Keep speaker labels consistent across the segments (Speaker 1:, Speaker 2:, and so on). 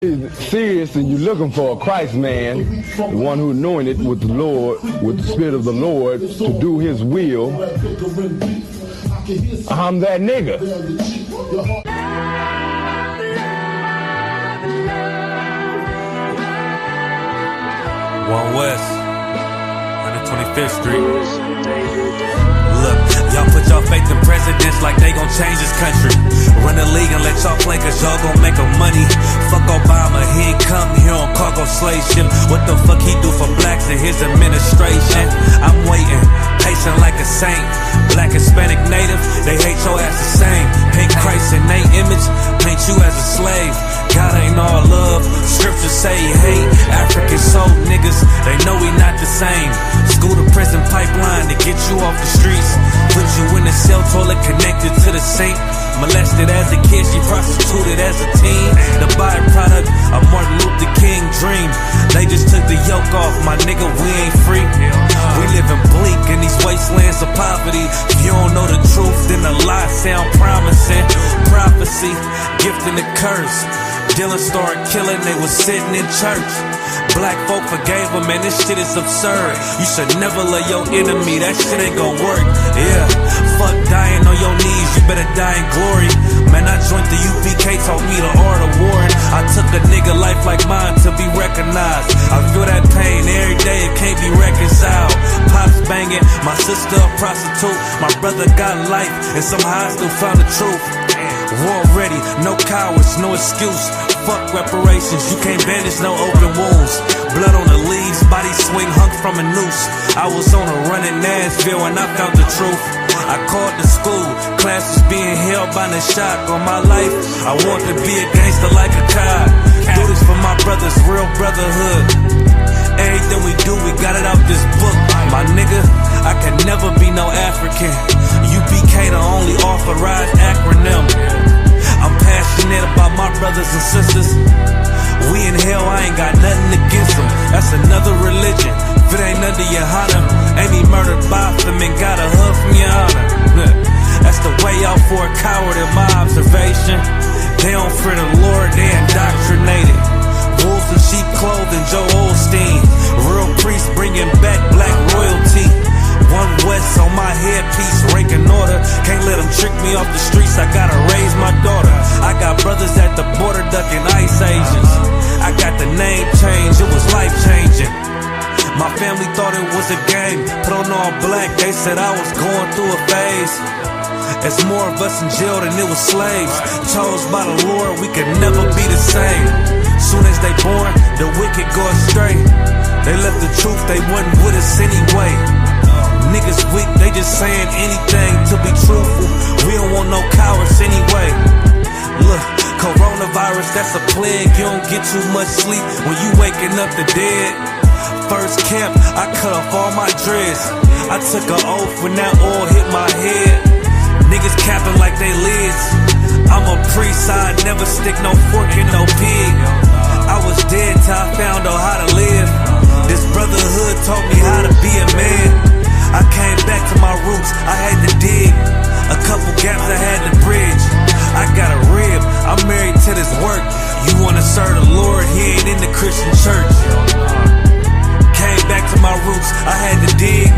Speaker 1: Serious and you're looking for a Christ man, the one who's anointed with the Lord, with the Spirit of the Lord to do his will, I'm that nigga.
Speaker 2: One West, 125th Street. Look, y'all put y'all faith in presidents like they gon' change this country. Run the league and let y'all play cause y'all gon' make a money. Fuck Obama, he ain't come here on cargo slave ship. What the fuck he do for blacks in his administration? I'm waiting, patient like a saint. Black, Hispanic, Native, they hate your ass the same. Paint Christ in they image, paint you as a slave. God ain't all love, scriptures say he hate African soul niggas, they know we not the same. School to prison pipeline to get you off the streets. Put you in the cell toilet connected to the sink. Molested as a kid, she prostituted as a teen. The byproduct of Martin Luther King dream. They just took the yoke off, my nigga, we ain't free. We living bleak in these wastelands of poverty. If you don't know the truth, then the lie sound promising. Prophecy, gift and the curse. Dylan started killing, they was sitting in church. Black folk forgave him, man, this shit is absurd. You should never love your enemy, that shit ain't gon' work. Yeah, fuck dying on your knees, you better die in glory. Man, I joined the UPK, taught me the art of warring. I took a nigga life like mine to be recognized. I feel that pain every day, it can't be reconciled. Pops banging, my sister a prostitute. My brother got life, and somehow I still found the truth. War ready, no cowards, no excuse. Fuck reparations, you can't bandage no open wounds. Blood on the leaves, body swing hung from a noose. I was on a run in Nashville and I found the truth. I called the school, class was being held by the shock on my life. I want to be a gangster like a cop. Do this for my brothers, real brotherhood. Everything we do, we got it out this book. My nigga, I can never be no African. UPK the only authorized acronym. I'm passionate about my brothers and sisters. We in hell, I ain't got nothing against them. That's another religion. If it ain't under your honor, ain't he murdered by them and got a hug from your honor. That's the way out for a coward in my observation. They don't fear the Lord, they indoctrinated. Wolves in sheep clothing, Joe Osteen. Real priests bringing back black royalty. One West on my headpiece, rank and order. Can't let them trick me off the streets, I gotta raise my daughter. I got brothers at the border ducking ice agents. I got the name change, it was life changing. My family thought it was a game. Put on all black, they said I was going through a phase. It's more of us in jail than it was slaves. Chose by the Lord, we could never be the same. Soon as they born, the wicked go astray. They left the truth, they wasn't with us anyway. Niggas weak, they just saying anything to be truthful. We don't want no cowards anyway. Look, coronavirus, that's a plague. You don't get too much sleep when you waking up the dead. First camp, I cut off all my dreads. I took an oath when that oil hit my head. Niggas capping like they lids. I'm a priest, I never stick no fork in no pig. I was dead till I found out how to live. This brotherhood taught me how to be a man. I came back to my roots, I had to dig. A couple gaps I had to bridge. I got a rib, I'm married to this work. You wanna serve the Lord, he ain't in the Christian church. Came back to my roots, I had to dig.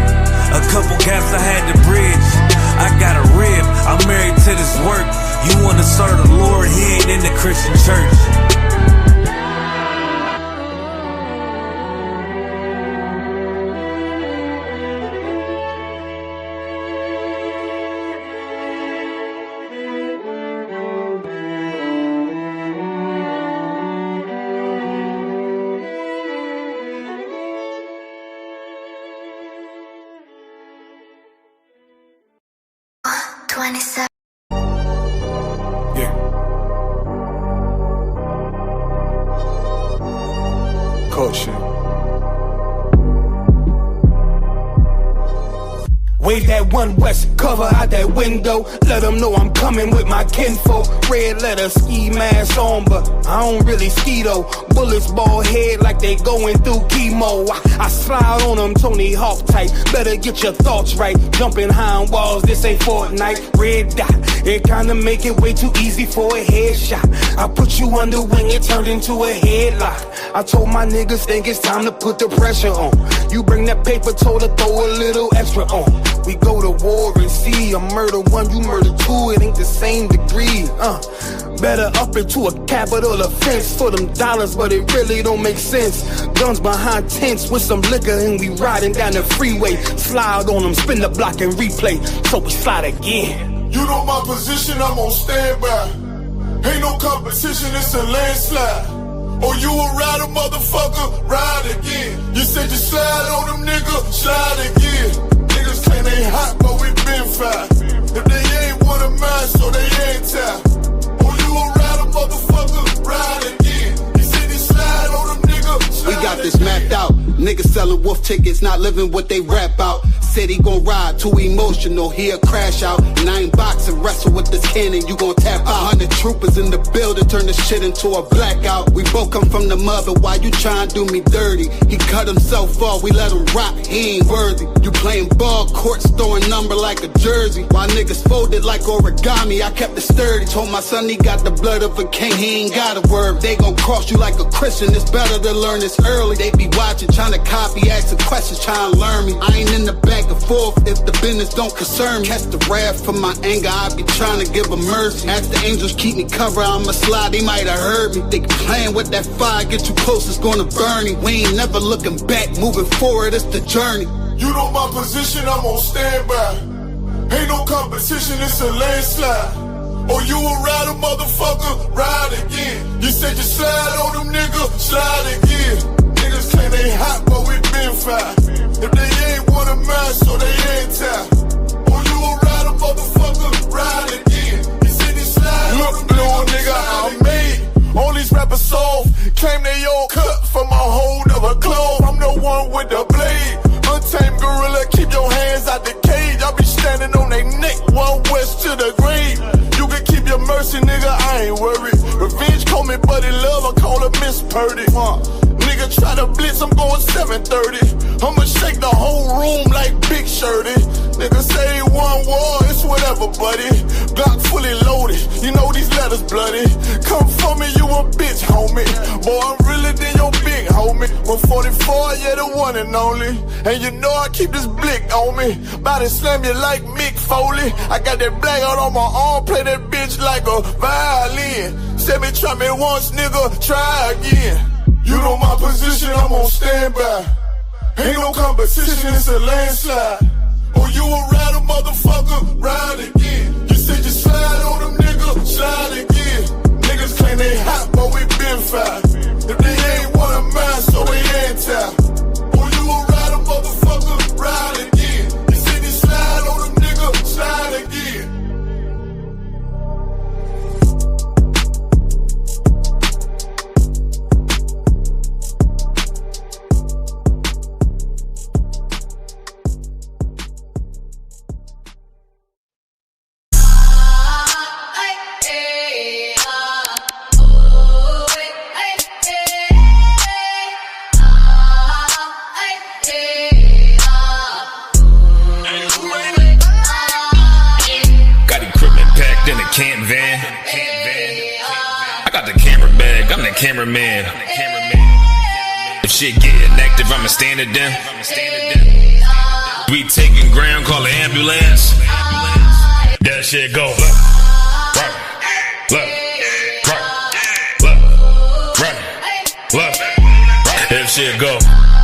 Speaker 2: A couple gaps I had to bridge. I got a rib, I'm married to this work. You wanna serve the Lord, he ain't in the Christian church.
Speaker 3: Wave that One West cover out that window. Let them know I'm coming with my kinfolk. Red letter ski mask on, but I don't really ski though. Bullets bald head like they going through chemo. I slide on them Tony Hawk type. Better get your thoughts right. Jumping high on walls, this ain't Fortnite. Red dot, it kinda make it way too easy for a headshot. I put you under wing, it turned into a headlock. I told my niggas think it's time to put the pressure on. You bring that paper, told her throw a little extra on. We go to war and see, I murder one, you murder two, it ain't the same degree. Better up it to a capital offense for them dollars, but it really don't make sense. Guns behind tents with some liquor and we riding down the freeway. Slide on them, spin the block and replay, so we slide again.
Speaker 4: You know my position, I'm on standby. Ain't no competition, it's a landslide. Or you a rider, motherfucker, ride again. You said you slide on them, nigga, slide again. Niggas claim they hot, but we been fine. If they ain't one of mine, so they ain't tied. Or you a rider, motherfucker, ride again. You said you slide on them, nigga, slide again.
Speaker 5: We got this mapped out. Niggas selling wolf tickets, not living what they rap out. Said he gon' ride, too emotional, he'll crash out. And I ain't boxing, wrestle with this cannon, you gon' tap out. 100 troopers in the building, turn this shit into a blackout. We both come from the mother, why you tryin' to do me dirty? He cut himself off, we let him rock, he ain't worthy. You playing ball courts, throwing number like a jersey. While niggas folded like origami, I kept it sturdy. Told my son he got the blood of a king, he ain't got a word. They gon' cross you like a Christian, it's better to learn this early. They be watching, trying to copy, asking questions, trying to learn me. I ain't in the back and forth if the business don't concern me. Catch the wrath from my anger, I be trying to give a mercy. Ask the angels keep me covered, I'ma slide, they might have heard me. They playing with that fire, get too close, it's gonna burn me. We ain't never looking back, moving forward, it's the journey.
Speaker 4: You know my position, I'm on standby. Ain't no competition, it's a landslide. Or you a rider, motherfucker, ride again. You said you slide on them, nigga, slide again. Niggas claim they hot, but we been fine. If they ain't one of mine, so they ain't tied. Or you a rider, motherfucker, ride again. You said you slide on them, little nigga, I'm made. All these rappers soft, claim they all cut from a hold of a clove. I'm the one with the blade. Untamed gorilla, keep your hands out the cage. I be standing on they neck, One West to the grave. You can keep your mercy, nigga, I ain't worried. Revenge call me buddy love, I call her Miss Purdy. Nigga try to blitz, I'm going 730. I'ma shake the whole room like Big Shirty. Nigga say one war, it's whatever, buddy. Glock fully loaded, you know these letters bloody. Come for me, you a bitch, homie. Boy, I'm realer than your big homie. 144, yeah, the one and only. And you know I keep this blick on me. Bout to slam you like Mick Foley. I got that black out on my arm, play that bitch like a violin. Said me try me once, nigga, try again. You know my position, I'm on standby. Ain't no competition, it's a landslide. Or you a rider, motherfucker, ride again. You said you slide on them, nigga, slide again. Niggas claim they hot, but we been fine. If they ain't one of mine, so they ain't tied. Or you a rider, motherfucker, ride again. You said you slide on them, nigga, slide again.
Speaker 2: Camp van. I got the camera bag, I'm the cameraman. If shit getting active, I'ma stand it down. We taking ground, call the ambulance. That shit go right, right. If shit go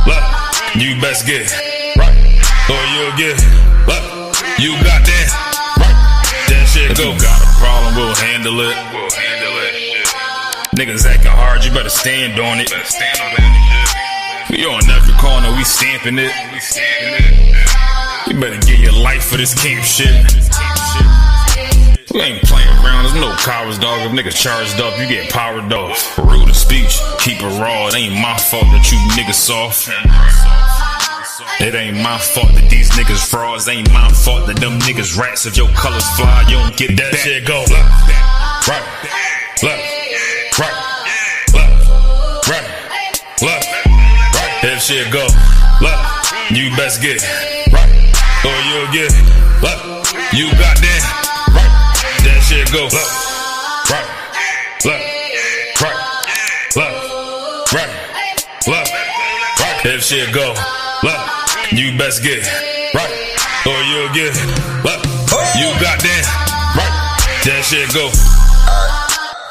Speaker 2: left, you best get right, or you'll get left. You got that. If you got a problem, we'll handle it. Niggas acting hard, you better stand on it. We on every corner, we stamping it. You better get your life for this camp shit. We ain't playing around, there's no cowards, dog. If niggas charged up, you get powered off. Rude of speech, keep it raw. It ain't my fault that you niggas soft.
Speaker 6: It ain't my fault that these niggas frauds. Ain't my fault that them niggas rats. If your colors fly, you don't get that shit go. Left, right, left, right, left, right, left, right. If shit go left, you best get right, or you'll get left. You goddamn right. That shit go left, right, left, right, left, right, left, right. If shit go left, you best get right, or you'll get left. You goddamn right. That shit go.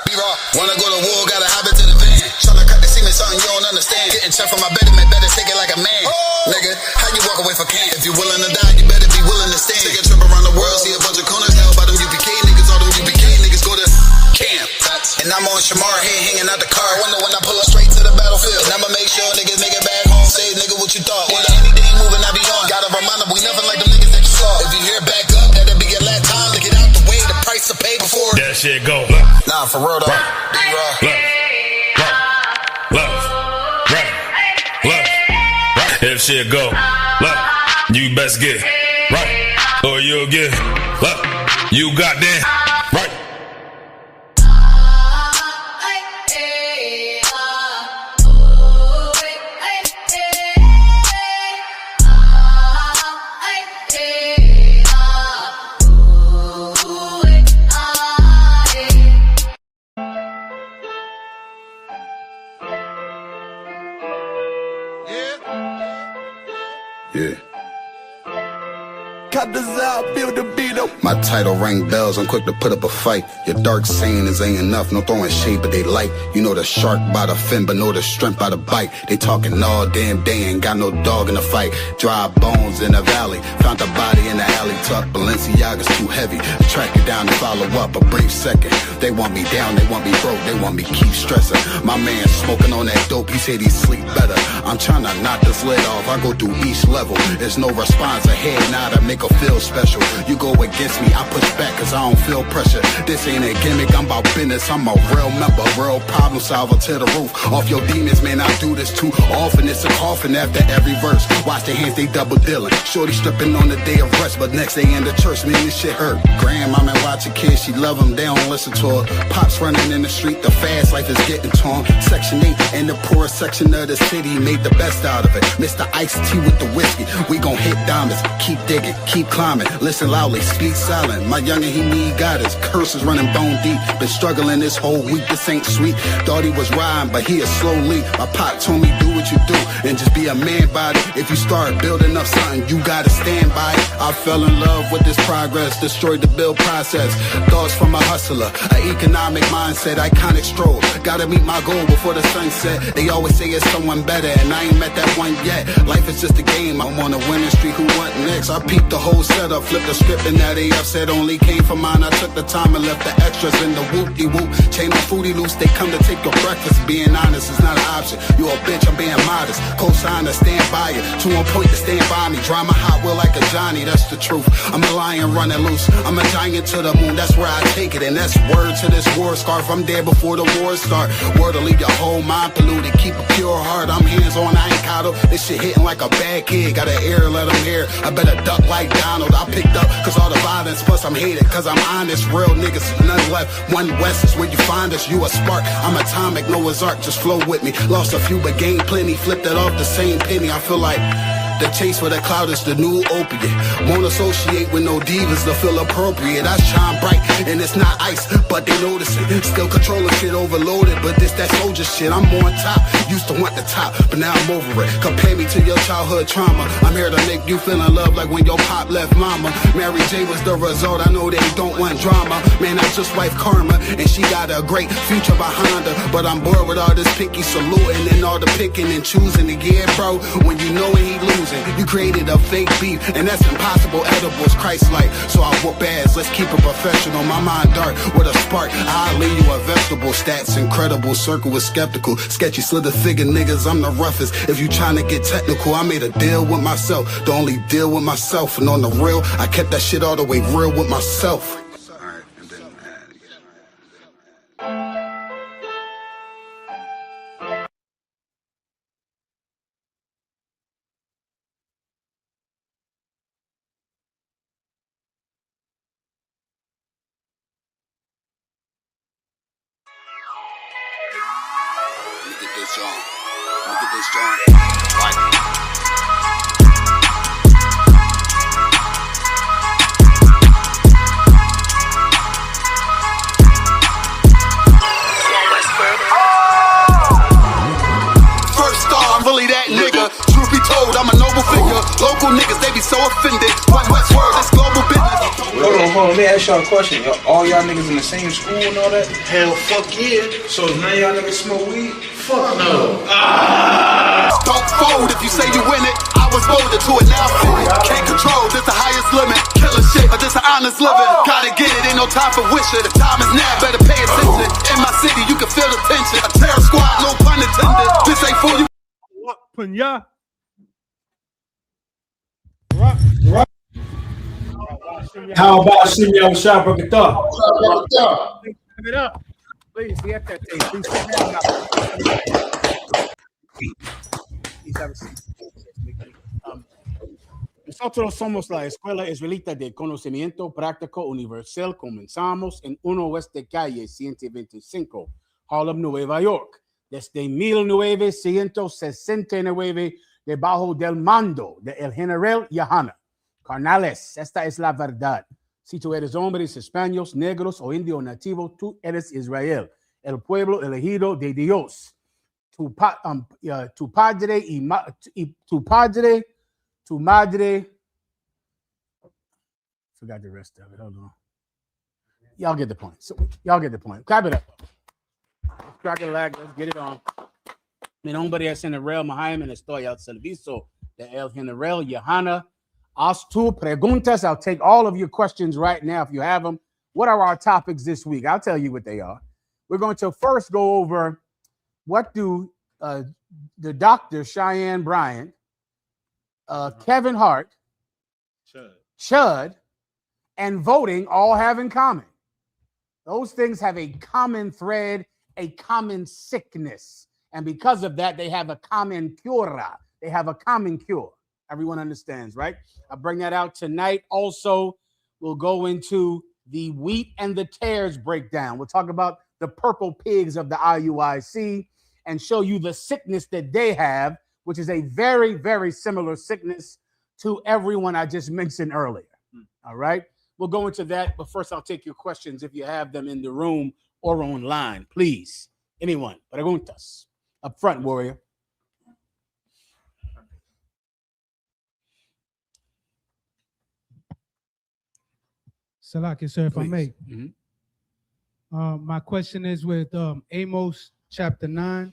Speaker 5: B-Raw, wanna go to war, gotta hop into the van. Tryna cut the semen, something you don't understand. Getting checked from my betterment, better take it like a man. Nigga, how you walk away for camp? If you willing to die, you better be willing to stand. Take a trip around the world, see a bunch of corners held by them UPK niggas. All them UPK niggas go to camp. And I'm on Shamar, head hanging out the car. Wonder when I pull up straight to the battlefield. And I'ma make sure niggas make it back home. Say, nigga, what you thought? With anything moving, I be on. Gotta remind them, we nothing like them niggas that you saw. If you hear back up, that'll be your last time to get out the way. The price to pay before.
Speaker 6: That shit go.
Speaker 5: Nah, for real though. B-Raw.
Speaker 6: Left, right, left, right. If shit go left, you best get right, or you'll get left. You goddamn right.
Speaker 5: Yeah.
Speaker 3: Cut this out, build the beat up.
Speaker 5: My title rang bells, I'm quick to put up a fight. Your dark saying is ain't enough, no throwing shade but they like. You know the shark by the fin, but know the strength by the bite. They talking all damn day, ain't got no dog in the fight. Dry bones in the valley, found the body in the alley. Tuck Balenciaga's too heavy, track it down and follow up a brief second. They want me down, they want me broke, they want me keep stressing. My man smoking on that dope, he said he sleep better. I'm trying to knock this lid off, I go through each level. There's no response ahead, now to make her feel special. You go against me, I push back cause I don't feel pressure. This ain't a gimmick, I'm about business, I'm a real member, real problem solver to the roof. Off your demons, man, I do this too often. It's a coffin after every verse. Watch their hands, they double dealing. Shorty stripping on the day of rest, but next day in the church, man, this shit hurt. Grandmama watching kids, she love them, they don't listen to her. Pops running in the street, the fast life is getting torn. Section 8 in the poorest section of the city, made the best out of it. Mr. Iced Tea with the whiskey, we gon' hit diamonds. Keep digging, keep climbing, listen loudly, speak silent. My youngin', he need guidance, curses running bone deep. Been struggling this whole week, this ain't sweet. Thought he was riding, but he is slowly. My pop told me do what you do, and just be a man about it. If you start building up something, you gotta stand by it. I fell in love with this progress, destroyed the build process. Thoughts from a hustler, an economic mindset, iconic stroll. Gotta meet my goal before the sunset. They always say it's someone better, and I ain't met that one yet. Life is just a game, I'm on a winning streak, who want next? I peeped the whole setup, flipped the script, and now they upset. Only came for mine, I took the time and left the extras in the whoop-de-whoop. Chain on Fruity Loops, they come to take your breakfast. Being honest is not an option, you a bitch, I'm being modest. Co-signer, stand by it, two on point to stand by me. Drive my Hot Wheel like a Johnny, that's the truth. I'm a lion running loose, I'm a giant to the moon, that's where I take it. And that's word to this war scarf, I'm there before the war start. Word to leave your whole mind polluted, keep a pure heart. I'm hands on, I ain't coddled. This shit hitting like a bad kid, got an ear, let them hear. I better duck like Donald, I picked up cause all the violence, plus I'm hated cause I'm honest. Real niggas, none left, one west is where you find us. You a spark, I'm atomic, Noah's Ark, just flow with me. Lost a few but gained plenty, flipped it off the same penny. I feel like the chase for the cloud is the new opiate. Won't associate with no divas to feel appropriate. I shine bright and it's not ice, but they notice it. Still controlling shit overloaded, but this that soldier shit. I'm on top, used to want the top, but now I'm over it. Compare me to your childhood trauma. I'm here to make you feel in love like when your pop left mama. Mary J was the result, I know they don't want drama. Man, I just wife Karma, and she got a great future behind her. But I'm bored with all this picky saluting and all the picking and choosing. Yeah, bro, when you know when he losing, you created a fake beef, and that's impossible. Edibles, Christ-like, so I whoop ass. Let's keep it professional. My mind dark with a spark. I'll leave you a vegetable. Stats incredible. Circle was skeptical. Sketchy slither figure niggas. I'm the roughest. If you tryna get technical, I made a deal with myself. The only deal with myself, and on the real, I kept that shit all the way real with myself. this joint. Don't get this joint. Right. Really that nigga. Truth be told, I'm a noble figure. Local niggas, they be so offended. What's word? It's global business.
Speaker 7: Hold on. Let me ask y'all a question. All y'all niggas in the same school and all that?
Speaker 8: Hell, fuck yeah.
Speaker 7: So none of y'all niggas smoke weed?
Speaker 8: Fuck no.
Speaker 5: Don't fold if you say you win it. I was molded to it now. Can't control, this the highest limit. Killing shit, but this an honest living. Gotta get it, ain't no time for wishing. The time is now, better pay attention. In my city, you can feel the tension. A terror squad, no pun intended. This ain't for you.
Speaker 9: Punya. How about Simeon Shopper Guitar?
Speaker 10: Give it up. Please, get that thing. Please have a seat. Nosotros somos la Escuela Israelita de Conocimiento Práctico Universal. Comenzamos en 1 West de Calle 125, Harlem, Nueva York. Desde 1969, debajo del mando de el general Yahana. Carnales, esta es la verdad. Si tú eres hombres, españoles, negros o indio nativo, tú eres Israel, el pueblo elegido de Dios. Tu padre y tu madre. Forgot the rest of it. Hold on. Y'all get the point. So, y'all get the point. Clap it up. Crack it lag. Let's get it on. Mi nombre es General MAHAYAMAN. Estoy al servicio de el General Yahana. Haz tu preguntas. I'll take all of your questions right now if you have them. What are our topics this week? I'll tell you what they are. We're going to first go over what do the Dr. Cheyenne Bryant, Kevin Hart, Chud, and voting all have in common. Those things have a common thread, a common sickness. And because of that, they have a common cure. They have a common cure. Everyone understands, right? I'll bring that out tonight. Also, we'll go into the wheat and the tares breakdown. We'll talk about the purple pigs of the IUIC and show you the sickness that they have, which is a very, very similar sickness to everyone I just mentioned earlier. All right? We'll go into that, but first I'll take your questions if you have them in the room or online, please. Anyone? Preguntas. Up front, warrior.
Speaker 11: Salaki, sir, if
Speaker 10: Please.
Speaker 11: I may. My question is with Amos chapter 9,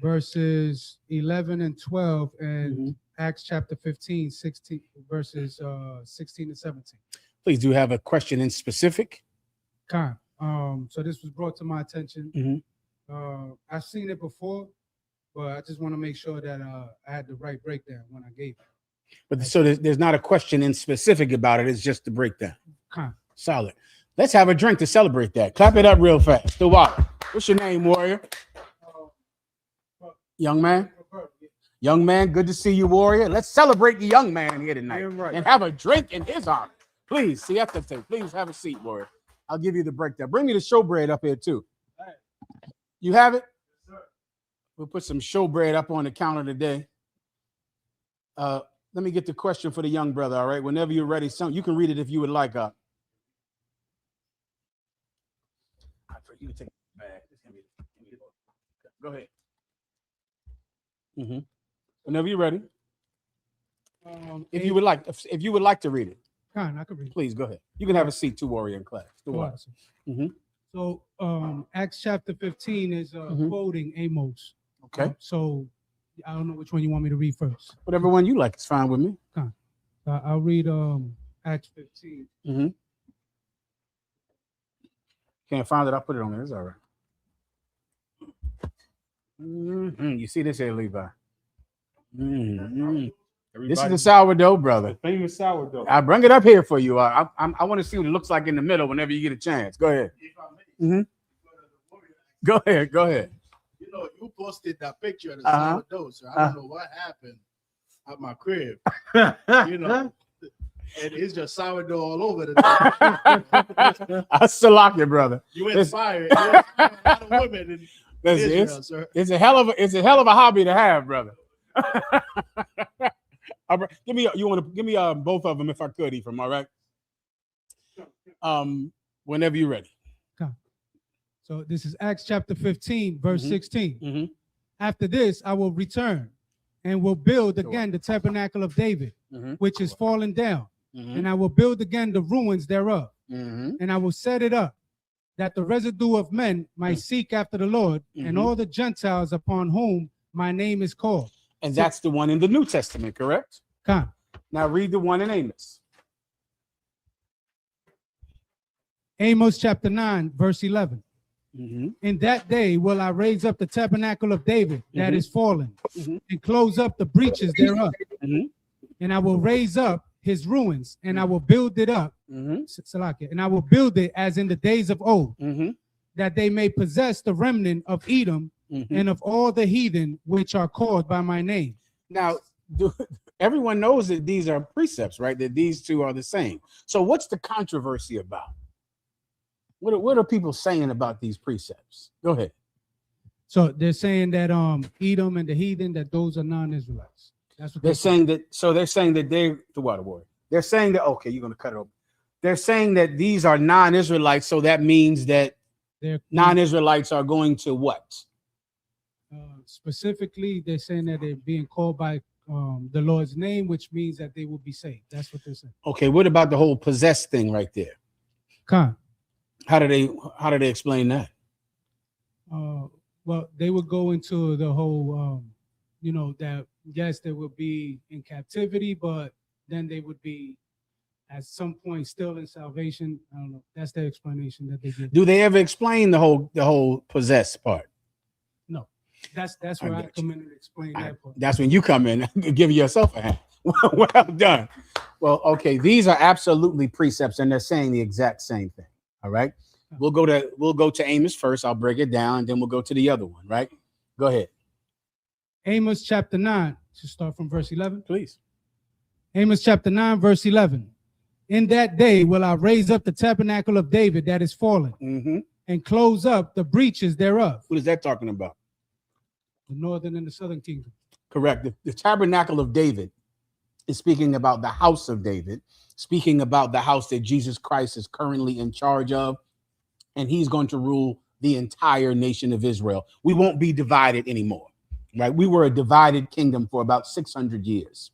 Speaker 11: verses 11 and 12, and Acts chapter 15, 16, verses 16 and 17.
Speaker 10: Please, do you have a question in specific?
Speaker 11: Khan. So this was brought to my attention. I've seen it before, but I just want to make sure that I had the right breakdown when I gave it.
Speaker 10: But so there's not a question in specific about it. It's just the breakdown.
Speaker 11: Khan.
Speaker 10: Solid. Let's have a drink to celebrate that. Clap it up real fast. The water. What's your name, warrior? Young man? Young man, good to see you, warrior. Let's celebrate the young man here tonight and have a drink in his honor. Please, siéntate. Please have a seat, warrior. I'll give you the breakdown. Bring me the showbread up here, too. You have it? We'll put some showbread up on the counter today. Let me get the question for the young brother, all right? Whenever you're ready, you can read it if you would like. You can take it back. Go ahead. Whenever you're ready. If you would like to read it.
Speaker 11: Khan, I can read it.
Speaker 10: Please go ahead. You can have a seat too, warrior in class.
Speaker 11: So Acts chapter 15 is quoting Amos.
Speaker 10: Okay.
Speaker 11: So I don't know which one you want me to read first.
Speaker 10: Whatever one you like is fine with me.
Speaker 11: I'll read Acts 15.
Speaker 10: Can't find it. I'll put it on there. It's all right. You see this here, Levi? This is the sourdough, brother.
Speaker 9: Famous sourdough.
Speaker 10: I bring it up here for you. I want to see what it looks like in the middle whenever you get a chance. Go ahead. Go ahead. Go ahead.
Speaker 8: You know, you posted that picture of the sourdough, so I don't know what happened at my crib. You know, and it's just sourdough all over the place.
Speaker 10: I still like it, brother.
Speaker 8: You inspired a lot of women. Israel, sir.
Speaker 10: It's a hell of a hobby to have, brother. Give me both of them if I could, Ephraim. All right. Whenever you're ready.
Speaker 11: Okay. So this is Acts chapter 15, verse 16. After this, I will return and will build again the tabernacle of David, which is fallen down, and I will build again the ruins thereof, and I will set it up, that the residue of men might seek after the Lord, and all the Gentiles upon whom my name is called.
Speaker 10: And that's the one in the New Testament, correct?
Speaker 11: Come.
Speaker 10: Now read the one in Amos.
Speaker 11: Amos chapter 9, verse 11. In that day will I raise up the tabernacle of David that is fallen, and close up the breaches thereof. And I will raise up his ruins, and I will build it up, and I will build it as in the days of old, that they may possess the remnant of Edom and of all the heathen which are called by my name.
Speaker 10: Now, everyone knows that these are precepts, right? That these two are the same. So what's the controversy about? What are people saying about these precepts? Go ahead.
Speaker 11: So they're saying that Edom and the heathen, that those are non-Israelites. That's what
Speaker 10: they're saying. They're saying that they're the water boy. They're saying that, okay, you're gonna cut it over. They're saying that these are non-Israelites, so that means that non-Israelites are going to what?
Speaker 11: Specifically, they're saying that they're being called by the Lord's name, which means that they will be saved. That's what they're saying.
Speaker 10: Okay, what about the whole possessed thing right there? How do they explain that?
Speaker 11: Well, they would go into the whole, that yes, they would be in captivity, but then they would be at some point still in salvation. I don't know. That's the explanation that they give.
Speaker 10: Do they ever explain the whole possessed part?
Speaker 11: No. That's where I come in and explain that part.
Speaker 10: That's when you come in and give yourself a hand. Well done. Well, okay, these are absolutely precepts, and they're saying the exact same thing. All right. We'll go to Amos first. I'll break it down, and then we'll go to the other one, right? Go ahead.
Speaker 11: Amos chapter 9. Should start from verse 11.
Speaker 10: Please.
Speaker 11: Amos chapter 9, verse 11. In that day will I raise up the tabernacle of David that is fallen, and close up the breaches thereof.
Speaker 10: What is that talking about?
Speaker 11: The northern and the southern kingdom.
Speaker 10: Correct. The tabernacle of David is speaking about the house of David, speaking about the house that Jesus Christ is currently in charge of, and he's going to rule the entire nation of Israel. We won't be divided anymore, right? We were a divided kingdom for about 600 years.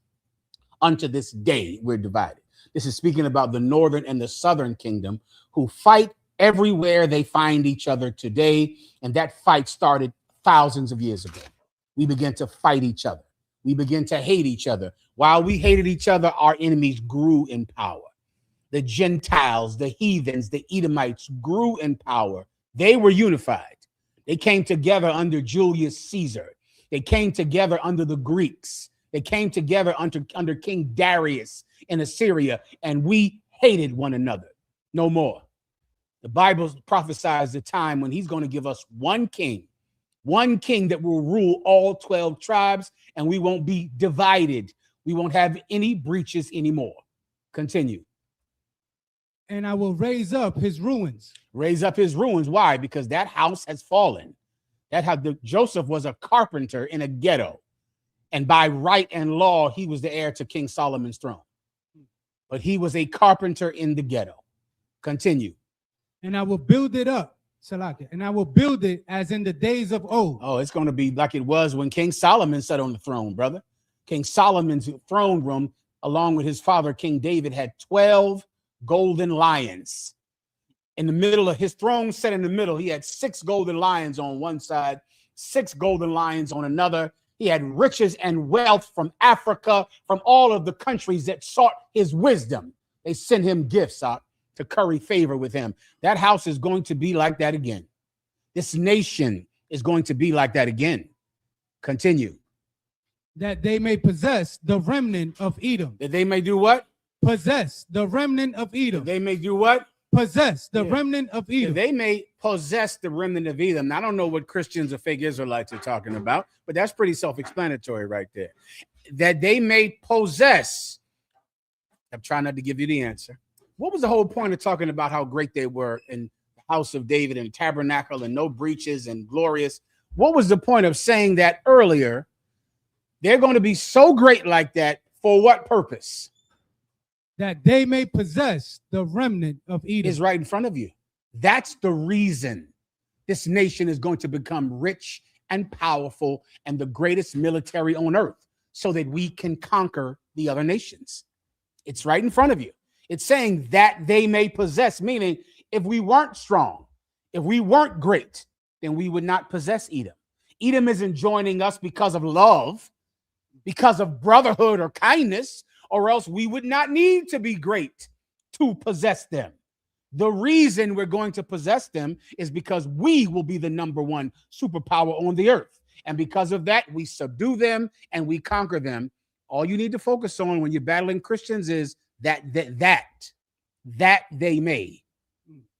Speaker 10: Unto this day, we're divided. This is speaking about the northern and the southern kingdom who fight everywhere they find each other today, and that fight started thousands of years ago. We began to fight each other. We began to hate each other. While we hated each other, our enemies grew in power. The Gentiles, the heathens, the Edomites grew in power. They were unified. They came together under Julius Caesar. They came together under the Greeks. They came together under King Darius in Assyria, and we hated one another no more. The Bible prophesies the time when he's going to give us one king that will rule all 12 tribes, and we won't be divided. We won't have any breaches anymore. Continue.
Speaker 11: And I will raise up his ruins.
Speaker 10: Raise up his ruins. Why? Because that house has fallen. Joseph was a carpenter in a ghetto. And by right and law, he was the heir to King Solomon's throne. But he was a carpenter in the ghetto. Continue.
Speaker 11: And I will build it up. And I will build it as in the days of old.
Speaker 10: Oh, it's going to be like it was when King Solomon sat on the throne, brother. King Solomon's throne room, along with his father, King David, had 12 golden lions. In the middle of his throne, set in the middle, he had 6 golden lions on one side, 6 golden lions on another. He had riches and wealth from Africa, from all of the countries that sought his wisdom. They sent him gifts out to curry favor with him. That house is going to be like that again. This nation is going to be like that again. Continue.
Speaker 11: That they may possess the remnant of Edom.
Speaker 10: That they may do what?
Speaker 11: Possess the remnant of Edom.
Speaker 10: That they may do what?
Speaker 11: Possess the remnant of Edom.
Speaker 10: That they may possess the remnant of Edom. Now, I don't know what Christians or fake Israelites are talking about, but that's pretty self-explanatory right there. That they may possess. I'm trying not to give you the answer. What was the whole point of talking about how great they were in the house of David and tabernacle and no breaches and glorious? what was the point of saying that earlier? They're going to be so great like that for what purpose?
Speaker 11: That they may possess the remnant of Edom.
Speaker 10: Is right in front of you. That's the reason this nation is going to become rich and powerful and the greatest military on earth, so that we can conquer the other nations. It's right in front of you. It's saying that they may possess, meaning if we weren't strong, if we weren't great, then we would not possess Edom. Edom isn't joining us because of love, because of brotherhood or kindness, or else we would not need to be great to possess them. The reason we're going to possess them is because we will be the #1 superpower on the earth. And because of that, we subdue them and we conquer them. All you need to focus on when you're battling Christians is that they may.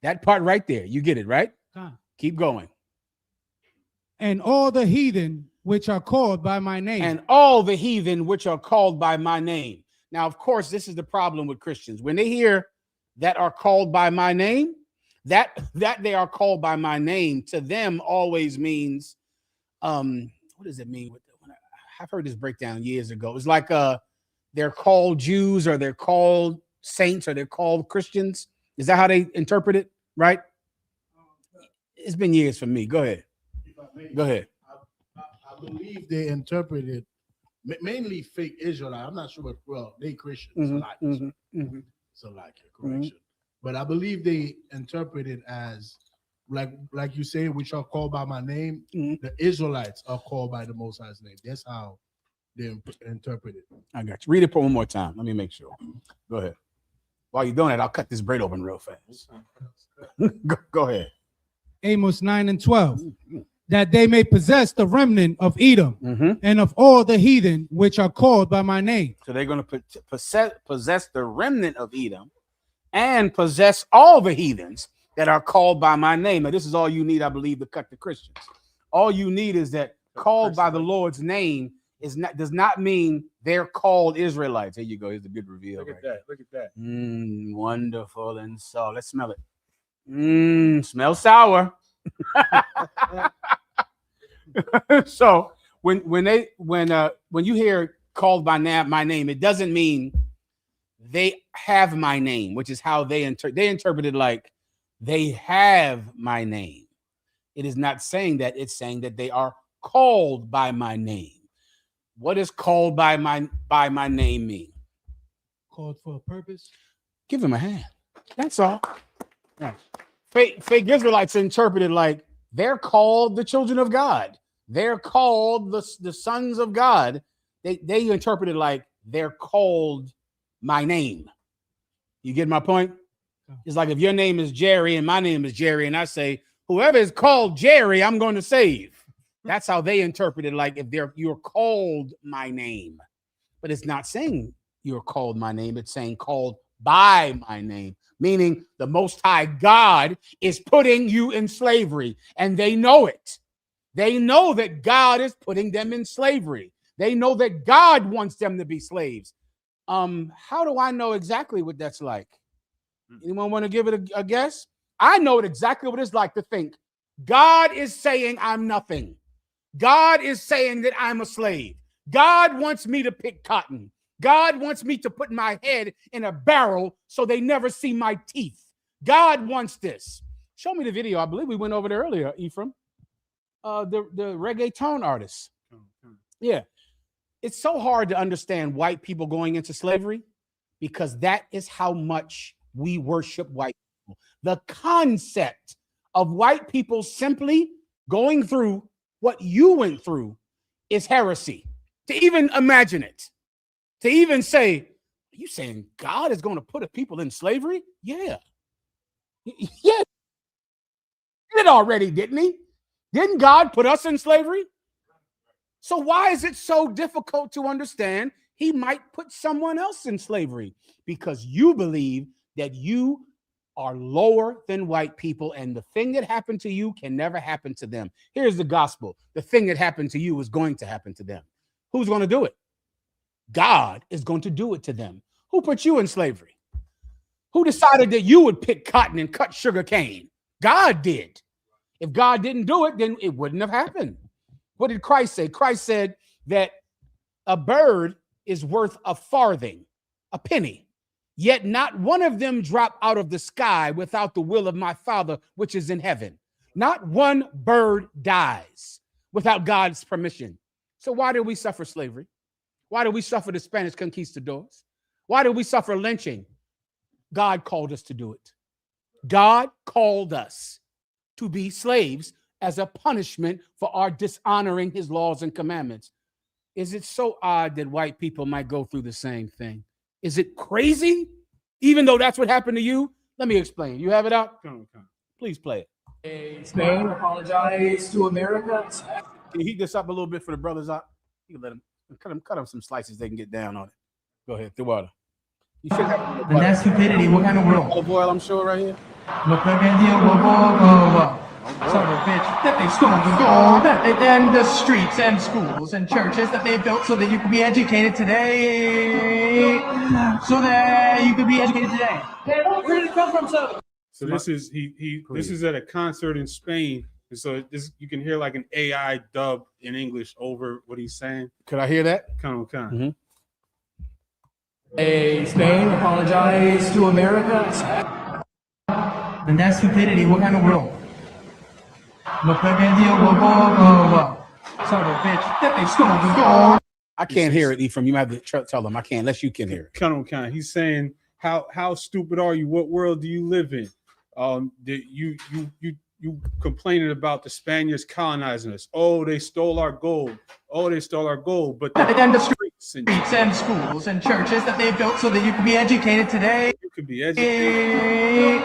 Speaker 10: That part right there. You get it, right? Keep going.
Speaker 11: And all the heathen which are called by my name.
Speaker 10: And all the heathen which are called by my name. Now, of course, this is the problem with Christians. When they hear that are called by my name, that they are called by my name to them always means, what does it mean? I've heard this breakdown years ago. It's like they're called Jews, or they're called saints, or they're called Christians. Is that how they interpret it? Right? It's been years for me. Go ahead. Go ahead.
Speaker 8: I believe they interpreted mainly fake Israelite. I'm not sure what, well, they Christians. So like correction. But I believe they interpret it as like you say, which are called by my name. The Israelites are called by the Most High's name. That's how they interpret it.
Speaker 10: I got you. Read it one more time. Let me make sure. Go ahead. While you're doing it, I'll cut this bread open real fast. Go ahead.
Speaker 11: Amos 9:12. That they may possess the remnant of Edom and of all the heathen which are called by my name.
Speaker 10: So they're going to possess the remnant of Edom and possess all the heathens that are called by my name. Now, this is all you need, I believe, to cut the Christians. All you need is that called by the Lord's name does not mean they're called Israelites. Here you go. Here's a good reveal.
Speaker 8: Look at that. Look at that.
Speaker 10: Wonderful and so. Let's smell it. Smells sour. So when you hear called by my name, it doesn't mean they have my name, which is how they interpret it, like they have my name. It is not saying that. It's saying that they are called by my name. What does called by my name mean?
Speaker 11: Called for a purpose.
Speaker 10: Give him a hand. That's all. Fake Israelites interpret it like they're called the children of God. They're called the sons of God. They interpret it like they're called my name. You get my point? It's like if your name is Jerry and my name is Jerry, and I say, whoever is called Jerry, I'm going to save. That's how they interpret it, like if you're called my name. But it's not saying you're called my name. It's saying called by my name, meaning the Most High God is putting you in slavery, and they know it. They know that God is putting them in slavery. They know that God wants them to be slaves. How do I know exactly what that's like? Anyone want to give it a guess? I know exactly what it's like to think God is saying I'm nothing. God is saying that I'm a slave. God wants me to pick cotton. God wants me to put my head in a barrel so they never see my teeth. God wants this. Show me the video. I believe we went over there earlier, Ephraim. The reggaeton artist. Yeah. It's so hard to understand white people going into slavery because that is how much we worship white people. The concept of white people simply going through what you went through is heresy. To even imagine it. To even say, are you saying God is going to put a people in slavery? Yeah. Yeah. He did already, didn't he? Didn't God put us in slavery? So why is it so difficult to understand he might put someone else in slavery? Because you believe that you are lower than white people, and the thing that happened to you can never happen to them. Here's the gospel. The thing that happened to you is going to happen to them. Who's going to do it? God is going to do it to them. Who put you in slavery? Who decided that you would pick cotton and cut sugar cane? God did. If God didn't do it, then it wouldn't have happened. What did Christ say? Christ said that a bird is worth a farthing, a penny, yet not one of them drop out of the sky without the will of my Father which is in heaven. Not one bird dies without God's permission. So why do we suffer slavery? Why do we suffer the Spanish conquistadors? Why do we suffer lynching? God called us to do it. God called us to be slaves as a punishment for our dishonoring his laws and commandments. Is it so odd that white people might go through the same thing? Is it crazy? Even though that's what happened to you? Let me explain. You have it out? Come. Please play it.
Speaker 12: Spain apologize to America.
Speaker 10: Can you heat this up a little bit for the brothers out? You can let them cut them some slices they can get down on it. Go ahead, the water. You should have
Speaker 12: And that's stupidity. What kind of world?
Speaker 10: olive oil, I'm sure, right here.
Speaker 12: Look like a deal. Son of a bitch. That they stole the gold. That they then the streets and schools and churches that they built so that you could be educated today. So that you could be educated today. Where did it come from, son?
Speaker 13: So this is this is at a concert in Spain. And so this you can hear like an AI dub in English over what he's saying.
Speaker 10: Could I hear that?
Speaker 13: Come on.
Speaker 10: Mm-hmm.
Speaker 12: Spain apologize to America. And that's stupidity. What kind of world? Look like a deal. Son of a bitch. That they stole the gold.
Speaker 10: I can't hear it, Ephraim. You might have to tell them I can't, unless you can hear it.
Speaker 13: Come on. He's saying, how stupid are you? What world do you live in? You complaining about the Spaniards colonizing us. Oh, they stole our gold. But
Speaker 12: then the streets and schools and churches that they built so that you could be educated today.
Speaker 13: You could be educated.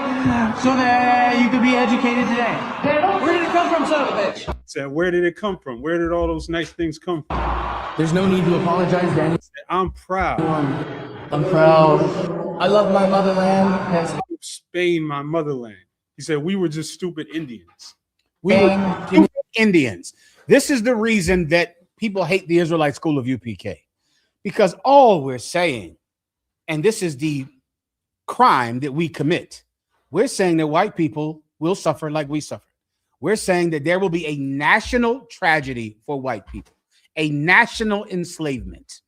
Speaker 12: So that you could be educated today. Where did it come from, son of a bitch?
Speaker 13: Said, where did it come from? Where did all those nice things come from?
Speaker 12: There's no need to apologize, Daniel.
Speaker 13: I'm proud.
Speaker 12: I'm proud. I love my motherland.
Speaker 13: Spain, my motherland. He said, we were just stupid Indians.
Speaker 10: We were stupid Indians. This is the reason that people hate the Israelite school of UPK. Because all we're saying, and this is the crime that we commit, we're saying that white people will suffer like we suffer. We're saying that there will be a national tragedy for white people, a national enslavement.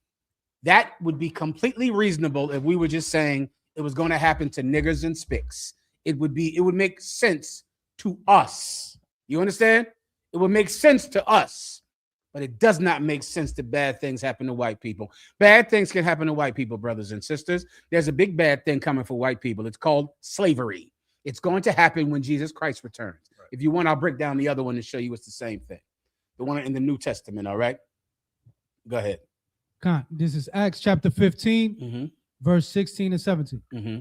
Speaker 10: That would be completely reasonable if we were just saying it was going to happen to niggers and spics. It would make sense to us. You understand? It would make sense to us, but it does not make sense that bad things happen to white people. Bad things can happen to white people, brothers and sisters. There's a big bad thing coming for white people. It's called slavery. It's going to happen when Jesus Christ returns. Right. If you want, I'll break down the other one and show you it's the same thing. The one in the New Testament, all right? Go ahead.
Speaker 11: This is Acts chapter 15, verse 16 and 17.
Speaker 10: Mm-hmm.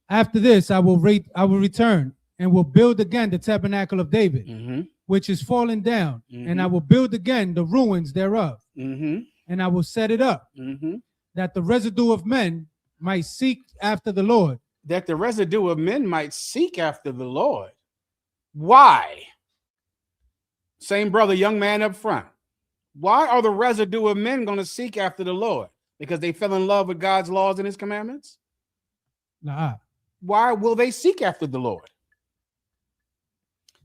Speaker 11: After this, I will return and will build again the tabernacle of David, which is fallen down, and I will build again the ruins thereof, and I will set it up, that the residue of men might seek after the Lord.
Speaker 10: That the residue of men might seek after the Lord. Why? Same brother, young man up front. Why are the residue of men going to seek after the Lord? Because they fell in love with God's laws and his commandments?
Speaker 11: Nah.
Speaker 10: Why will they seek after the Lord?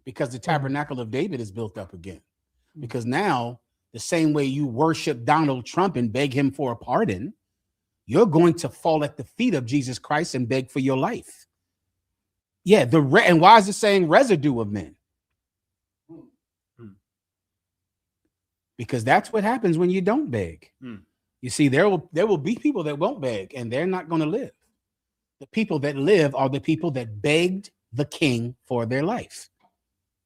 Speaker 10: Because the tabernacle of David is built up again. Because now, the same way you worship Donald Trump and beg him for a pardon, you're going to fall at the feet of Jesus Christ and beg for your life. Yeah, and why is it saying residue of men? Because that's what happens when you don't beg. You see, there will be people that won't beg, and they're not going to live. The people that live are the people that begged the king for their life.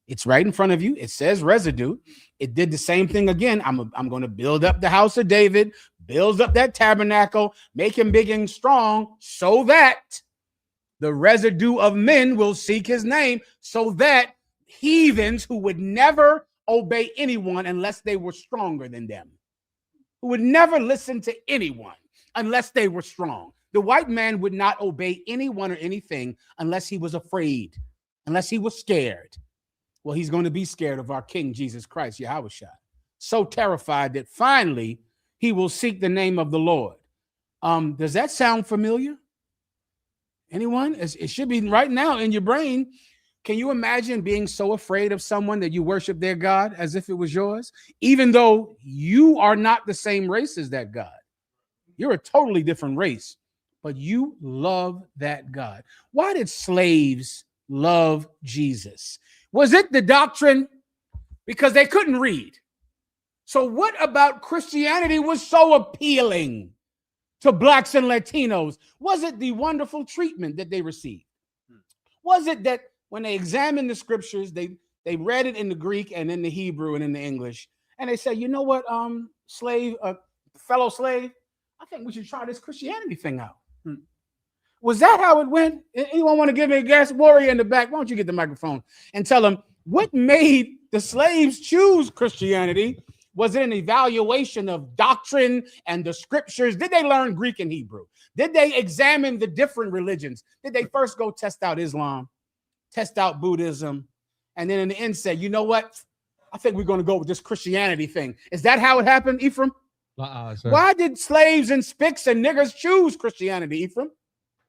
Speaker 10: It's right in front of you. It says residue. It did the same thing again. I'm going to build up the house of David, builds up that tabernacle, make him big and strong, so that the residue of men will seek his name, so that heathens who would never obey anyone unless they were stronger than them, who would never listen to anyone unless they were strong. The white man would not obey anyone or anything unless he was afraid, unless he was scared. Well, he's going to be scared of our King, Jesus Christ, Yahushua. So terrified that finally he will seek the name of the Lord. Does that sound familiar? Anyone? It should be right now in your brain. Can you imagine being so afraid of someone that you worship their God as if it was yours, even though you are not the same race as that God? You're a totally different race, but you love that God. Why did slaves love Jesus? Was it the doctrine? Because they couldn't read. So what about Christianity was so appealing to blacks and Latinos? Was it the wonderful treatment that they received? Was it that when they examined the scriptures, they read it in the Greek and in the Hebrew and in the English, and they said, you know what, fellow slave, I think we should try this Christianity thing out. Was that how it went? Anyone want to give me a guess? Warrior in the back, why don't you get the microphone and tell them what made the slaves choose Christianity? Was it an evaluation of doctrine and the scriptures? Did they learn Greek and Hebrew? Did they examine the different religions? Did they first go test out Islam, test out Buddhism, and then in the end say, you know what? I think we're going to go with this Christianity thing. Is that how it happened, Ephraim? Why did slaves and spics and niggers choose Christianity, Ephraim?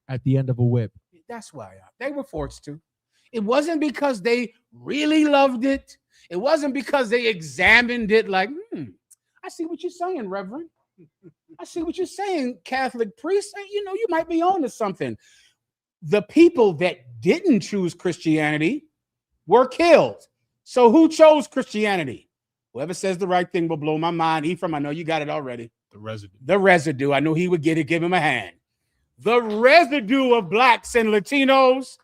Speaker 14: At the end of a whip.
Speaker 10: That's why they were forced to. It wasn't because they really loved it. It wasn't because they examined it like, I see what you're saying, Reverend. I see what you're saying, Catholic priest. You know, you might be on to something. The people that didn't choose Christianity were killed. So who chose Christianity? Whoever says the right thing will blow my mind. Ephraim, I know you got it already.
Speaker 13: The residue.
Speaker 10: The residue. I knew he would get it. Give him a hand. The residue of blacks and Latinos.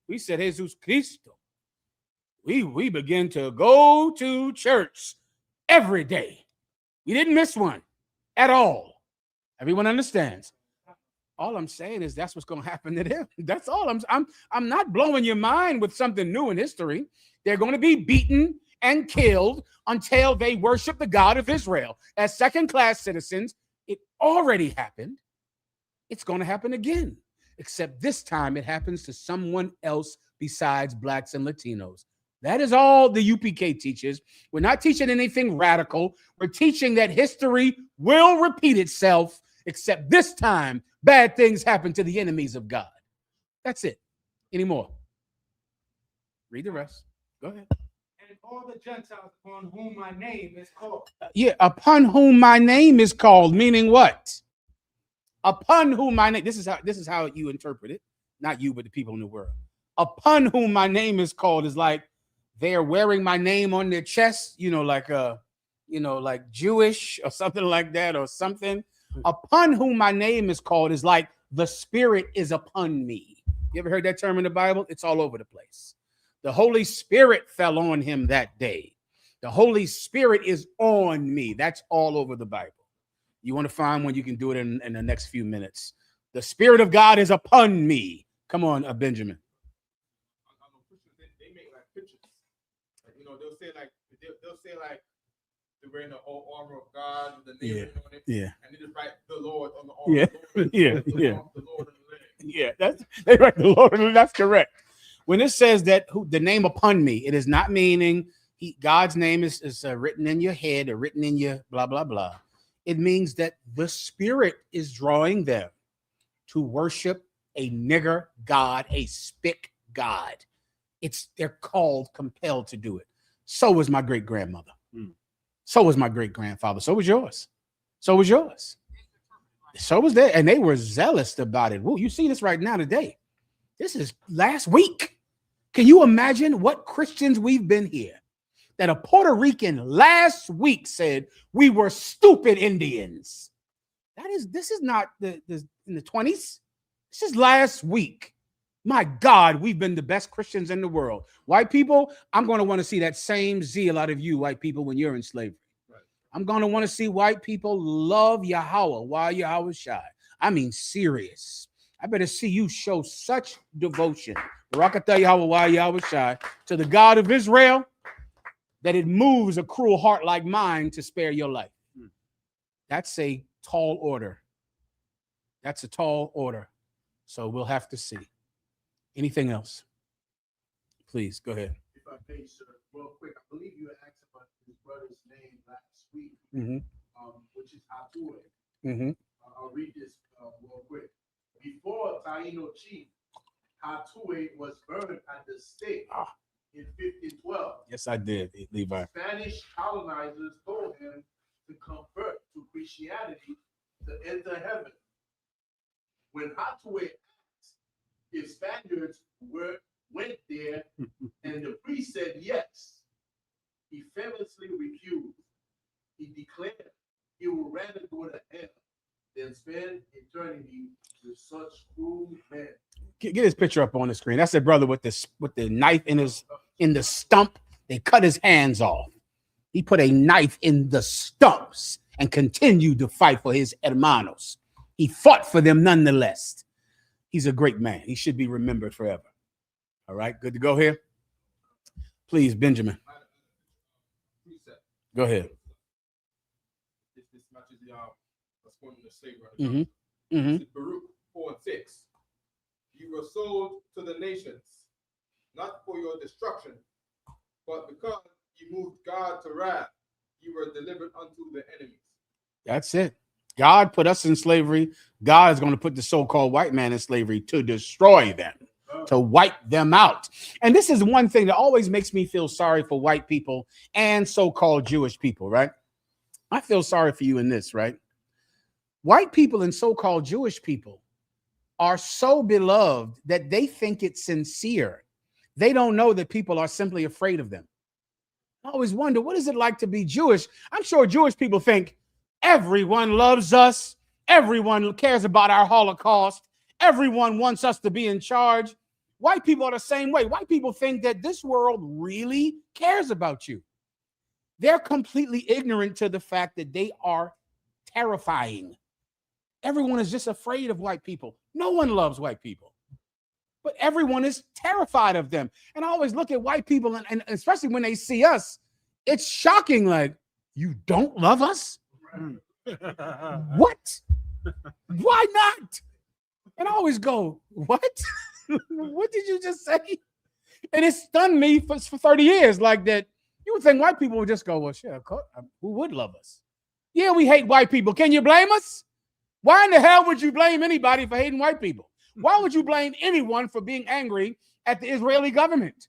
Speaker 10: We said, Jesus Cristo. We begin to go to church every day. We didn't miss one at all. Everyone understands. All I'm saying is that's what's going to happen to them. That's all. I'm not blowing your mind with something new in history. They're going to be beaten and killed until they worship the God of Israel. As second-class citizens, it already happened. It's going to happen again, except this time it happens to someone else besides blacks and Latinos. That is all the UPK teaches. We're not teaching anything radical. We're teaching that history will repeat itself, except this time bad things happen to the enemies of God. That's it. Any more? Read the rest. Go ahead.
Speaker 11: And all the Gentiles upon whom my name is called.
Speaker 10: Upon whom my name is called, meaning what? Upon whom my name, this is how you interpret it. Not you, but the people in the world. Upon whom my name is called is like they're wearing my name on their chest, like Jewish or something like that or something. Upon whom my name is called is like the Spirit is upon me. You ever heard that term in the Bible? It's all over the place. The Holy Spirit fell on him that day. The Holy Spirit is on me. That's all over the Bible. You want to find one, you can do it in the next few minutes. The Spirit of God is upon me. Come on, Benjamin.
Speaker 15: They make like pictures. They'll say like they're wearing the whole armor of God with the name on it.
Speaker 10: Yeah.
Speaker 15: And they just write the Lord on the armor.
Speaker 10: Yeah.
Speaker 15: The Lord on the leg.
Speaker 10: Yeah, they write the Lord. That's correct. When it says that the name upon me, it is not meaning God's name is written in your head or written in your blah, blah, blah. It means that the Spirit is drawing them to worship a nigger God, a spick God. They're compelled to do it. So was my great grandmother. So was my great grandfather. So was yours. So was yours. So was there. And they were zealous about it. Well, you see this right now today. This is last week. Can you imagine what Christians we've been here? That a Puerto Rican last week said we were stupid Indians. This is not in the 20s. This is last week. My God, we've been the best Christians in the world. White people, I'm going to want to see that same zeal out of you, white people, when you're in slavery. Right. I'm going to want to see white people love Yahweh while Yahweh shy. I mean, serious. I better see you show such devotion, Barakatah Yahweh while Yahweh shy, to the God of Israel, that it moves a cruel heart like mine to spare your life. That's a tall order. That's a tall order. So we'll have to see. Anything else? Please, go ahead.
Speaker 8: If I may, sir, real quick, I believe you asked about his brother's name last week, which is Chud. I'll read this real quick. Before Taino Chief, Hatue was burned at the stake in 1512.
Speaker 10: Yes, I did, Levi.
Speaker 8: Spanish colonizers told him to convert to Christianity to enter heaven. When Hatue asked if Spaniards went there and the priest said yes, he famously refused. He declared he would rather go to hell than spend eternity with such cruel men.
Speaker 10: Get his picture up on the screen. That's a brother with the knife in the stump. They cut his hands off. He put a knife in the stumps and continued to fight for his hermanos. He fought for them nonetheless. He's a great man. He should be remembered forever. All right, good to go here. Please, Benjamin. Go ahead.
Speaker 15: This matches responding to slavery. Baruch 4:6. You were sold to the nations, not for your destruction, but because you moved God to wrath, you were delivered unto the enemies.
Speaker 10: That's it. God put us in slavery. God is going to put the so-called white man in slavery to destroy them, to wipe them out. And this is one thing that always makes me feel sorry for white people and so-called Jewish people, right? I feel sorry for you in this, right? White people and so-called Jewish people are so beloved that they think it's sincere. They don't know that people are simply afraid of them. I always wonder, what is it like to be Jewish? I'm sure Jewish people think everyone loves us. Everyone cares about our Holocaust. Everyone wants us to be in charge. White people are the same way. White people think that this world really cares about you. They're completely ignorant to the fact that they are terrifying. Everyone is just afraid of white people. No one loves white people, but everyone is terrified of them. And I always look at white people, and especially when they see us, it's shocking. Like, you don't love us? What? Why not? And I always go, what? What did you just say? And it stunned me for 30 years like that. You would think white people would just go, well, shit, of course, who would love us? Yeah, we hate white people. Can you blame us? Why in the hell would you blame anybody for hating white people? Why would you blame anyone for being angry at the Israeli government?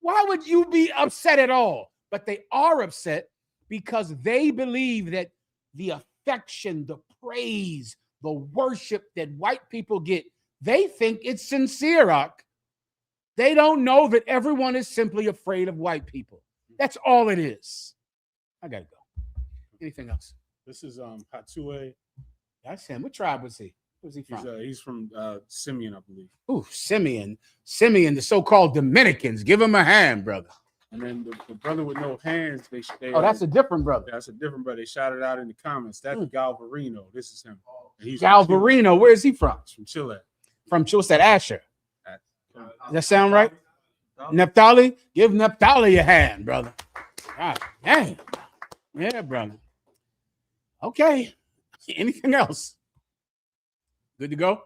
Speaker 10: Why would you be upset at all? But they are upset because they believe that the affection, the praise, the worship that white people get, they think it's sincere. They don't know that everyone is simply afraid of white people. That's all it is. I gotta go. Anything else?
Speaker 13: This is Hatue.
Speaker 10: That's him. What tribe was he? Where's he from?
Speaker 13: He's from Simeon, I believe.
Speaker 10: Ooh, Simeon, the so-called Dominicans. Give him a hand, brother.
Speaker 13: And then the brother with no hands, they
Speaker 10: that's a different brother.
Speaker 13: That's a different brother. They shouted out in the comments. That's Galvarino. This is him.
Speaker 10: Galvarino. Where is he from?
Speaker 13: He's from Chile.
Speaker 10: From Chile. What's that? Asher. Does that sound right? Naphtali? Give Naphtali a hand, brother. God dang. Yeah, brother. Okay. Anything else? Good to go?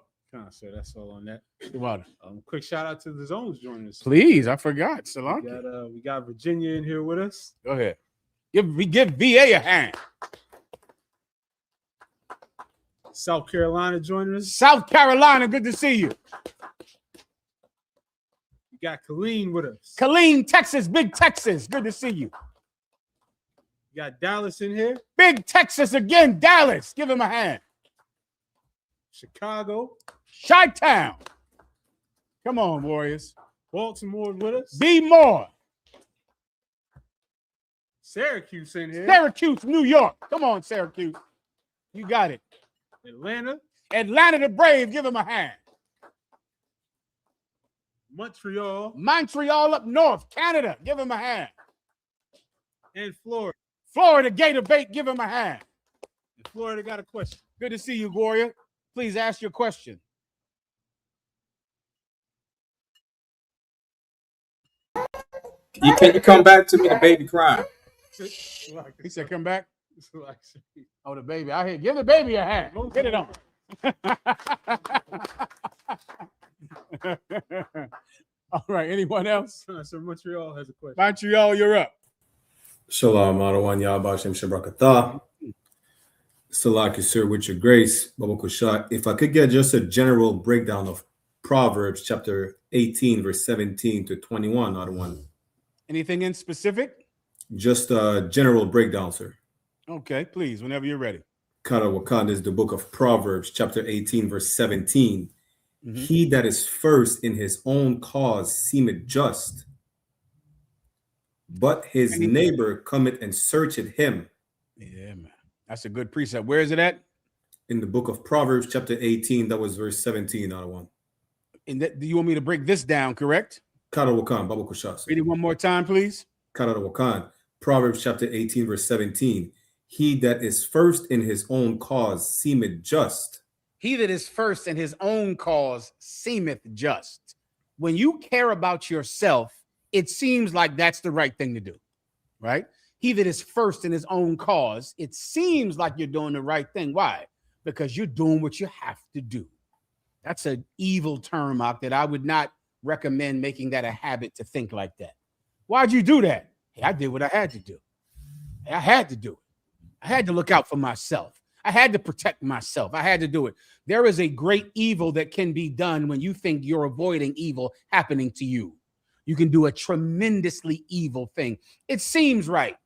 Speaker 13: So that's all on that.
Speaker 10: Wow.
Speaker 13: Quick shout out to the Zones joining us.
Speaker 10: Please, I forgot. Salaki.
Speaker 13: We got Virginia in here with us.
Speaker 10: Go ahead. Give VA a hand.
Speaker 13: South Carolina joining us.
Speaker 10: South Carolina, good to see you.
Speaker 13: We got Colleen with us.
Speaker 10: Colleen, Texas, big Texas. Good to see you.
Speaker 13: We got Dallas in here.
Speaker 10: Big Texas again, Dallas. Give him a hand.
Speaker 13: Chicago.
Speaker 10: Chi-Town. Come on, Warriors.
Speaker 13: Baltimore with us.
Speaker 10: Be more.
Speaker 13: Syracuse in here.
Speaker 10: Syracuse, New York. Come on, Syracuse. You got it.
Speaker 13: Atlanta.
Speaker 10: Atlanta the Brave. Give him a hand.
Speaker 13: Montreal.
Speaker 10: Montreal up north. Canada. Give him a hand.
Speaker 13: And Florida.
Speaker 10: Florida Gator Bait. Give him a hand.
Speaker 13: And Florida got a question.
Speaker 10: Good to see you, Warrior. Please ask your question.
Speaker 16: Can you come back to me? The baby crying.
Speaker 10: He said, come back. Oh, the baby. I hear. Give the baby a hand. Get it on. All right. Anyone else?
Speaker 13: So Montreal has a question.
Speaker 10: Montreal, you're up.
Speaker 16: Shalom, Adawan Yabashem Shabrakatah. Salaki, sir, with your grace, Baba Kushak. If I could get just a general breakdown of Proverbs chapter 18, verse 17 to 21, out of one.
Speaker 10: Anything in specific?
Speaker 16: Just a general breakdown, sir.
Speaker 10: Okay, please, whenever you're ready.
Speaker 16: Karawakan is the book of Proverbs, chapter 18, verse 17. He that is first in his own cause seemeth just, but his neighbor cometh and searcheth him.
Speaker 10: Yeah, man. That's a good precept. Where is it at?
Speaker 16: In the book of Proverbs, chapter 18, that was verse 17, out of one.
Speaker 10: And do you want me to break this down, correct?
Speaker 16: Karawakan, Babu Kushas.
Speaker 10: Read it one more time, please.
Speaker 16: Karawakan, Proverbs chapter 18, verse 17. He that is first in his own cause seemeth just.
Speaker 10: He that is first in his own cause seemeth just. When you care about yourself, it seems like that's the right thing to do, right? He that is first in his own cause, it seems like you're doing the right thing. Why? Because you're doing what you have to do. That's an evil term out that I would not recommend making that a habit to think like that. Why'd you do that? Hey, I did what I had to do. I had to do it. I had to look out for myself. I had to protect myself. I had to do it. There is a great evil that can be done when you think you're avoiding evil happening to you. You can do a tremendously evil thing. It seems right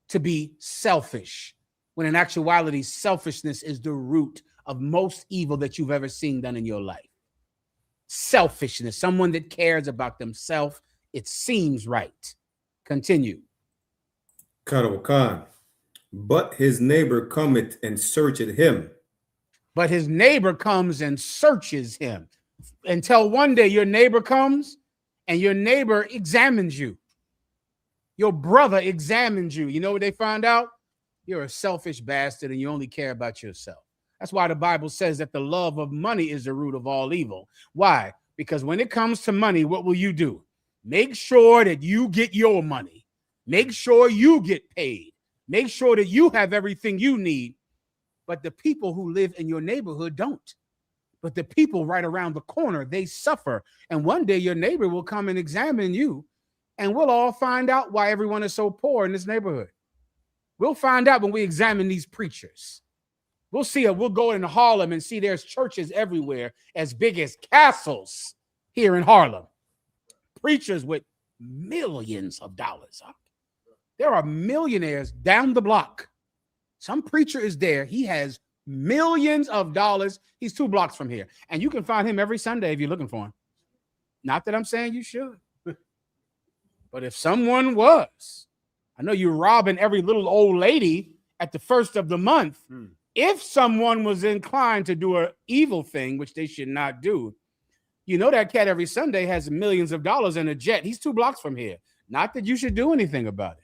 Speaker 10: to be selfish, when in actuality, selfishness is the root of most evil that you've ever seen done in your life. Selfishness, someone that cares about themselves, it seems right. Continue.
Speaker 16: Karawakan. But his neighbor cometh and searcheth him.
Speaker 10: But his neighbor comes and searches him. Until one day your neighbor comes and your neighbor examines you. Your brother examines you. You know what they find out? You're a selfish bastard and you only care about yourself. That's why the Bible says that the love of money is the root of all evil. Why? Because when it comes to money, what will you do? Make sure that you get your money. Make sure you get paid. Make sure that you have everything you need. But the people who live in your neighborhood don't. But the people right around the corner, they suffer. And one day your neighbor will come and examine you, and we'll all find out why everyone is so poor in this neighborhood. We'll find out when we examine these preachers. We'll see it. We'll go into Harlem and see there's churches everywhere as big as castles here in Harlem. Preachers with millions of dollars. There are millionaires down the block. Some preacher is there. He has millions of dollars. He's 2 blocks from here. And you can find him every Sunday if you're looking for him. Not that I'm saying you should. But if someone was, I know you're robbing every little old lady at the first of the month. If someone was inclined to do an evil thing, which they should not do, you know that cat every Sunday has millions of dollars in a jet. He's 2 blocks from here. Not that you should do anything about it.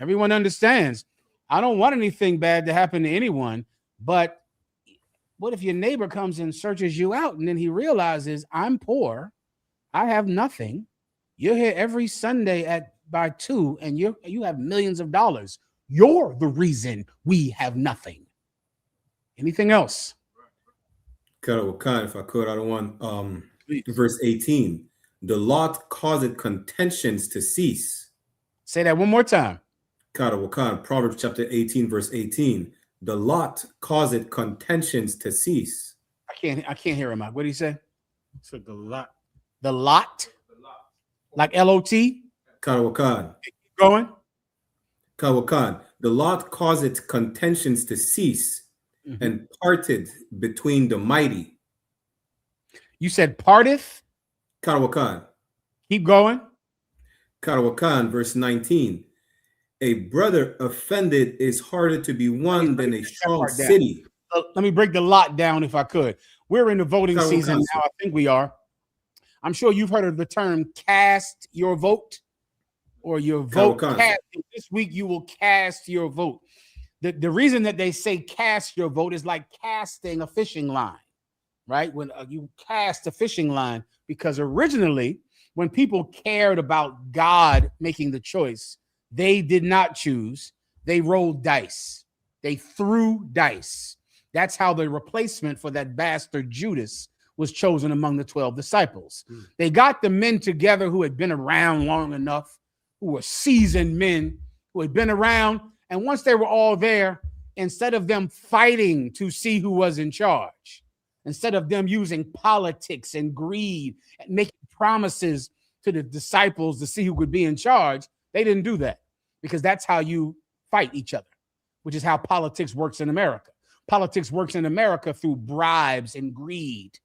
Speaker 10: Everyone understands. I don't want anything bad to happen to anyone, but what if your neighbor comes and searches you out and then he realizes I'm poor, I have nothing. You're here every Sunday by 2 and you have millions of dollars. You're the reason we have nothing. Anything else?
Speaker 16: Karawakan, if I could, I don't want verse 18. The lot causeth contentions to cease.
Speaker 10: Say that one more time.
Speaker 16: Karawakan, Proverbs chapter 18, verse 18. The lot causeth contentions to cease.
Speaker 10: I can't hear him out. What did he say?
Speaker 13: So the lot.
Speaker 10: The lot? Like L-O-T?
Speaker 16: Karawakan.
Speaker 10: Keep going.
Speaker 16: Karawakan. The lot causeth contentions to cease and parted between the mighty.
Speaker 10: You said parteth?
Speaker 16: Karawakan.
Speaker 10: Keep going.
Speaker 16: Karawakan, verse 19. A brother offended is harder to be won than a strong city.
Speaker 10: Let me break the lot down if I could. We're in the voting season now. I think we are. I'm sure you've heard of the term cast your vote or your vote. Cast. This week you will cast your vote. The reason that they say cast your vote is like casting a fishing line, right? When you cast a fishing line, because originally when people cared about God making the choice, they did not choose. They rolled dice. They threw dice. That's how the replacement for that bastard Judas was chosen among the 12 disciples. They got the men together who had been around long enough, who were seasoned men, who had been around. And once they were all there, instead of them fighting to see who was in charge, instead of them using politics and greed and making promises to the disciples to see who could be in charge, they didn't do that, because that's how you fight each other, which is how politics works in America. Politics works in America through bribes and greed.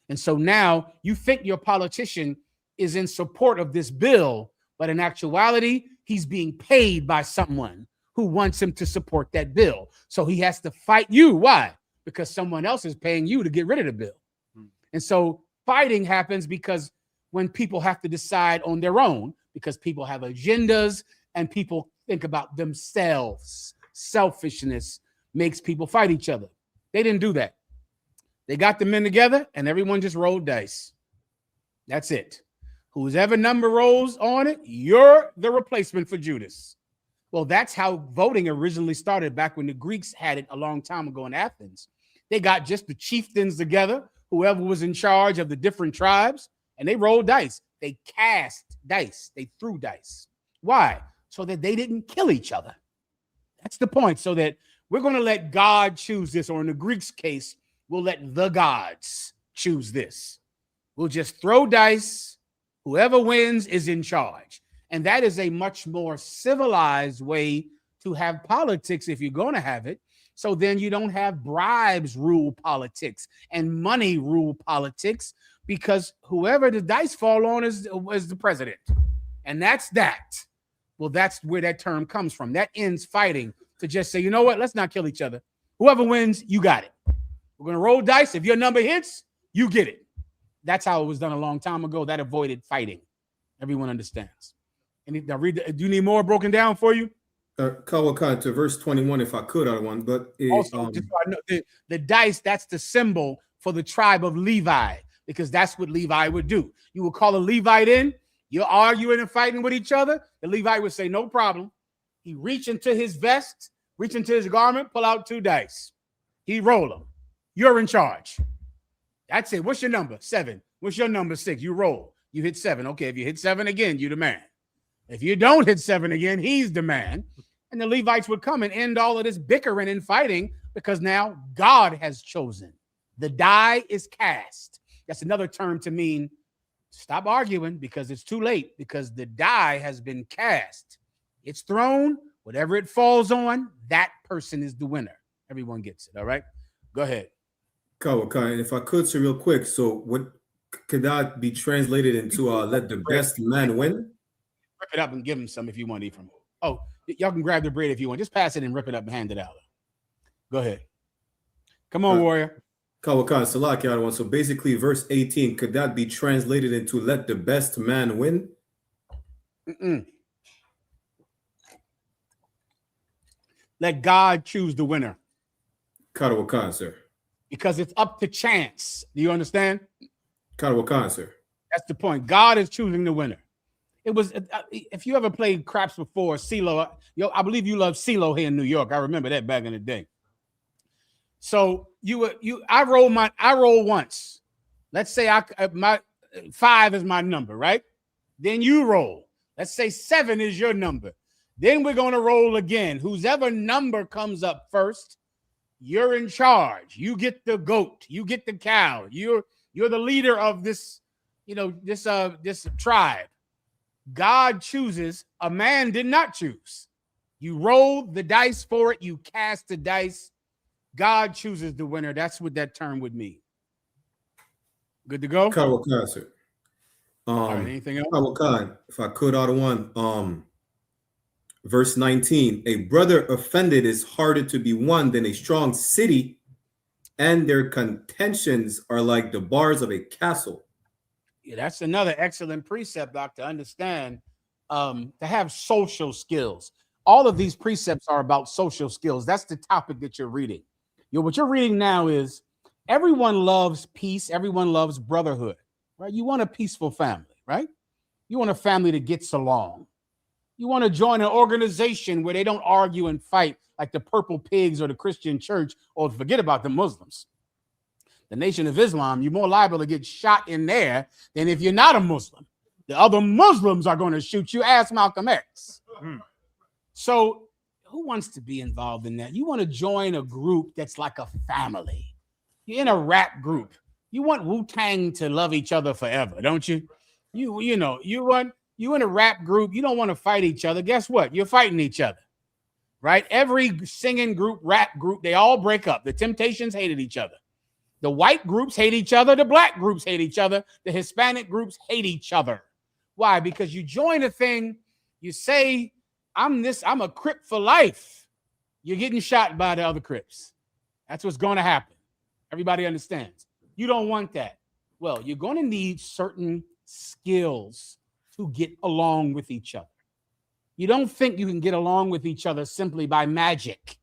Speaker 10: And so now you think your politician is in support of this bill, but in actuality, he's being paid by someone who wants him to support that bill. So he has to fight you. Why? Because someone else is paying you to get rid of the bill. And so fighting happens because when people have to decide on their own, because people have agendas and people think about themselves. Selfishness makes people fight each other. They didn't do that. They got the men together and everyone just rolled dice. That's it. Whoever number rolls on it, you're the replacement for Judas. Well, that's how voting originally started back when the Greeks had it a long time ago in Athens. They got just the chieftains together, whoever was in charge of the different tribes, and they rolled dice. They cast dice. They threw dice. Why? So that they didn't kill each other. That's the point. So that we're going to let God choose this, or in the Greeks' case, we'll let the gods choose this. We'll just throw dice. Whoever wins is in charge. And that is a much more civilized way to have politics if you're going to have it. So then you don't have bribes rule politics and money rule politics, because whoever the dice fall on is the president. And that's that. Well, that's where that term comes from. That ends fighting, to just say, you know what? Let's not kill each other. Whoever wins, you got it. We're going to roll dice. If your number hits, you get it. That's how it was done a long time ago. That avoided fighting. Everyone understands. And now do you need more broken down for you?
Speaker 16: Kawakan, to verse 21, if I could, I want, but
Speaker 10: also, just so I know, the dice, that's the symbol for the tribe of Levi, because that's what Levi would do. You would call a Levite in, you're arguing and fighting with each other. The Levite would say, no problem. He reach into his vest, reach into his garment, pull out 2 dice. He roll them. You're in charge. That's it. What's your number? 7. What's your number? 6. You roll. You hit 7. Okay, if you hit 7 again, you're the man. If you don't hit 7 again, he's the man. And the Levites would come and end all of this bickering and fighting, because now God has chosen. The die is cast. That's another term to mean stop arguing, because it's too late, because the die has been cast. It's thrown. Whatever it falls on, that person is the winner. Everyone gets it. All right? Go ahead.
Speaker 16: Kawakan, if I could, so real quick. So what could that be translated into let the best man win?
Speaker 10: Rip it up and give him some if you want to eat from it. Oh, y'all can grab the bread if you want. Just pass it and rip it up and hand it out. Go ahead. Come on, warrior.
Speaker 16: Kawakan, Salaki, other one. So basically, verse 18, could that be translated into let the best man win?
Speaker 10: Let God choose the winner.
Speaker 16: Kawakan, sir.
Speaker 10: Because it's up to chance. Do you understand?
Speaker 16: Kawakan, sir.
Speaker 10: That's the point. God is choosing the winner. It was, if you ever played craps before, CeeLo, I believe you loved CeeLo here in New York. I remember that back in the day. So I roll once. Let's say my 5 is my number, right? Then you roll. Let's say 7 is your number. Then we're going to roll again. Whoever number comes up first, you're in charge. You get the goat. You get the cow. You're the leader of this, this tribe. God chooses. A man did not choose. You roll the dice for it. You cast the dice. God chooses the winner. That's what that term would mean. Good to go?
Speaker 16: Kawakan, sir.
Speaker 10: All right, anything else?
Speaker 16: Kawakan, if I could, out of one. Verse 19, a brother offended is harder to be won than a strong city, and their contentions are like the bars of a castle.
Speaker 10: Yeah, that's another excellent precept, Doc, to understand, to have social skills. All of these precepts are about social skills. That's the topic that you're reading. What you're reading now is everyone loves peace. Everyone loves brotherhood, right? You want a peaceful family, right? You want a family that gets along. You want to join an organization where they don't argue and fight like the Purple Pigs or the Christian Church, or forget about the Muslims. The Nation of Islam, you're more liable to get shot in there than if you're not a Muslim. The other Muslims are going to shoot you. Ask Malcolm X. So who wants to be involved in that? You want to join a group that's like a family. You're in a rap group. You want Wu-Tang to love each other forever, don't you? You in a rap group. You don't want to fight each other. Guess what? You're fighting each other, right? Every singing group, rap group, they all break up. The Temptations hated each other. The white groups hate each other. The black groups hate each other. The Hispanic groups hate each other. Why? Because you join a thing, you say, I'm a Crip for life. You're getting shot by the other Crips. That's what's going to happen. Everybody understands. You don't want that. Well, you're going to need certain skills to get along with each other. You don't think you can get along with each other simply by magic.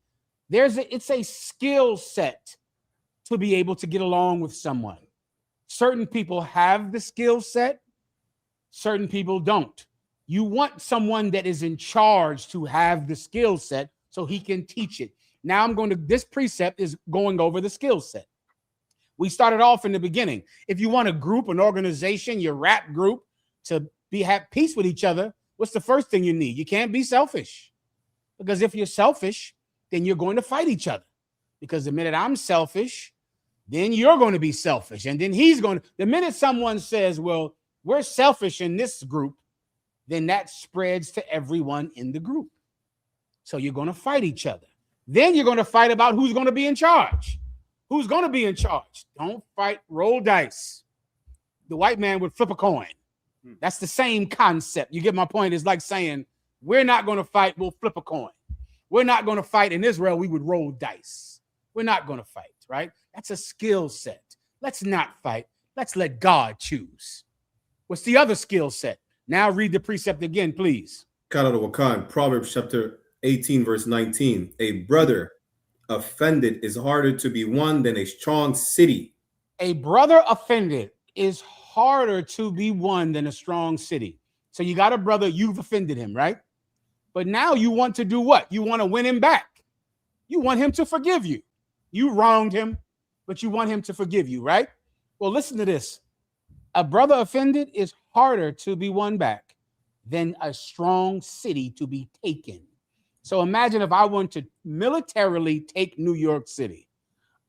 Speaker 10: It's a skill set to be able to get along with someone. Certain people have the skill set, certain people don't. You want someone that is in charge to have the skill set so he can teach it. Now this precept is going over the skill set. We started off in the beginning. If you want a group, an organization, your rap group to have peace with each other, what's the first thing you need? You can't be selfish. Because if you're selfish, then you're going to fight each other. Because the minute I'm selfish, then you're going to be selfish. And then the minute someone says, well, we're selfish in this group, then that spreads to everyone in the group. So you're going to fight each other. Then you're going to fight about who's going to be in charge. Who's going to be in charge? Don't fight, roll dice. The white man would flip a coin. That's the same concept. You get my point? It's like saying, we're not going to fight, we'll flip a coin. We're not going to fight. In Israel, we would roll dice. We're not going to fight, right? That's a skill set. Let's not fight. Let's let God choose. What's the other skill set? Now read the precept again, please.
Speaker 16: Proverbs chapter 18, verse 19. A brother offended is harder to be won than a strong city.
Speaker 10: A brother offended is harder to be won than a strong city. So you got a brother, you've offended him, right? But now you want to do what? You want to win him back. You want him to forgive you. You wronged him, but you want him to forgive you, right? Well, listen to this. A brother offended is harder to be won back than a strong city to be taken. So imagine if I want to militarily take New York City.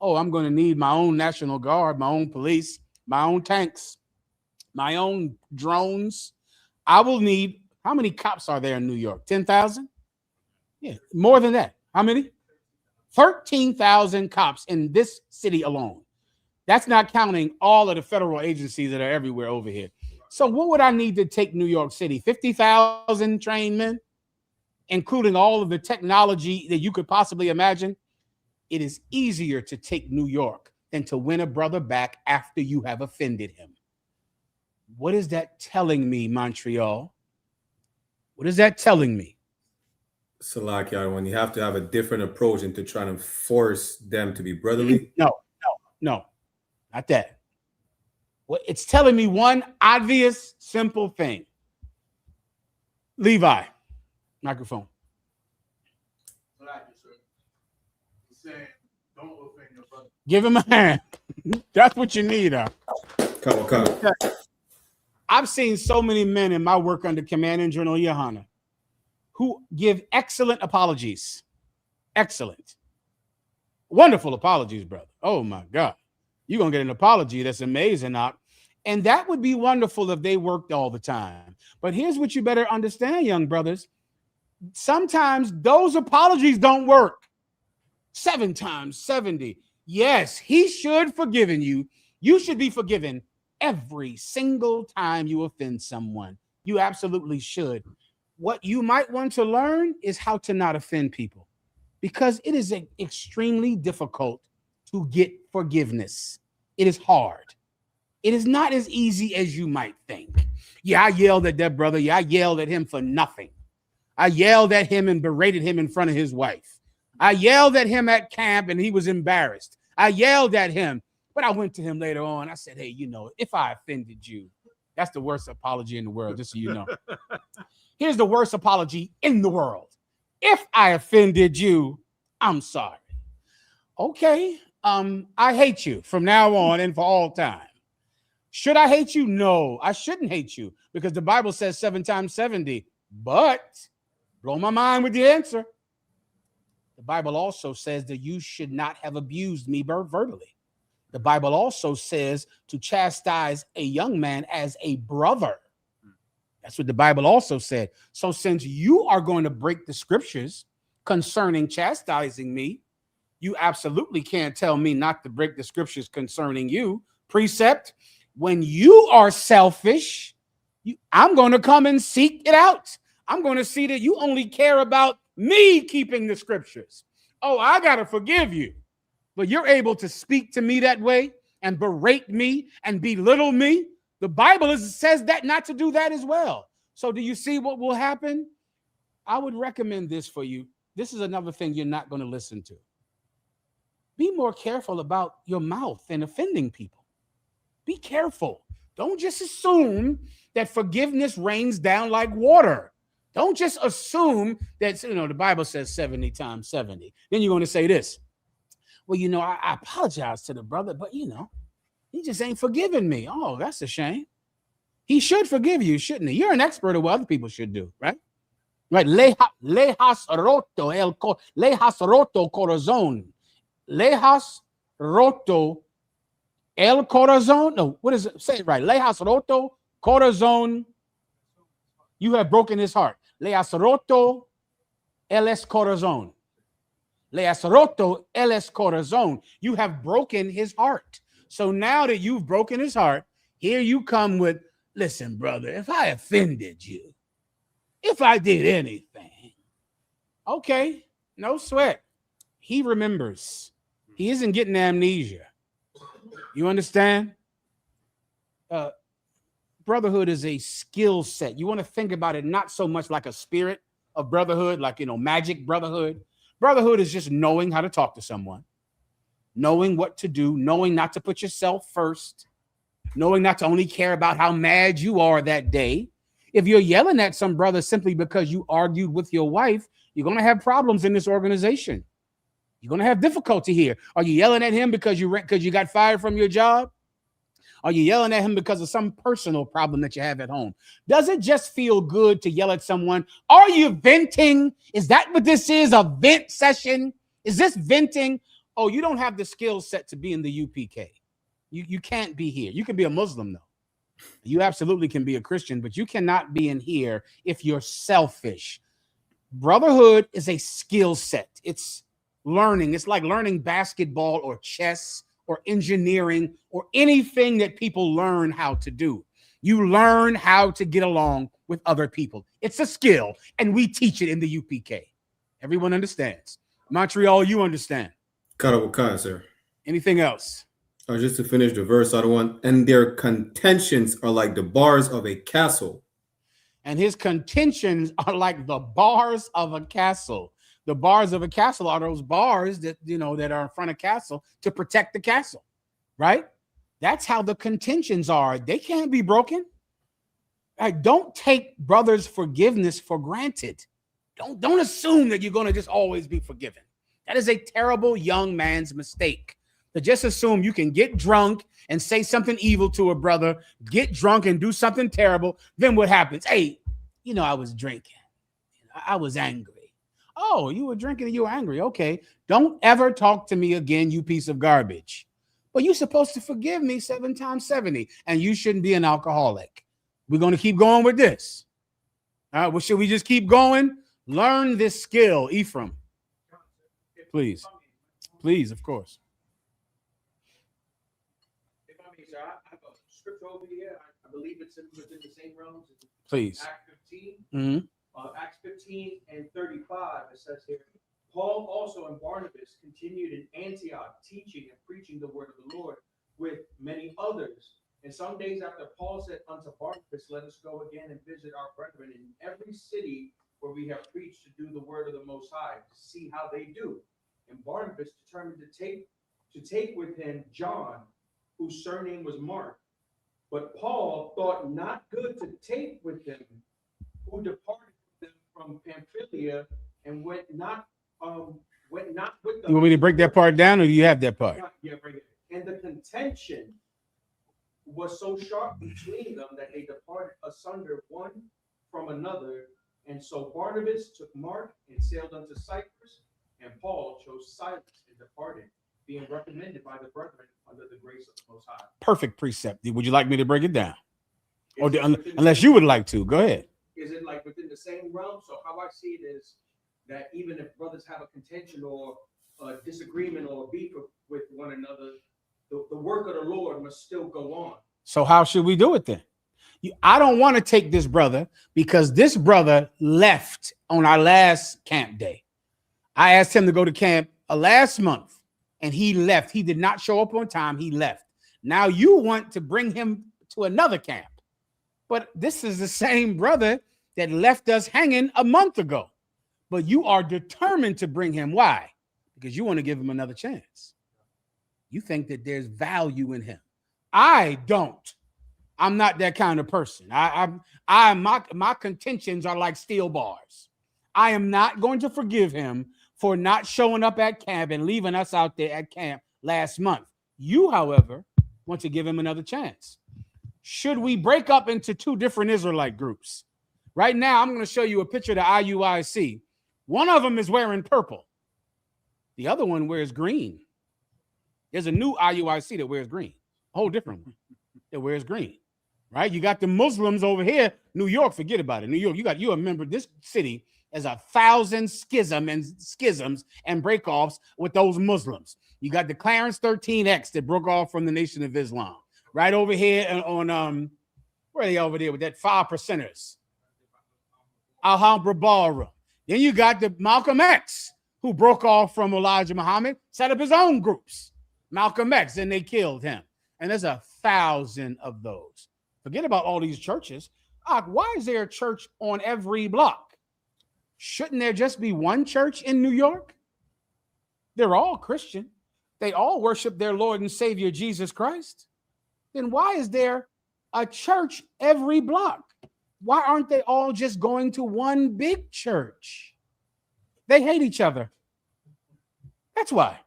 Speaker 10: Oh, I'm going to need my own National Guard, my own police, my own tanks, my own drones. I will need, how many cops are there in New York? 10,000? Yeah, more than that. How many? 13,000 cops in this city alone. That's not counting all of the federal agencies that are everywhere over here. So what would I need to take New York City? 50,000 trained men, including all of the technology that you could possibly imagine. It is easier to take New York than to win a brother back after you have offended him. What is that telling me, Montreal? What is that telling me?
Speaker 16: Salakia, when you have to have a different approach into trying to force them to be brotherly?
Speaker 10: No, not that. Well, it's telling me one obvious, simple thing. Levi, microphone. Give him a hand. That's what you need.
Speaker 16: Come.
Speaker 10: I've seen so many men in my work under Command and General Yohana who give excellent apologies. Excellent. Wonderful apologies, brother. Oh, my God. You're going to get an apology that's amazing. And that would be wonderful if they worked all the time. But here's what you better understand, young brothers. Sometimes those apologies don't work. 7 times 70. Yes, he should forgiven you. You should be forgiven every single time you offend someone. You absolutely should. What you might want to learn is how to not offend people, because it is extremely difficult to get forgiveness. It is hard. It is not as easy as you might think. Yeah, I yelled at that brother. Yeah, I yelled at him for nothing. I yelled at him and berated him in front of his wife. I yelled at him at camp and he was embarrassed. I yelled at him, but I went to him later on. I said, hey, if I offended you, that's the worst apology in the world, just so you know. Here's the worst apology in the world. If I offended you, I'm sorry. Okay, I hate you from now on and for all time. Should I hate you? No, I shouldn't hate you, because the Bible says 7 times 70, but blow my mind with the answer. The Bible also says that you should not have abused me verbally. The Bible also says to chastise a young man as a brother. That's what the Bible also said. So since you are going to break the scriptures concerning chastising me, you absolutely can't tell me not to break the scriptures concerning you. Precept, when you are selfish, I'm going to come and seek it out. I'm going to see that you only care about me keeping the scriptures. Oh, I got to forgive you. But you're able to speak to me that way and berate me and belittle me. The Bible says that not to do that as well. So do you see what will happen? I would recommend this for you. This is another thing you're not going to listen to. Be more careful about your mouth and offending people. Be careful. Don't just assume that forgiveness rains down like water. Don't just assume that, the Bible says 70 times 70. Then you're going to say this. Well, I apologize to the brother, but, he just ain't forgiving me. Oh, that's a shame. He should forgive you, shouldn't he? You're an expert of what other people should do, right? Right. Lejas roto corazón. Lejas roto el corazón. No, what is it? Say it right. Lejas roto corazón. You have broken his heart. Lejas roto el corazón. Lejas roto el corazón. You have broken his heart. So now that you've broken his heart, here you come with, listen, brother, if I offended you, if I did anything, okay, no sweat. He remembers. He isn't getting amnesia. You understand? Brotherhood is a skill set. You want to think about it not so much like a spirit of brotherhood, like, magic brotherhood. Brotherhood is just knowing how to talk to someone, knowing what to do, knowing not to put yourself first, knowing not to only care about how mad you are that day. If you're yelling at some brother simply because you argued with your wife, you're going to have problems in this organization. You're going to have difficulty here. Are you yelling at him because you got fired from your job? Are you yelling at him because of some personal problem that you have at home? Does it just feel good to yell at someone? Are you venting? Is that what this is? A vent session? Is this venting? Oh, you don't have the skill set to be in the UPK. You can't be here. You can be a Muslim, though. You absolutely can be a Christian, but you cannot be in here if you're selfish. Brotherhood is a skill set. It's learning. It's like learning basketball or chess or engineering or anything that people learn how to do. You learn how to get along with other people. It's a skill, and we teach it in the UPK. Everyone understands. Montreal, you understand.
Speaker 16: Sir.
Speaker 10: Anything else?
Speaker 16: Just to finish the verse, and their contentions are like the bars of a castle.
Speaker 10: And his contentions are like the bars of a castle. The bars of a castle are those bars that, that are in front of castle to protect the castle, right? That's how the contentions are. They can't be broken. Don't take brothers' forgiveness for granted. Don't assume that you're going to just always be forgiven. That is a terrible young man's mistake. To just assume you can get drunk and say something evil to a brother, get drunk and do something terrible. Then what happens? Hey, I was drinking. I was angry. Oh, you were drinking and you were angry. Okay. Don't ever talk to me again, you piece of garbage. But you're supposed to forgive me 7 times 70, and you shouldn't be an alcoholic. We're going to keep going with this. All right. Well, should we just keep going? Learn this skill, Ephraim. Please. Please, of course.
Speaker 17: I have a scripture over here. I believe it's within the same realms.
Speaker 10: Please.
Speaker 17: Acts 15.
Speaker 10: Mm-hmm.
Speaker 17: Acts 15 and 35. It says here, Paul also and Barnabas continued in Antioch, teaching and preaching the word of the Lord with many others. And some days after, Paul said unto Barnabas, let us go again and visit our brethren in every city where we have preached to do the word of the Most High, to see how they do. And Barnabas determined to take with him John, whose surname was Mark. But Paul thought not good to take with them, who departed with them from Pamphylia and went not with them.
Speaker 10: You want me to break that part down, or do you have that part?
Speaker 17: Yeah, break it. And the contention was so sharp between them that they departed asunder one from another. And so Barnabas took Mark and sailed unto Cyprus, and Paul chose Silas and departed. being recommended by the brethren under the grace of the Most High.
Speaker 10: Perfect precept. Would you like me to break it down?
Speaker 17: Is
Speaker 10: Or
Speaker 17: it within
Speaker 10: unless
Speaker 17: the-
Speaker 10: you would like to, go ahead.
Speaker 17: Is it like within the same realm? So how I see it is that even if brothers have a contention or a disagreement or a beef with one another, the work of the Lord must still go on.
Speaker 10: So how should we do it then? I don't want to take this brother because this brother left on our last camp day. I asked him to go to camp last month and he left. He did not show up on time. He left. Now you want to bring him to another camp. But this is the same brother that left us hanging a month ago. But you are determined to bring him. Why? Because you want to give him another chance. You think that there's value in him. I don't. I'm not that kind of person. My contentions are like steel bars. I am not going to forgive him for not showing up at camp and leaving us out there at camp last month. You, however, want to give him another chance. Should we break up into two different Israelite groups? Right now, I'm going to show you a picture of the IUIC. One of them is wearing purple. The other one wears green. There's a new IUIC that wears green. A whole different one that wears green. Right? You got the Muslims over here. New York, forget about it. New York, you remember this city as 1,000 schisms and breakoffs with those Muslims. You got the Clarence 13X that broke off from the Nation of Islam. Right over here on where are they over there with that 5%ers? Alhambra Ballroom. Then you got the Malcolm X who broke off from Elijah Muhammad, set up his own groups. Malcolm X, and they killed him. And there's 1,000 of those. Forget about all these churches. Why is there a church on every block? Shouldn't there just be one church in New York? They're all Christian. They all worship their Lord and Savior, Jesus Christ. Then why is there a church every block? Why aren't they all just going to one big church? They hate each other. That's why.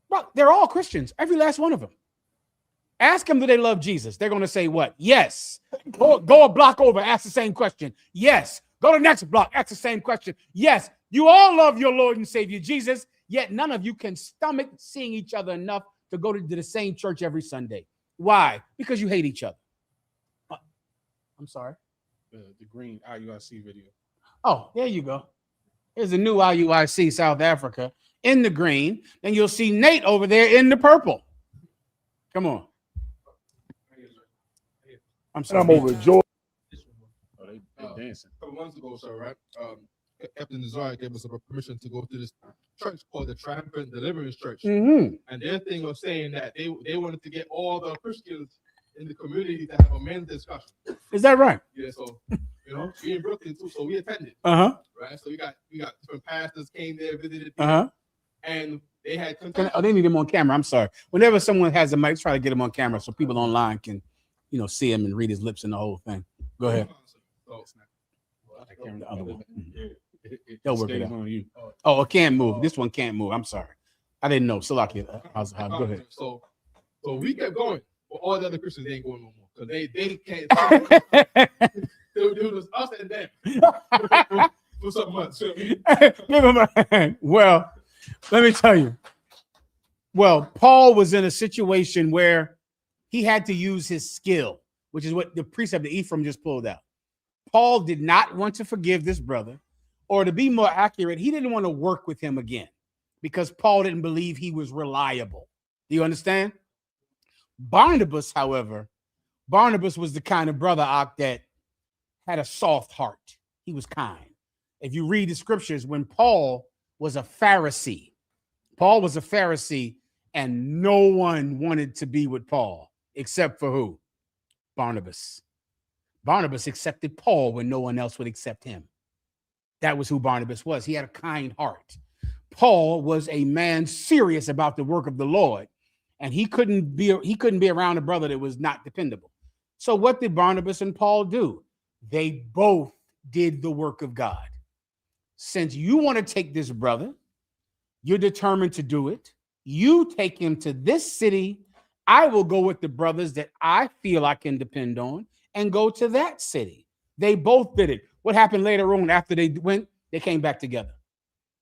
Speaker 10: Bro, they're all Christians, every last one of them. Ask them, do they love Jesus? They're going to say what? Yes. Go a block over, ask the same question. Yes. Go to the next block, ask the same question. Yes. You all love your Lord and Savior Jesus, yet none of you can stomach seeing each other enough to go to the same church every Sunday. Why? Because you hate each other. I'm sorry.
Speaker 13: The green IUIC video.
Speaker 10: Oh, there you go. Here's a new IUIC South Africa in the green. Then you'll see Nate over there in the purple. Come on. I'm sorry.
Speaker 1: I'm overjoyed.
Speaker 13: They dancing.
Speaker 15: A couple months ago, sir, right? Captain Nazar gave us a permission to go to this church called the Triumphant Deliverance Church.
Speaker 10: Mm-hmm.
Speaker 15: And their thing was saying that they wanted to get all the Christians in the community to have a men's discussion.
Speaker 10: Is that right?
Speaker 15: Yeah, so we in Brooklyn too, so we attended.
Speaker 10: Uh-huh.
Speaker 15: Right. So we got different pastors came there, visited, and they had
Speaker 10: they need him on camera. I'm sorry. Whenever someone has a mic, try to get him on camera so people online can, see him and read his lips and the whole thing. Go ahead. The other one. They'll work it out.
Speaker 13: On you.
Speaker 10: Oh, it can't move. This one can't move. I'm sorry. I didn't know. Salaki. Go ahead.
Speaker 15: So we kept going, but all the other Christians ain't going no more because they can't. It was us and them. What's up, much?
Speaker 10: Well, let me tell you. Well, Paul was in a situation where he had to use his skill, which is what the precept that Ephraim just pulled out. Paul did not want to forgive this brother, or to be more accurate, he didn't want to work with him again because Paul didn't believe he was reliable. Do you understand? Barnabas, however, was the kind of brother that had a soft heart. He was kind. If you read the scriptures, when Paul was a Pharisee, and no one wanted to be with Paul except for who? Barnabas. Barnabas accepted Paul when no one else would accept him. That was who Barnabas was. He had a kind heart. Paul was a man serious about the work of the Lord, and he couldn't be around a brother that was not dependable. So what did Barnabas and Paul do? They both did the work of God. Since you want to take this brother, you're determined to do it. You take him to this city. I will go with the brothers that I feel I can depend on and go to that city. They both did it. What happened later on after they went? They came back together.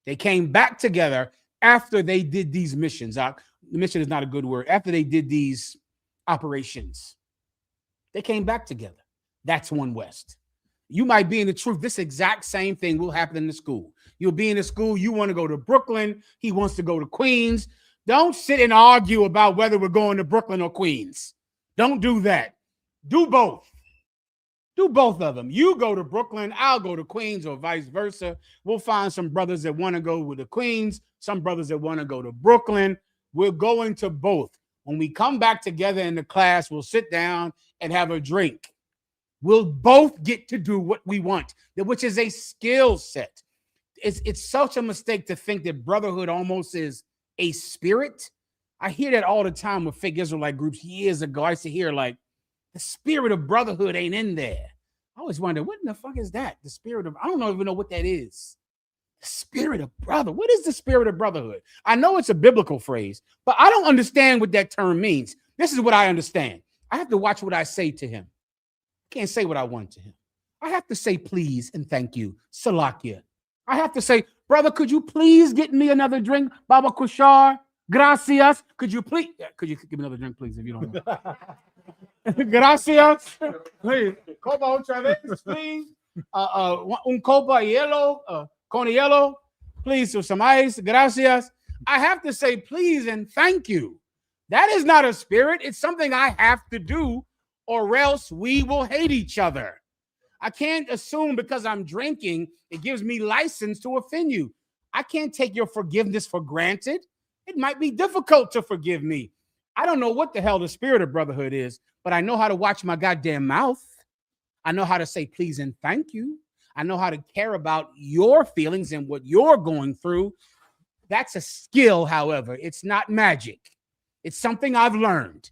Speaker 10: They came back together after they did these missions, the mission is not a good word. After they did these operations, they came back together. That's One West. You might be in the truth. This exact same thing will happen in the school. You'll be in the school. You want to go to Brooklyn. He wants to go to Queens. Don't sit and argue about whether we're going to Brooklyn or Queens. Don't do that. Do both. Do both of them. You go to Brooklyn, I'll go to Queens, or vice versa. We'll find some brothers that want to go with the Queens, some brothers that want to go to Brooklyn. We're going to both. When we come back together in the class, we'll sit down and have a drink. We'll both get to do what we want, which is a skill set. It's such a mistake to think that brotherhood almost is a spirit. I hear that all the time with fake Israelite groups years ago. I used to hear like, the spirit of brotherhood ain't in there. I always wonder, what in the fuck is that? The spirit of, I don't even know what that is. The spirit of brother. What is the spirit of brotherhood? I know it's a biblical phrase, but I don't understand what that term means. This is what I understand. I have to watch what I say to him. I can't say what I want to him. I have to say please and thank you. Salakia. I have to say, brother, could you please get me another drink? Baba Kushar, gracias. Could you give me another drink, please, if you don't know? Gracias. Please. Copa otra vez, please. Un copa hielo, con hielo. Please, with some ice. Gracias. I have to say please and thank you. That is not a spirit. It's something I have to do, or else we will hate each other. I can't assume because I'm drinking, it gives me license to offend you. I can't take your forgiveness for granted. It might be difficult to forgive me. I don't know what the hell the spirit of brotherhood is, but I know how to watch my goddamn mouth. I know how to say please and thank you. I know how to care about your feelings and what you're going through. That's a skill, however. It's not magic. It's something I've learned.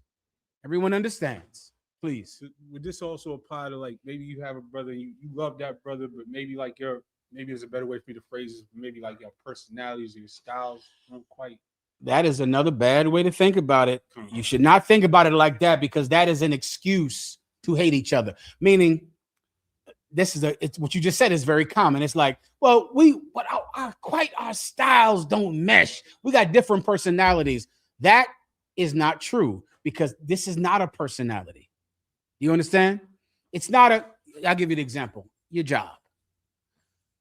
Speaker 10: Everyone understands. Please.
Speaker 13: Would this also apply to, like, maybe you have a brother, you love that brother, but maybe like maybe there's a better way for me to phrase it, maybe like your personalities, your styles don't quite.
Speaker 10: That is another bad way to think about it. You should not think about it like that, because that is an excuse to hate each other. Meaning, it's what you just said is very common. It's like, well, our styles don't mesh. We got different personalities. That is not true, because this is not a personality. You understand? It's not I'll give you an example. Your job.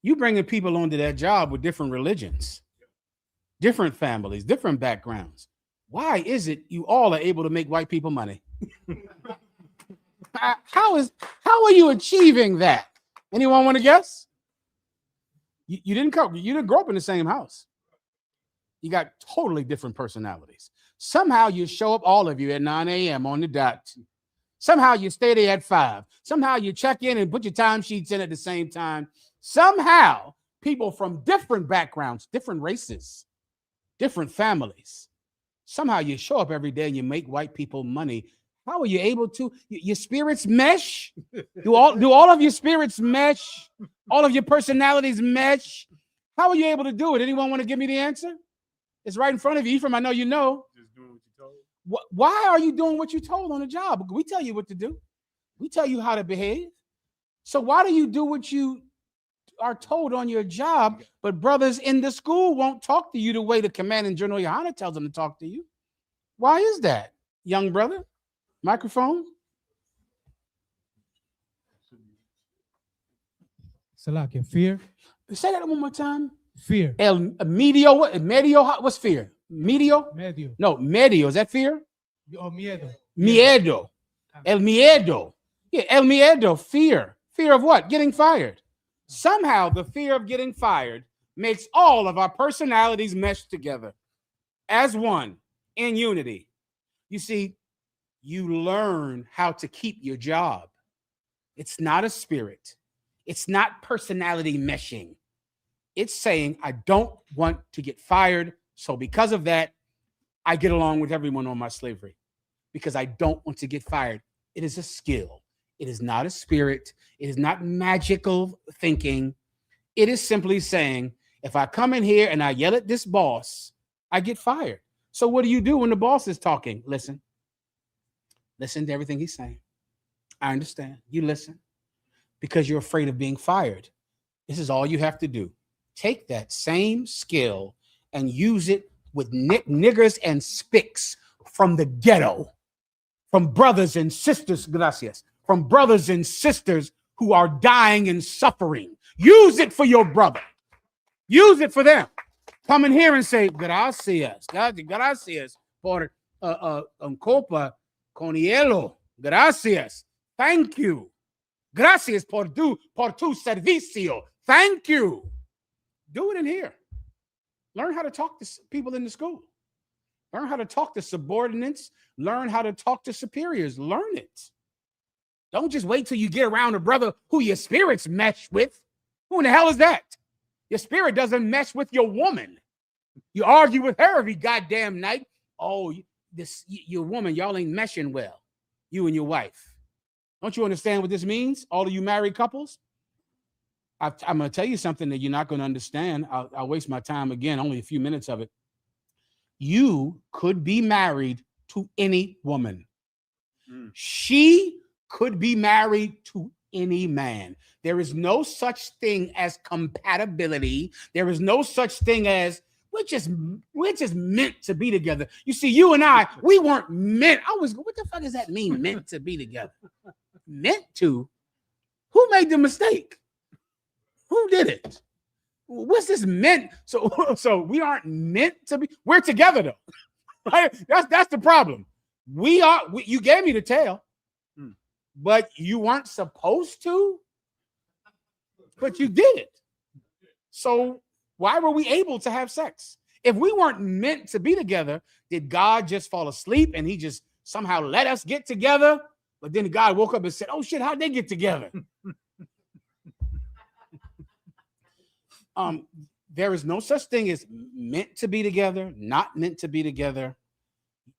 Speaker 10: You bringing people onto that job with different religions, different families, different backgrounds. Why is it you all are able to make white people money? How are you achieving that? Anyone want to guess? You didn't grow up in the same house. You got totally different personalities. Somehow you show up, all of you, at 9 a.m. on the dot. Somehow you stay there at 5. Somehow you check in and put your time sheets in at the same time. Somehow people from different backgrounds, different races, different families. Somehow you show up every day and you make white people money. How are you able to? Your spirits mesh? Do all of your spirits mesh? All of your personalities mesh? How are you able to do it? Anyone want to give me the answer? It's right in front of you. Ephraim, I know you know.
Speaker 13: Just doing what you told.
Speaker 10: Why are you doing what you told on the job? We tell you what to do. We tell you how to behave. So why do you do what you are told on your job, but brothers in the school won't talk to you the way the commanding General Yohana tells them to talk to you? Why is that, young brother? Microphone.
Speaker 11: Salakia, fear.
Speaker 10: Say that one more time.
Speaker 11: Fear.
Speaker 10: Medio. What's fear? Medio?
Speaker 11: Medio.
Speaker 10: No, medio. Is that fear?
Speaker 11: Oh, miedo.
Speaker 10: Miedo. El miedo. Yeah, el miedo. Fear. Fear of what? Getting fired. Somehow the fear of getting fired makes all of our personalities mesh together as one in unity. You see, you learn how to keep your job. It's not a spirit. It's not personality meshing. It's saying, I don't want to get fired. So because of that, I get along with everyone on my slavery because I don't want to get fired. It is a skill. It is not a spirit. It is not magical thinking. It is simply saying, if I come in here and I yell at this boss, I get fired. So what do you do when the boss is talking? Listen. Listen to everything he's saying. I understand. You listen because you're afraid of being fired. This is all you have to do. Take that same skill and use it with niggers and spicks from the ghetto, from brothers and sisters, gracias, from brothers and sisters who are dying and suffering. Use it for your brother. Use it for them. Come in here and say, gracias, gracias por copa con hielo. Gracias. Thank you. Gracias por tu servicio. Thank you. Do it in here. Learn how to talk to people in the school. Learn how to talk to subordinates. Learn how to talk to superiors. Learn it. Don't just wait till you get around a brother who your spirits mesh with. Who in the hell is that? Your spirit doesn't mesh with your woman. You argue with her every goddamn night. Oh, your woman, y'all ain't meshing well. You and your wife. Don't you understand what this means? All of you married couples? I'm going to tell you something that you're not going to understand. I'll waste my time again, only a few minutes of it. You could be married to any woman. She could be married to any man. There is no such thing as compatibility. There is no such thing as we're just meant to be together. You see, you and I, we weren't meant. What the fuck does that mean, meant to be together? Meant to? Who made the mistake? Who did it? What's this meant? So we aren't meant to be. We're together though. Right? That's the problem. You gave me the tail, but you weren't supposed to. But you did it. So why were we able to have sex? If we weren't meant to be together, did God just fall asleep and he just somehow let us get together? But then God woke up and said, oh shit, how'd they get together? There is no such thing as meant to be together, not meant to be together.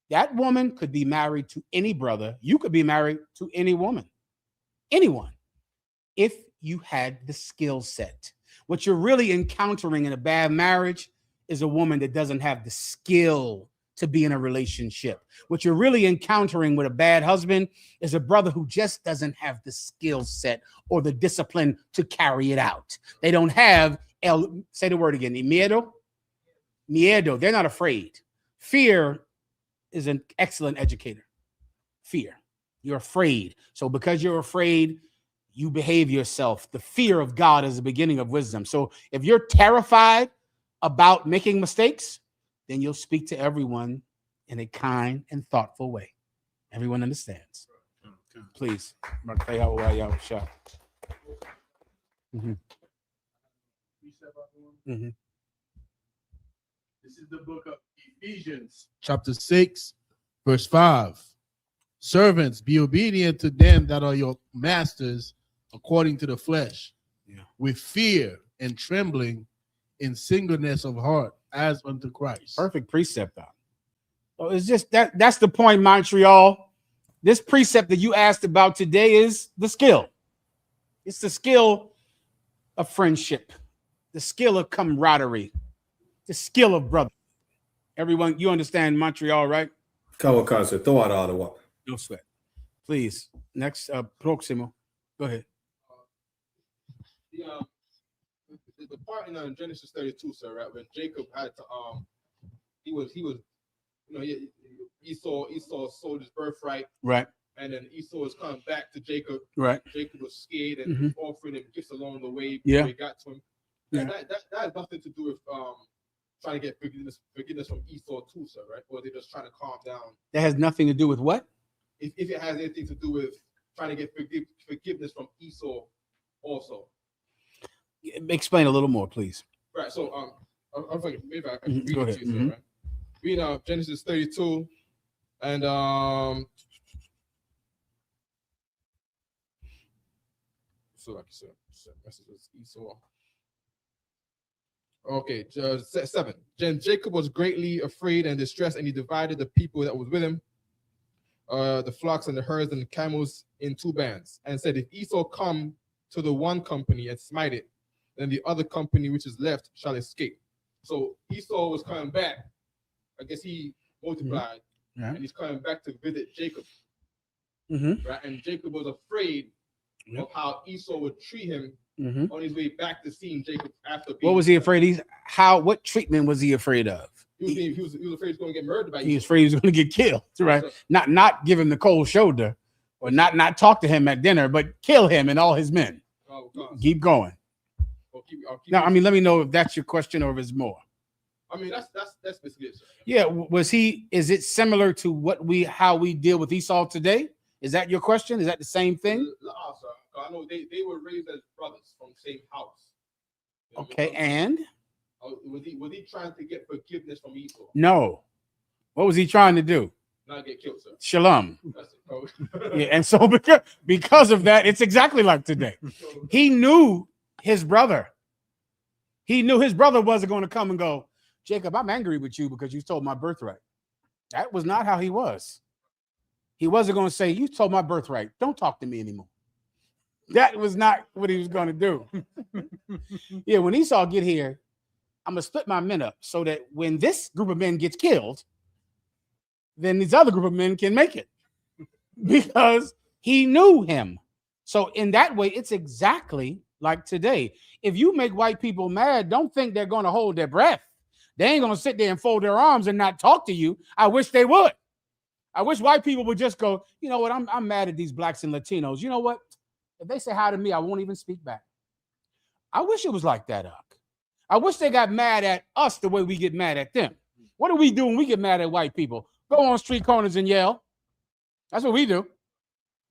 Speaker 10: That woman could be married to any brother. You could be married to any woman, anyone, if you had the skill set. What you're really encountering in a bad marriage is a woman that doesn't have the skill to be in a relationship. What you're really encountering with a bad husband is a brother who just doesn't have the skill set or the discipline to carry it out. They don't have, say the word again, miedo. Miedo, they're not afraid. Fear is an excellent educator. Fear. You're afraid. So because you're afraid, you behave yourself. The fear of God is the beginning of wisdom. So if you're terrified about making mistakes, then you'll speak to everyone in a kind and thoughtful way. Everyone understands. Please.
Speaker 8: This is the book of Ephesians, chapter 6, verse 5. Servants, be obedient to them that are your masters according to the flesh, with fear and trembling, in singleness of heart, as unto Christ.
Speaker 10: Perfect precept. So it's just that's the point, Montreal. This precept that you asked about today is the skill. It's the skill of friendship, the skill of camaraderie, the skill of brother. Everyone, you understand Montreal, right?
Speaker 16: Kawakaze, throw out all the water.
Speaker 10: No sweat. Please. Next, Proximo. Go ahead.
Speaker 15: The part in Genesis 32, sir, right, when Jacob had to Esau sold his birthright,
Speaker 10: right,
Speaker 15: and then Esau was coming back to Jacob,
Speaker 10: right.
Speaker 15: Jacob was scared and offering him gifts along the way
Speaker 10: Yeah.
Speaker 15: before he got to him.
Speaker 10: Yeah.
Speaker 15: That has nothing to do with trying to get forgiveness from Esau too, sir, right? Or they're just trying to calm down.
Speaker 10: That has nothing to do with what?
Speaker 15: If it has anything to do with trying to get forgiveness from Esau also.
Speaker 10: Explain a little more, please.
Speaker 15: Right. So I'm thinking maybe I can read
Speaker 10: Go
Speaker 15: it
Speaker 10: ahead.
Speaker 15: to you, sir, right? Read Genesis 32 and so like you said, messages Esau. Okay, 7. Then Jacob was greatly afraid and distressed, and he divided the people that was with him, the flocks and the herds and the camels, in 2 bands, and said, if Esau come to the one company and smite it, then the other company which is left shall escape. So Esau was coming back. I guess he multiplied, and he's coming back to visit Jacob. Right, and Jacob was afraid
Speaker 7: of how Esau would treat him on his way back to seeing Jacob after.
Speaker 10: What was he afraid? What treatment was he afraid of?
Speaker 7: He was afraid he was going to get murdered by Esau.
Speaker 10: He was afraid he was going to get killed, right? Not give him the cold shoulder, or not talk to him at dinner, but kill him and all his men.
Speaker 7: Oh, God.
Speaker 10: Keep going. Now, I mean, let me know if that's your question or if it's more.
Speaker 7: I mean, that's basically it, sir.
Speaker 10: Yeah, is it similar to how we deal with Esau today? Is that your question? Is that the same thing?
Speaker 7: No, sir. I know they were raised as brothers from the same house.
Speaker 10: Okay, and
Speaker 7: was he trying to get forgiveness from Esau?
Speaker 10: No. What was he trying to do?
Speaker 7: Not get killed, sir.
Speaker 10: Shalom.
Speaker 7: That's it. Oh.
Speaker 10: Yeah, and so because of that, it's exactly like today. He knew his brother. He knew his brother wasn't going to come and go, Jacob, I'm angry with you because you stole my birthright. That was not how he was. He wasn't going to say, you stole my birthright. Don't talk to me anymore. That was not what he was going to do. Yeah, when Esau get here, I'm going to split my men up so that when this group of men gets killed, then this other group of men can make it because he knew him. So in that way, it's exactly like today. If you make white people mad, don't think they're going to hold their breath. They ain't going to sit there and fold their arms and not talk to you. I wish they would. I wish white people would just go, you know what, I'm mad at these blacks and Latinos. You know what? If they say hi to me, I won't even speak back. I wish it was like that, Uck. I wish they got mad at us the way we get mad at them. What do we do when we get mad at white people? Go on street corners and yell. That's what we do.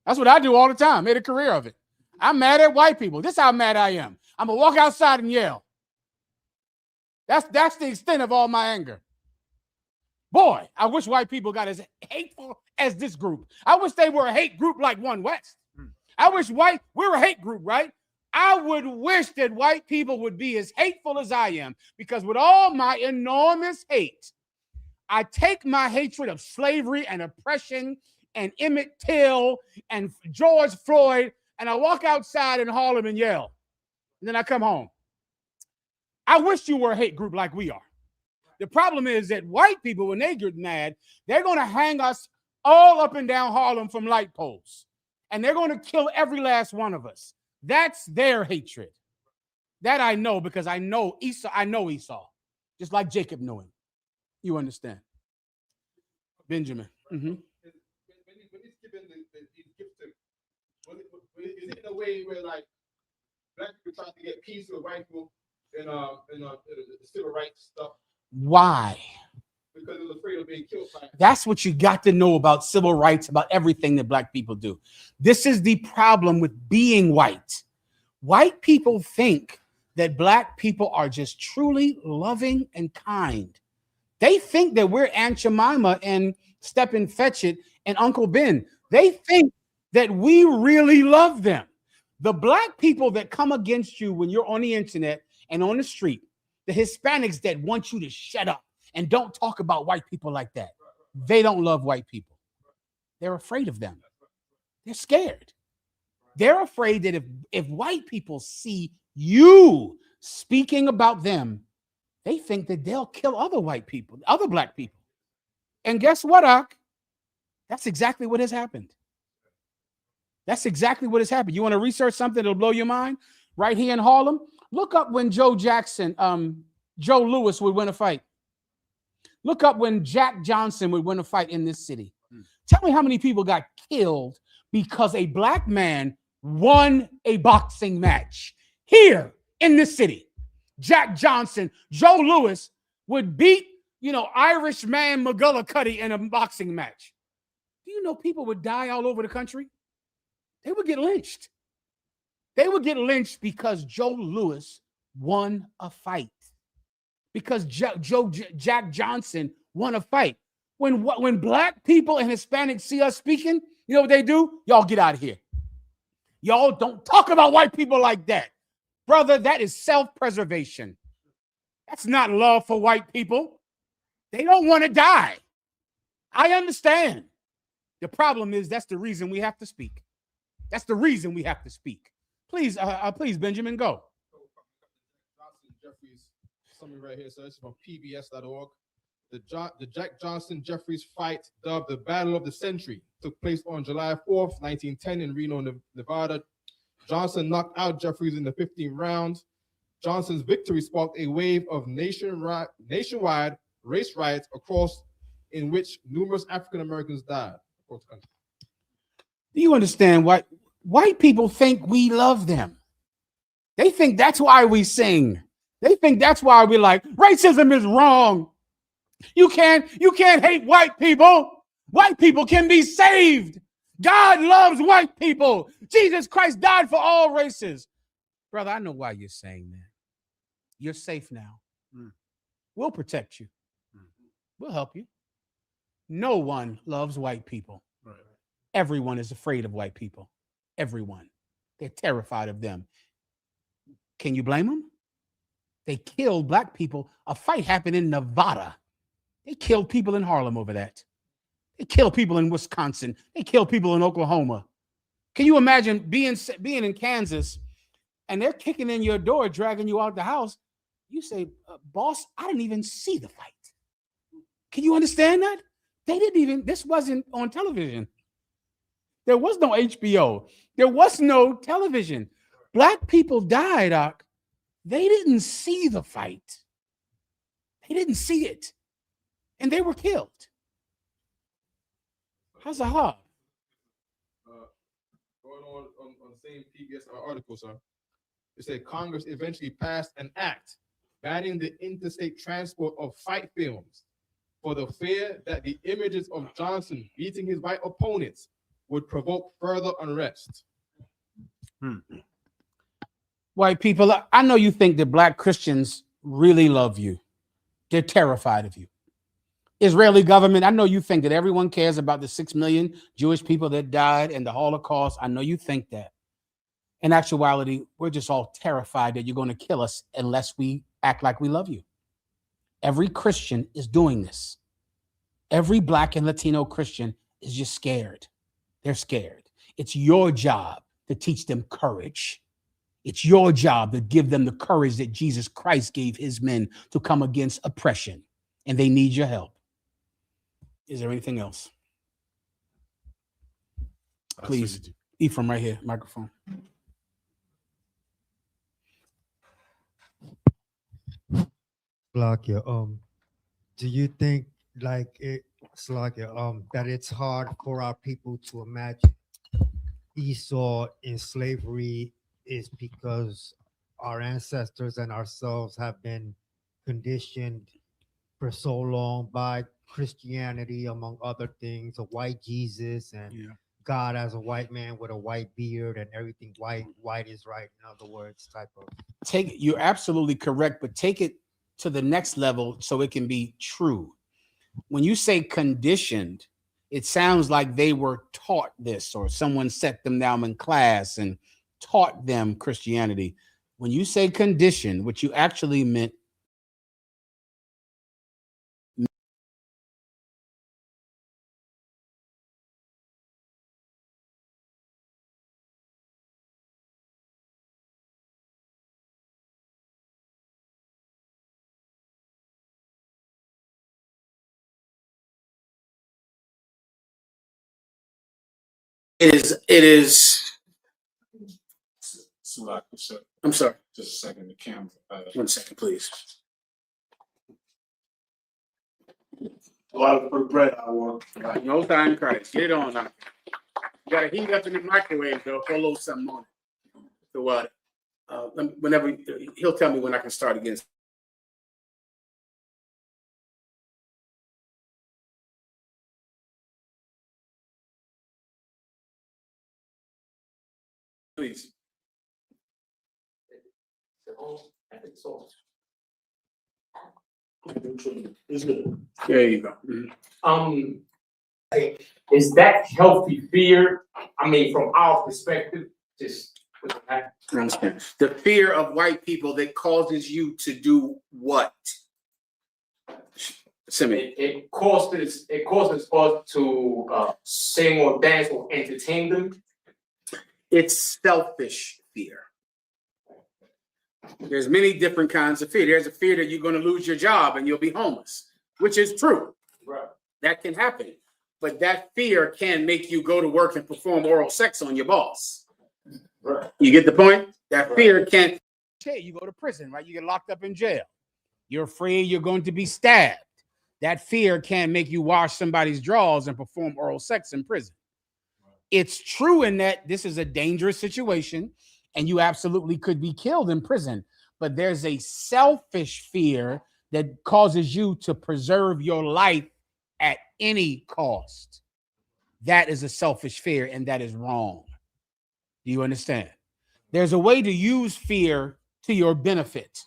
Speaker 10: That's what I do all the time. Made a career of it. I'm mad at white people. This is how mad I am. I'm going to walk outside and yell. That's the extent of all my anger. Boy, I wish white people got as hateful as this group. I wish they were a hate group like One West. I wish we're a hate group, right? I would wish that white people would be as hateful as I am, because with all my enormous hate, I take my hatred of slavery and oppression and Emmett Till and George Floyd, and I walk outside in Harlem and yell. And then I come home. I wish you were a hate group like we are. The problem is that white people, when they get mad, they're going to hang us all up and down Harlem from light poles. And they're going to kill every last one of us. That's their hatred. That I know, because I know Esau. I know Esau, just like Jacob knew him. You understand? Benjamin. Mm-hmm.
Speaker 7: When he's giving these gifts to him, is it in a way where like black people trying to get peace with white people in the civil rights stuff?
Speaker 10: Why?
Speaker 7: Because he was afraid of being killed by.
Speaker 10: That's what you got to know about civil rights, about everything that black people do. This is the problem with being white. White people think that black people are just truly loving and kind. They think that we're Aunt Jemima and Step and Fetch It and Uncle Ben. They think that we really love them. The black people that come against you when you're on the internet and on the street, the Hispanics that want you to shut up and don't talk about white people like that, they don't love white people. They're afraid of them. They're scared. They're afraid that if white people see you speaking about them, they think that they'll kill other white people, other black people. And guess what, Ak? That's exactly what has happened. That's exactly what has happened. You want to research something that'll blow your mind? Right here in Harlem, look up when Joe Louis would win a fight. Look up when Jack Johnson would win a fight in this city. Tell me how many people got killed because a black man won a boxing match here in this city. Jack Johnson, Joe Louis would beat, Irish man McGullicuddy in a boxing match. Do you know people would die all over the country? They would get lynched. They would get lynched because Joe Louis won a fight. Because Jack Johnson won a fight. When black people and Hispanics see us speaking, you know what they do? Y'all get out of here. Y'all don't talk about white people like that. Brother, that is self-preservation. That's not love for white people. They don't want to die. I understand. The problem is that's the reason we have to speak. That's the reason we have to speak. Please, Benjamin, go.
Speaker 7: Something right here, so this is from pbs.org. The Jack Johnson Jeffries fight, dubbed the Battle of the Century, took place on July 4th, 1910 in Reno, Nevada.
Speaker 15: Johnson knocked out Jeffries in the 15th round. Johnson's victory sparked a wave of nationwide race riots in which numerous African Americans died.
Speaker 10: Do you understand why white people think we love them? They think that's why we sing. They think that's why we're like, racism is wrong. You can't hate white people. White people can be saved. God loves white people. Jesus Christ died for all races. Brother, I know why you're saying that. You're safe now. We'll protect you. We'll help you. No one loves white people. Right. Everyone is afraid of white people. Everyone. They're terrified of them. Can you blame them? They killed black people. A fight happened in Nevada. They killed people in Harlem over that. They killed people in Wisconsin. They killed people in Oklahoma. Can you imagine being in Kansas and they're kicking in your door, dragging you out the house? You say, boss, I didn't even see the fight. Can you understand that? This wasn't on television. There was no HBO. There was no television. Black people died, Doc. They didn't see the fight. They didn't see it. And they were killed. How's that hard?
Speaker 15: Going on the same PBS article, sir. It said Congress eventually passed an act banning the interstate transport of fight films for the fear that the images of Johnson beating his white opponents would provoke further unrest.
Speaker 10: White people, I know you think that black Christians really love you. They're terrified of you. Israeli government, I know you think that everyone cares about the 6 million Jewish people that died in the Holocaust. I know you think that. In actuality, we're just all terrified that you're going to kill us unless we act like we love you. Every Christian is doing this. Every black and Latino Christian is just scared. They're scared. It's your job to teach them courage. It's your job to give them the courage that Jesus Christ gave his men to come against oppression. And they need your help. Is there anything else? Please, Ephraim right here, microphone.
Speaker 18: Slakia, do you think that it's hard for our people to imagine Esau in slavery is because our ancestors and ourselves have been conditioned for so long by Christianity, among other things, a white Jesus and God as a white man with a white beard and everything white is right, in other words, type of.
Speaker 10: You're absolutely correct, but take it to the next level so it can be true. When you say conditioned, it sounds like they were taught this or someone set them down in class and taught them Christianity. When you say conditioned, what you actually meant it is. I'm sorry.
Speaker 19: Just a second, the camera.
Speaker 10: 1 second, please.
Speaker 19: A lot of bread I want.
Speaker 10: No time, Christ. Get it on now. You gotta heat up in the microwave though, put a little something on it. So whenever he'll tell me when I can start again. Please.
Speaker 19: It's good.
Speaker 10: There you go.
Speaker 20: Is that healthy fear? I mean, from our perspective, just
Speaker 10: the fear of white people that causes you to do what?
Speaker 20: It causes us to sing or dance or entertain them.
Speaker 10: It's selfish fear. There's many different kinds of fear. There's a fear that you're going to lose your job and you'll be homeless, which is true.
Speaker 20: Right.
Speaker 10: That can happen. But that fear can make you go to work and perform oral sex on your boss. You get the point? That fear can't. You go to prison, right? You get locked up in jail. You're afraid you're going to be stabbed. That fear can't make you wash somebody's drawers and perform oral sex in prison. It's true in that this is a dangerous situation and you absolutely could be killed in prison. But there's a selfish fear that causes you to preserve your life at any cost. That is a selfish fear, and that is wrong. Do you understand? There's a way to use fear to your benefit.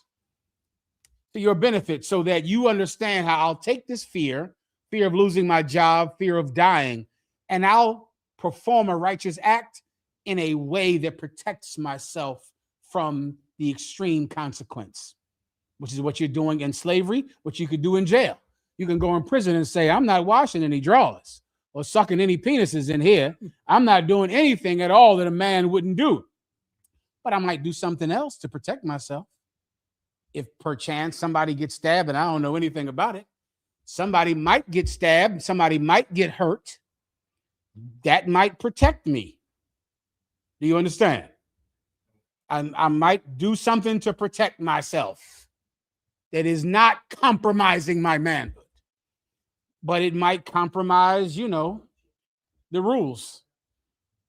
Speaker 10: To your benefit, so that you understand how I'll take this fear of losing my job, fear of dying, and I'll perform a righteous act in a way that protects myself from the extreme consequence, which is what you're doing in slavery, what you could do in jail. You can go in prison and say, I'm not washing any drawers or sucking any penises in here. I'm not doing anything at all that a man wouldn't do. But I might do something else to protect myself. If perchance somebody gets stabbed and I don't know anything about it, somebody might get stabbed, somebody might get hurt. That might protect me. Do you understand? I might do something to protect myself that is not compromising my manhood, but it might compromise, the rules.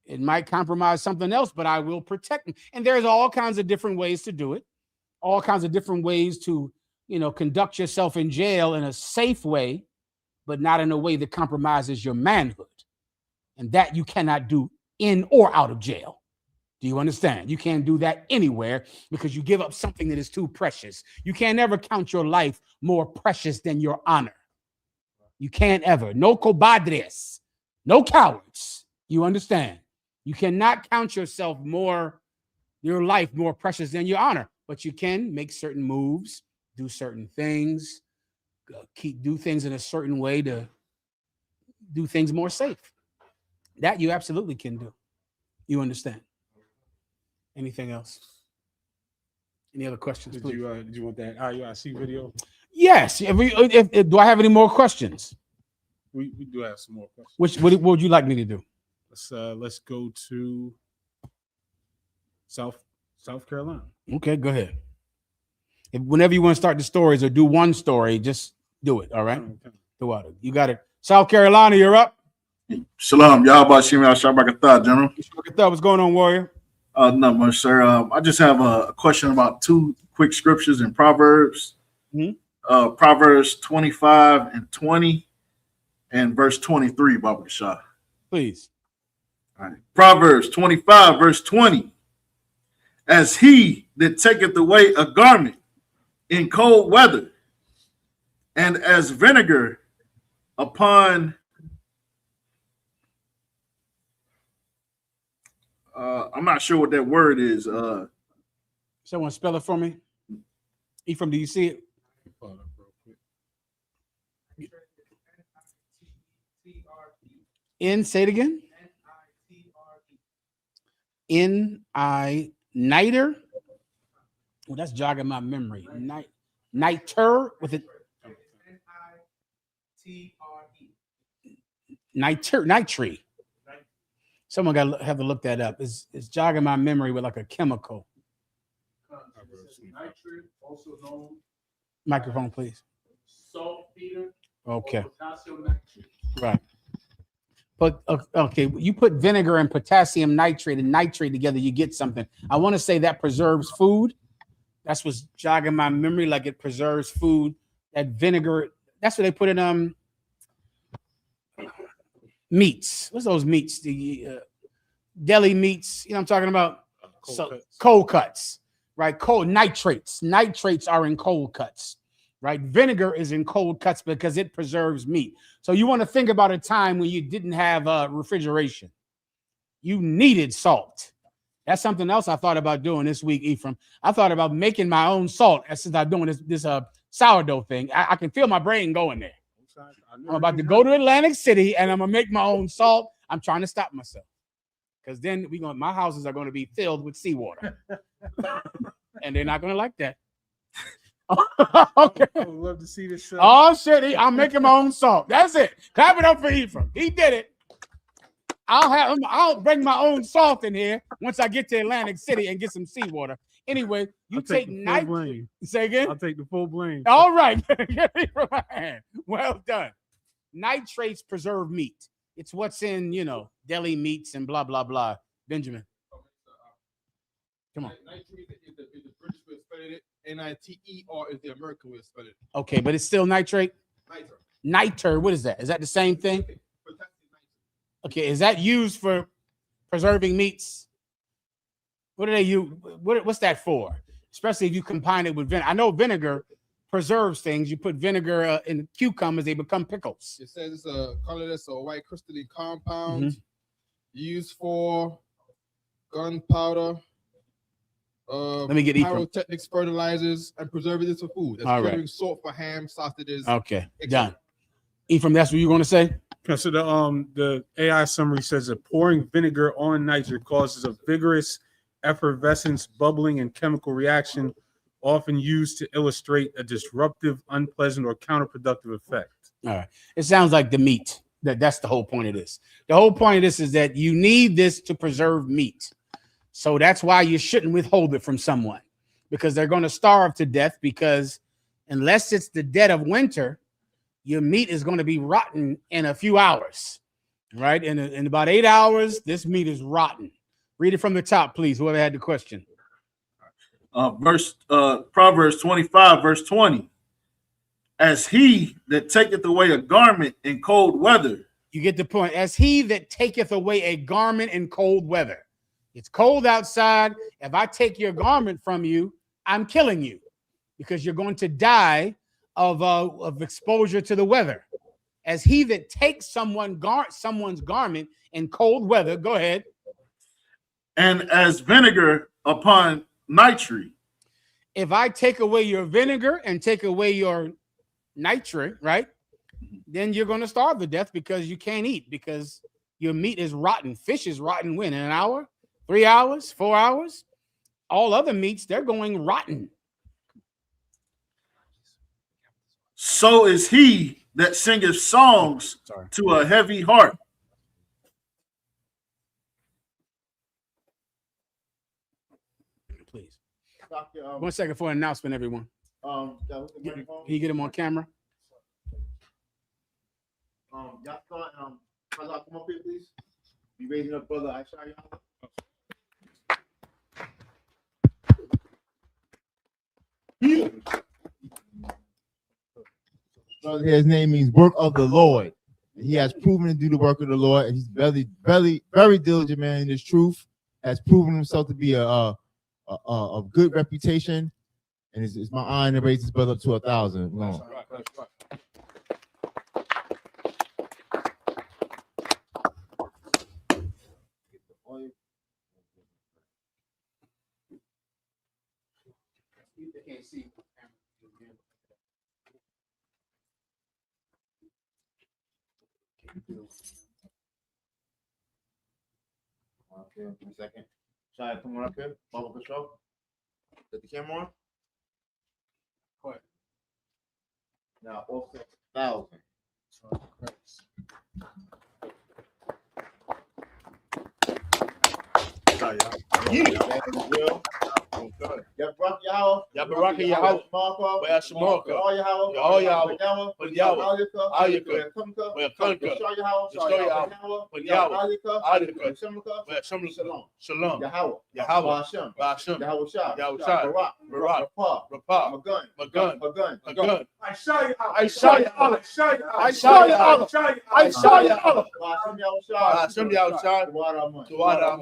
Speaker 10: It might compromise something else, but I will protect me. And there's all kinds of different ways to do it, all kinds of different ways to, conduct yourself in jail in a safe way, but not in a way that compromises your manhood. And that you cannot do in or out of jail. Do you understand? You can't do that anywhere because you give up something that is too precious. You can't ever count your life more precious than your honor. You can't ever. No cobardes, no cowards. You understand? You cannot count your life more precious than your honor, but you can make certain moves, do certain things, do things in a certain way to do things more safe. That you absolutely can do. You understand? Anything else? Any other questions?
Speaker 13: Did you want that IUIC video?
Speaker 10: Yes. Do I have any more questions?
Speaker 13: We do have some more questions.
Speaker 10: What would you like me to do?
Speaker 13: Let's go to South Carolina.
Speaker 10: Okay, go ahead. Whenever you want to start the stories or do one story, just do it. All right. Okay. You got it. South Carolina, you're up.
Speaker 19: Shalom, y'all. General.
Speaker 10: What's going on, warrior?
Speaker 19: Not much, sir. I just have a question about two quick scriptures in Proverbs.
Speaker 10: Mm-hmm.
Speaker 19: Proverbs 25 and 20 and verse 23, Baba Shah.
Speaker 10: Please.
Speaker 19: All right. Proverbs 25, verse 20. As he that taketh away a garment in cold weather, and as vinegar upon I'm not sure what that word is.
Speaker 10: Someone spell it for me. Ephraim, do you see it? Say it again. Niter. Well, that's jogging my memory. Niter with it. Nitrate. Someone got to have to look that up. It's jogging my memory with like a chemical.
Speaker 8: Nitrate, also known.
Speaker 10: Microphone, please.
Speaker 8: Saltpeter.
Speaker 10: Okay.
Speaker 8: Potassium nitrate.
Speaker 10: Right. But okay, you put vinegar and potassium nitrate and nitrate together, you get something. I want to say that preserves food. That's what's jogging my memory, like it preserves food. That vinegar, that's what they put in meats. What's those meats? The deli meats. You know what I'm talking about? Cold cuts, right? Cold nitrates. Nitrates are in cold cuts, right? Vinegar is in cold cuts because it preserves meat. So you want to think about a time when you didn't have refrigeration. You needed salt. That's something else I thought about doing this week, Ephraim. I thought about making my own salt since I'm doing this sourdough thing. I can feel my brain going there. I'm about to go to Atlantic City and I'm gonna make my own salt. I'm trying to stop myself because then my houses are going to be filled with seawater, and they're not going to like that. Okay.
Speaker 13: I would love to see this.
Speaker 10: Oh shit! I'm making my own salt. That's it. Clap it up for Ephraim. He did it. I'll bring my own salt in here once I get to Atlantic City and get some seawater. Anyway, you take nitrate. Say again.
Speaker 13: I'll take the full blame.
Speaker 10: All right. Get it from my hand. Well done. Nitrates preserve meat. It's what's in, deli meats and blah, blah, blah. Benjamin. Come on.
Speaker 7: Nitrate is the British way of spelling it. NITE, or is the American way of spelling it?
Speaker 10: Okay, but it's still nitrate? Niter. What is that? Is that the same thing? Okay, is that used for preserving meats? What do they use? What's that for? Especially if you combine it with vinegar. I know vinegar preserves things. You put vinegar in cucumbers, they become pickles.
Speaker 7: It says it's a colorless or white crystalline compound used for gunpowder.
Speaker 10: Let me get Ephraim.
Speaker 7: Pyrotechnics, fertilizers, and preservatives for food. That's preserving salt for ham, sausages.
Speaker 10: Okay, done. Ephraim, that's what you're going to say?
Speaker 13: Yeah, so the AI summary says that pouring vinegar on nitrate causes a vigorous effervescence, bubbling, and chemical reaction, often used to illustrate a disruptive, unpleasant, or counterproductive effect.
Speaker 10: All right. It sounds like the meat. That's the whole point of this. The whole point of this is that you need this to preserve meat. So that's why you shouldn't withhold it from someone, because they're going to starve to death, because unless it's the dead of winter, your meat is going to be rotten in a few hours, right? In about 8 hours, this meat is rotten. Read it from the top, please, whoever had the question.
Speaker 19: Proverbs 25, verse 20. As he that taketh away a garment in cold weather.
Speaker 10: You get the point. As he that taketh away a garment in cold weather. It's cold outside. If I take your garment from you, I'm killing you, because you're going to die of exposure to the weather. As he that takes someone's garment in cold weather. Go ahead.
Speaker 19: And as vinegar upon nitrate.
Speaker 10: If I take away your vinegar and take away your nitrate, right, then you're going to starve to death, because you can't eat, because your meat is rotten. Fish is rotten when? In an hour? 3 hours? 4 hours? All other meats, they're going rotten.
Speaker 19: So is he that singeth songs to a heavy heart.
Speaker 10: Please. 1 second for an announcement, everyone. Can you get him on camera?
Speaker 21: Y'all start. Come up here, please. Be raising up, brother. I saw y'all. Brother, his name means work of the Lord. He has proven to do the work of the Lord, and he's very diligent man in his truth. Has proven himself to be a good reputation, and it's my honor to raise his brother up to 1,000. Okay, 1 second. Shall I come on up here? Bubble control. Get the camera on. Go ahead. Now, offset 1,000. Sorry, y'all. Yabaraka Yahweh. Yabaraka Yahweh. All Yahweh. All Yahweh. But Yahweh. Alika. Well, Kunka. Destroy Yahweh. But Yahweh. Alika. Shalom. Shalom. Yahweh. Yahweh. Hashem. Yahweh Shah. Yahweh Shah. Barak. Rapah. Magun. I saw you. I saw you. I saw you. I saw you. Hashem Yahweh Shah. Tawada.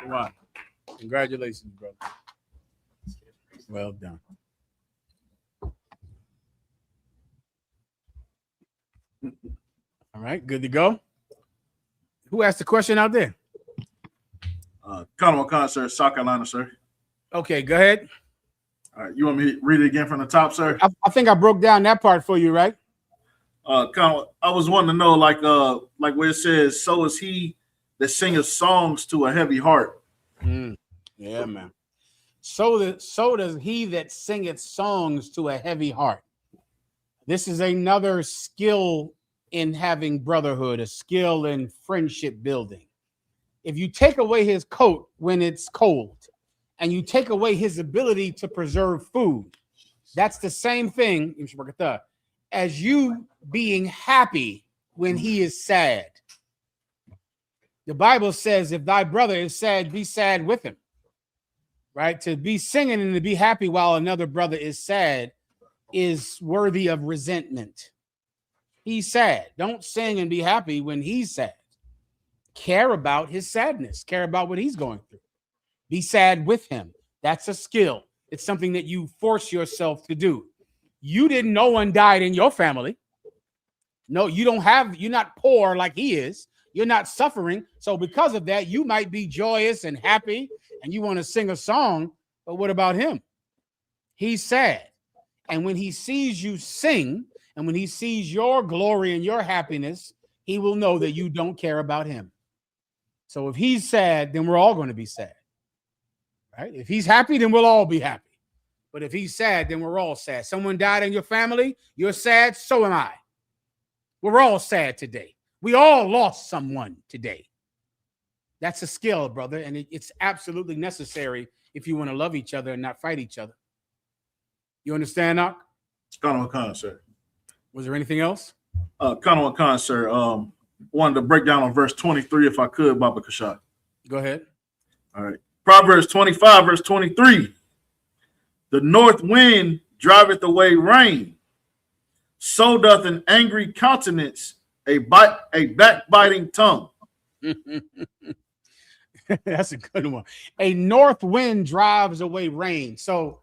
Speaker 10: Wow. Congratulations, brother. Well done. All right, good to go. Who asked the question out there?
Speaker 19: Colonel McCon, sir, South Carolina, sir.
Speaker 10: Okay, go ahead.
Speaker 19: All right, you want me to read it again from the top, sir?
Speaker 10: I think I broke down that part for you, right?
Speaker 19: Colonel, I was wanting to know, like where it says, so is he that singeth songs to a heavy heart.
Speaker 10: Yeah, man. So does he that singeth songs to a heavy heart. This is another skill in having brotherhood, a skill in friendship building. If you take away his coat when it's cold and you take away his ability to preserve food, that's the same thing as you being happy when he is sad. The Bible says, if thy brother is sad, be sad with him. Right? To be singing and to be happy while another brother is sad is worthy of resentment. He's sad. Don't sing and be happy when he's sad. Care about his sadness. Care about what he's going through. Be sad with him. That's a skill. It's something that you force yourself to do. You didn't know one died in your family. No, you're not poor like he is. You're not suffering. So because of that, you might be joyous and happy and you want to sing a song, but what about him? He's sad. And when he sees you sing and when he sees your glory and your happiness, he will know that you don't care about him. So if he's sad, then we're all going to be sad. Right? If he's happy, then we'll all be happy. But if he's sad, then we're all sad. Someone died in your family, you're sad, so am I. We're all sad today. We all lost someone today. That's a skill, brother, and it's absolutely necessary if you want to love each other and not fight each other. You understand, Nak?
Speaker 19: Colonel Khan, sir.
Speaker 10: Was there anything else?
Speaker 19: Colonel Khan, sir. Wanted to break down on verse 23 if I could, Baba Kashad.
Speaker 10: Go ahead.
Speaker 19: All right. Proverbs 25, verse 23. The north wind driveth away rain. So doth an angry countenance a backbiting tongue.
Speaker 10: That's a good one. A north wind drives away rain. So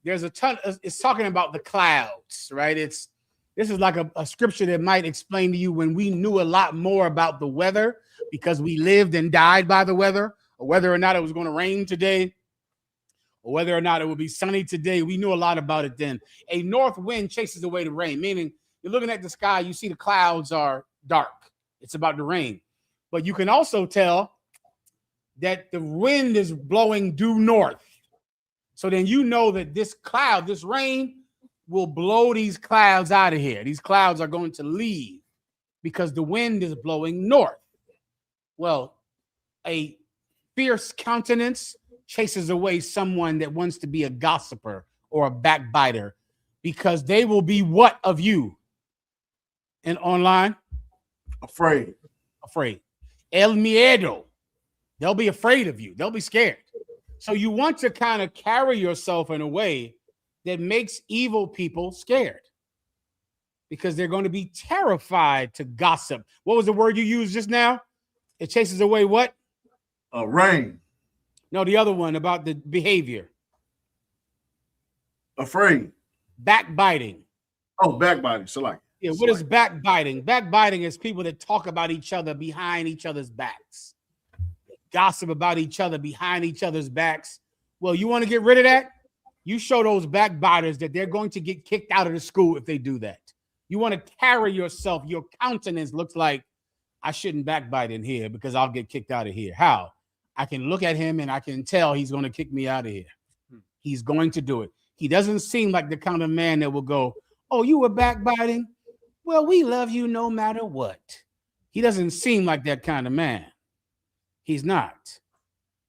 Speaker 10: there's a ton. It's talking about the clouds, right? This is like a scripture that might explain to you when we knew a lot more about the weather because we lived and died by the weather, or whether or not it was going to rain today, or whether or not it would be sunny today. We knew a lot about it then. A north wind chases away the rain, meaning you're looking at the sky, you see the clouds are dark. It's about to rain. But you can also tell that the wind is blowing due north. So then you know that this rain will blow these clouds out of here. These clouds are going to leave because the wind is blowing north. Well, a fierce countenance chases away someone that wants to be a gossiper or a backbiter because they will be what of you? And online?
Speaker 19: Afraid.
Speaker 10: El miedo. They'll be afraid of you. They'll be scared. So you want to kind of carry yourself in a way that makes evil people scared because they're going to be terrified to gossip. What was the word you used just now? It chases away what?
Speaker 19: Rain.
Speaker 10: No, the other one about the behavior.
Speaker 19: Afraid.
Speaker 10: Backbiting.
Speaker 19: Oh, backbiting. So like.
Speaker 10: Yeah, what is backbiting? Backbiting is people that talk about each other behind each other's backs. Gossip about each other behind each other's backs. Well, you want to get rid of that? You show those backbiters that they're going to get kicked out of the school if they do that. You want to carry yourself. Your countenance looks like, I shouldn't backbite in here because I'll get kicked out of here. How? I can look at him and I can tell he's going to kick me out of here. He's going to do it. He doesn't seem like the kind of man that will go, oh, you were backbiting? Well, we love you no matter what. He doesn't seem like that kind of man. He's not.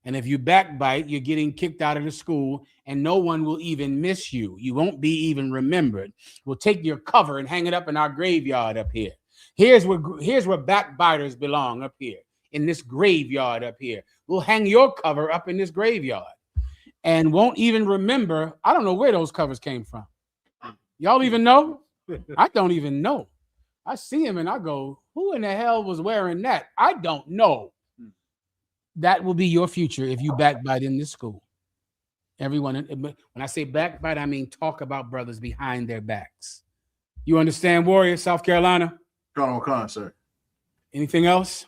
Speaker 10: And if you backbite, you're getting kicked out of the school and no one will even miss you. You won't be even remembered. We'll take your cover and hang it up in our graveyard up here. Here's where backbiters belong up here, in this graveyard up here. We'll hang your cover up in this graveyard and won't even remember. I don't know where those covers came from. Y'all even know? I don't even know. I see him and I go, who in the hell was wearing that? I don't know. That will be your future if you backbite in this school. Everyone, when I say backbite, I mean talk about brothers behind their backs. You understand, Warrior, South Carolina?
Speaker 19: Colonel Khan, sir.
Speaker 10: Anything else?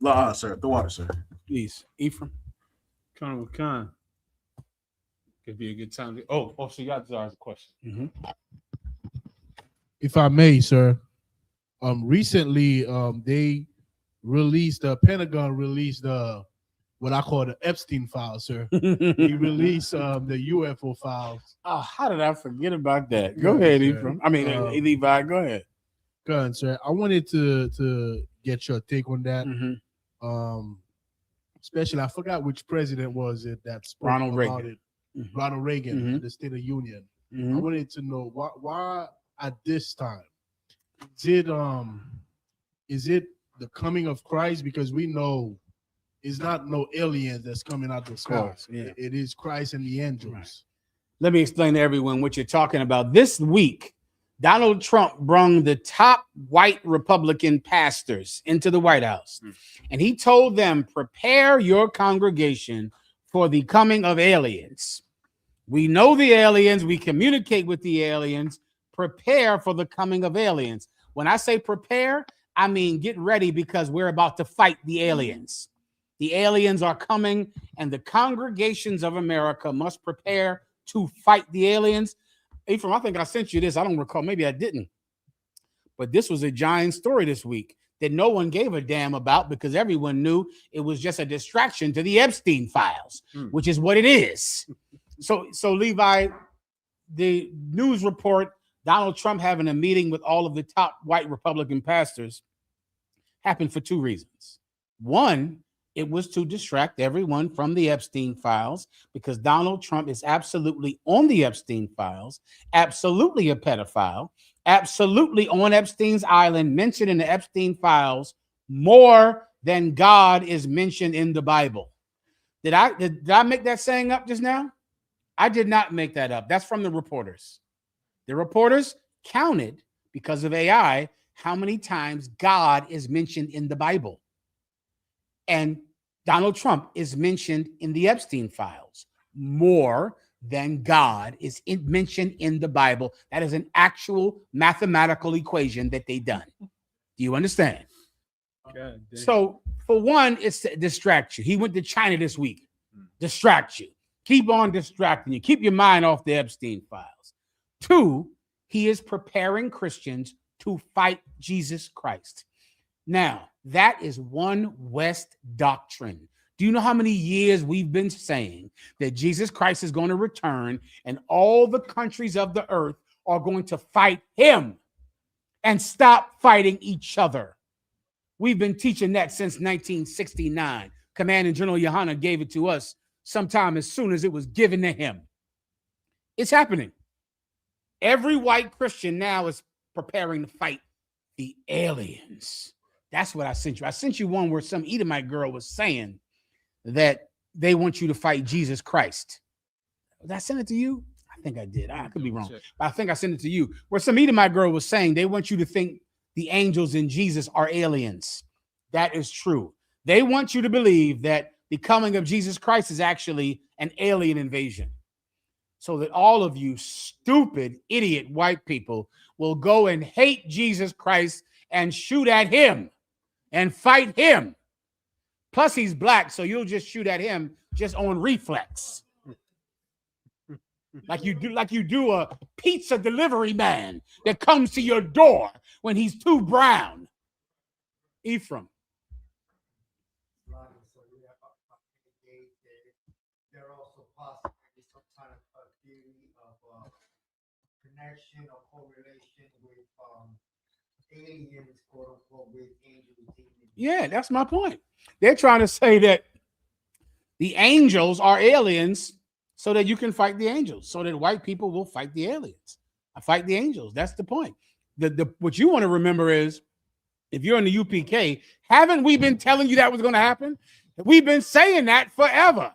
Speaker 19: La, sir. The water, sir.
Speaker 10: Please, Ephraim.
Speaker 13: Colonel Khan. Could be a good time. So you got a question.
Speaker 10: Mm-hmm.
Speaker 8: If I may, sir, recently they released, Pentagon released what I call the Epstein files, sir. He released the UFO files.
Speaker 10: Oh, how did I forget about that? Go ahead, Ephraim. I mean, Levi, go ahead.
Speaker 8: Go ahead, sir. I wanted to get your take on that. Especially, I forgot which president was it that spoke
Speaker 10: Ronald
Speaker 8: about
Speaker 10: Reagan.
Speaker 8: it. Ronald Reagan, at the State of Union. I wanted to know why at this time is it the coming of Christ? Because we know it's not no aliens that's coming out the sky. It is Christ and the angels.
Speaker 10: Right. Let me explain to everyone what you're talking about. This week, Donald Trump brung the top white Republican pastors into the White House, and he told them, prepare your congregation for the coming of aliens. We know the aliens. We communicate with the aliens. Prepare for the coming of aliens. When I say prepare, I mean get ready, because we're about to fight the aliens. The aliens are coming, and the congregations of America must prepare to fight the aliens. Ephraim, I think I sent you this. I don't recall. Maybe I didn't. But this was a giant story this week that no one gave a damn about, because everyone knew it was just a distraction to the Epstein files, which is what it is. So Levi, the news report, Donald Trump having a meeting with all of the top white Republican pastors, happened for two reasons. One, it was to distract everyone from the Epstein files, because Donald Trump is absolutely on the Epstein files, absolutely a pedophile, absolutely on Epstein's island, mentioned in the Epstein files more than God is mentioned in the Bible. Did I make that saying up just now? I did not make that up. That's from the reporters. The reporters counted, because of AI, how many times God is mentioned in the Bible. And Donald Trump is mentioned in the Epstein files more than God is mentioned in the Bible. That is an actual mathematical equation that they done. Do you understand? So for one, it's to distract you. He went to China this week. Distract you. Keep on distracting you. Keep your mind off the Epstein files. Two, he is preparing Christians to fight Jesus Christ. Now, that is one West doctrine. Do you know how many years we've been saying that Jesus Christ is going to return and all the countries of the earth are going to fight him and stop fighting each other? We've been teaching that since 1969. Commanding General Yohanna gave it to us sometime as soon as it was given to him. It's happening. Every white Christian now is preparing to fight the aliens. That's what I sent you. I sent you one where some Edomite girl was saying that they want you to fight Jesus Christ. Did I send it to you? I think I did. I could be wrong. But I think I sent it to you. Where some Edomite girl was saying they want you to think the angels and Jesus are aliens. That is true. They want you to believe that the coming of Jesus Christ is actually an alien invasion, so that all of you stupid, idiot white people will go and hate Jesus Christ and shoot at him and fight him. Plus, he's black, so you'll just shoot at him just on reflex. Like you do a pizza delivery man that comes to your door when he's too brown. Ephraim.
Speaker 18: There also possibly some kind of a theory of connection or correlation with aliens, quote unquote, with angels.
Speaker 10: Yeah, that's my point. They're trying to say that the angels are aliens so that you can fight the angels, so that white people will fight the aliens. I fight the angels. That's the point. What you want to remember is, if you're in the UPK, haven't we been telling you that was going to happen? We've been saying that forever.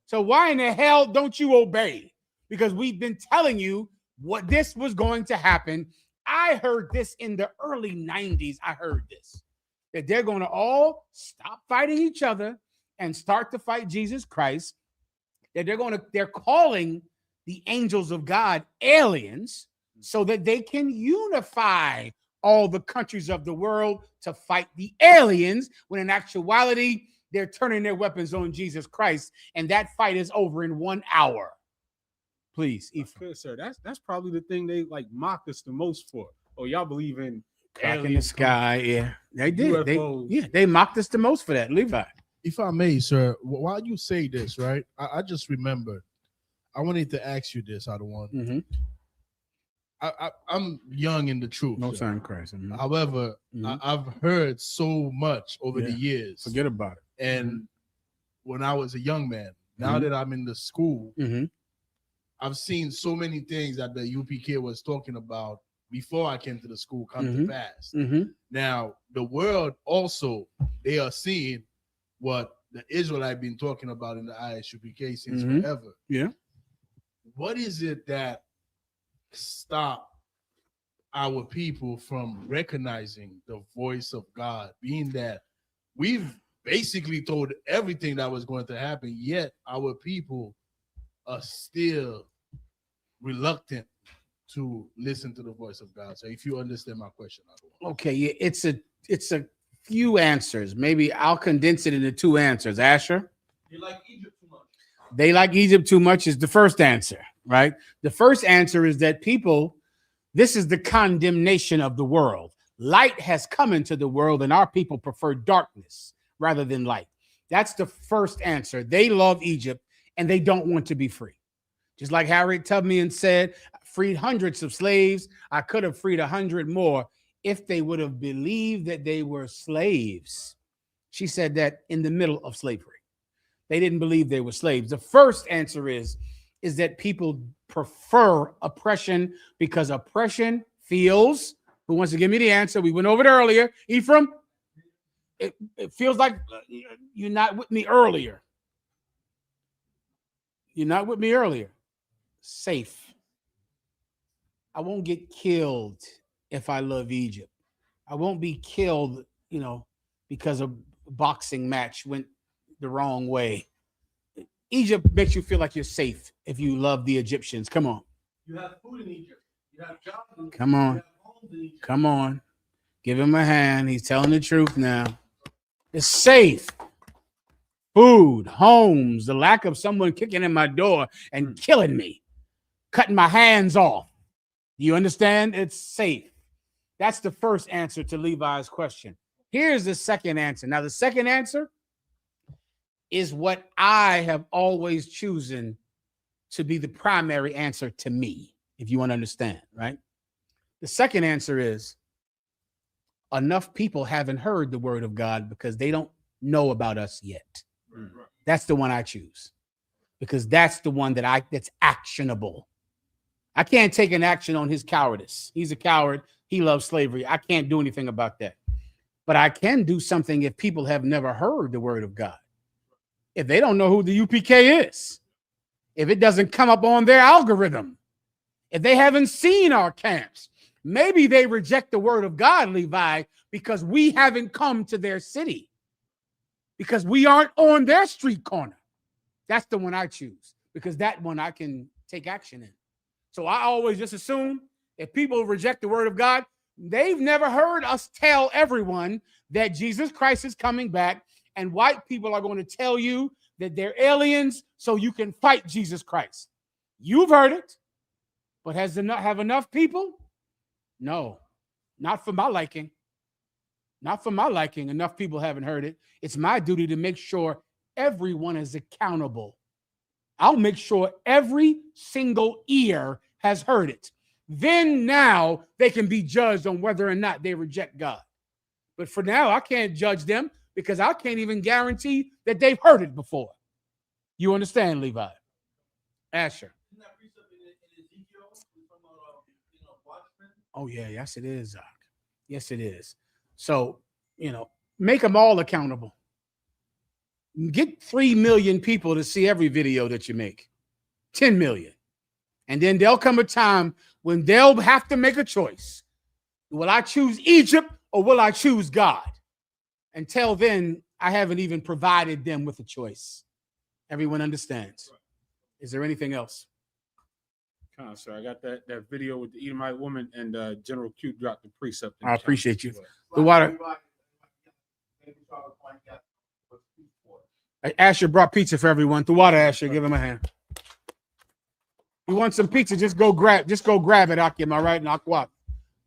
Speaker 10: So why in the hell don't you obey? Because we've been telling you what this was going to happen. I heard this in the early 90s. I heard this, that they're going to all stop fighting each other and start to fight Jesus Christ. That they're calling the angels of God aliens so that they can unify all the countries of the world to fight the aliens, when in actuality, they're turning their weapons on Jesus Christ, and that fight is over in 1 hour. Please,
Speaker 13: good, sir. That's probably the thing they like mock us the most for. Oh, y'all believe in
Speaker 10: crack in the sky? Yeah, they did. They mocked us the most for that, Levi.
Speaker 8: If I may, sir, while you say this, right, I just remembered. I wanted to ask you this, Adawan. I'm young in the truth.
Speaker 10: No sign of Christ.
Speaker 8: However, I've heard so much over the years.
Speaker 10: Forget about it.
Speaker 8: And when I was a young man, now that I'm in the school, I've seen so many things that the UPK was talking about before I came to the school come to pass. Now, the world also, they are seeing what the Israelite been talking about in the ISUPK since forever.
Speaker 10: Yeah.
Speaker 8: What is it that stop our people from recognizing the voice of God, being that we've basically told everything that was going to happen, yet our people are still reluctant to listen to the voice of God? So if you understand my question,
Speaker 10: okay, yeah, it's a few answers. Maybe I'll condense it into two answers. Asher?
Speaker 7: They like Egypt too much.
Speaker 10: They like Egypt too much is the first answer, right? The first answer is that people, this is the condemnation of the world. Light has come into the world and our people prefer darkness rather than light. That's the first answer. They love Egypt and they don't want to be free. Just like Harriet Tubman said, I freed hundreds of slaves. I could have freed 100 more if they would have believed that they were slaves. She said that in the middle of slavery. They didn't believe they were slaves. The first answer is that people prefer oppression because oppression feels, who wants to give me the answer? We went over it earlier. Ephraim, it feels like you're not with me earlier. You're not with me earlier. Safe. I won't get killed if I love Egypt. I won't be killed, because a boxing match went the wrong way. Egypt makes you feel like you're safe if you love the Egyptians. Come on.
Speaker 7: You have food in Egypt. You have jobs in Egypt.
Speaker 10: Come on. Come on. Give him a hand. He's telling the truth now. It's safe. Food, homes, the lack of someone kicking in my door and killing me, cutting my hands off. You understand? It's safe. That's the first answer to Levi's question. Here's the second answer. Now, the second answer is what I have always chosen to be the primary answer to me, if you want to understand, right? The second answer is enough people haven't heard the word of God because they don't know about us yet. That's the one I choose because that's the one that's actionable. I can't take an action on his cowardice. He's a coward. He loves slavery. I can't do anything about that. But I can do something if people have never heard the word of God. If they don't know who the UPK is, if it doesn't come up on their algorithm, if they haven't seen our camps, maybe they reject the word of God, Levi, because we haven't come to their city, because we aren't on their street corner. That's the one I choose because that one I can take action in. So I always just assume if people reject the word of God, they've never heard us tell everyone that Jesus Christ is coming back, and white people are going to tell you that they're aliens so you can fight Jesus Christ. You've heard it, but have enough people? No, not for my liking. Not for my liking. Enough people haven't heard it. It's my duty to make sure everyone is accountable. I'll make sure every single ear has heard it. Then now they can be judged on whether or not they reject God. But for now, I can't judge them because I can't even guarantee that they've heard it before. You understand, Levi? Asher. Oh, yeah. Yes, it is, Zach. Yes, it is. So, make them all accountable. Get 3 million people to see every video that you make. 10 million. And then there'll come a time when they'll have to make a choice. Will I choose Egypt or will I choose God? Until then, I haven't even provided them with a choice. Everyone understands. Is there anything else?
Speaker 13: Sir, I got that video with the Edomite woman and General Q dropped the precept.
Speaker 10: I appreciate you. The water. Asher brought pizza for everyone. The water, Asher, give him a hand. You want some pizza? Just go grab it, Akim. All right, and Aqua.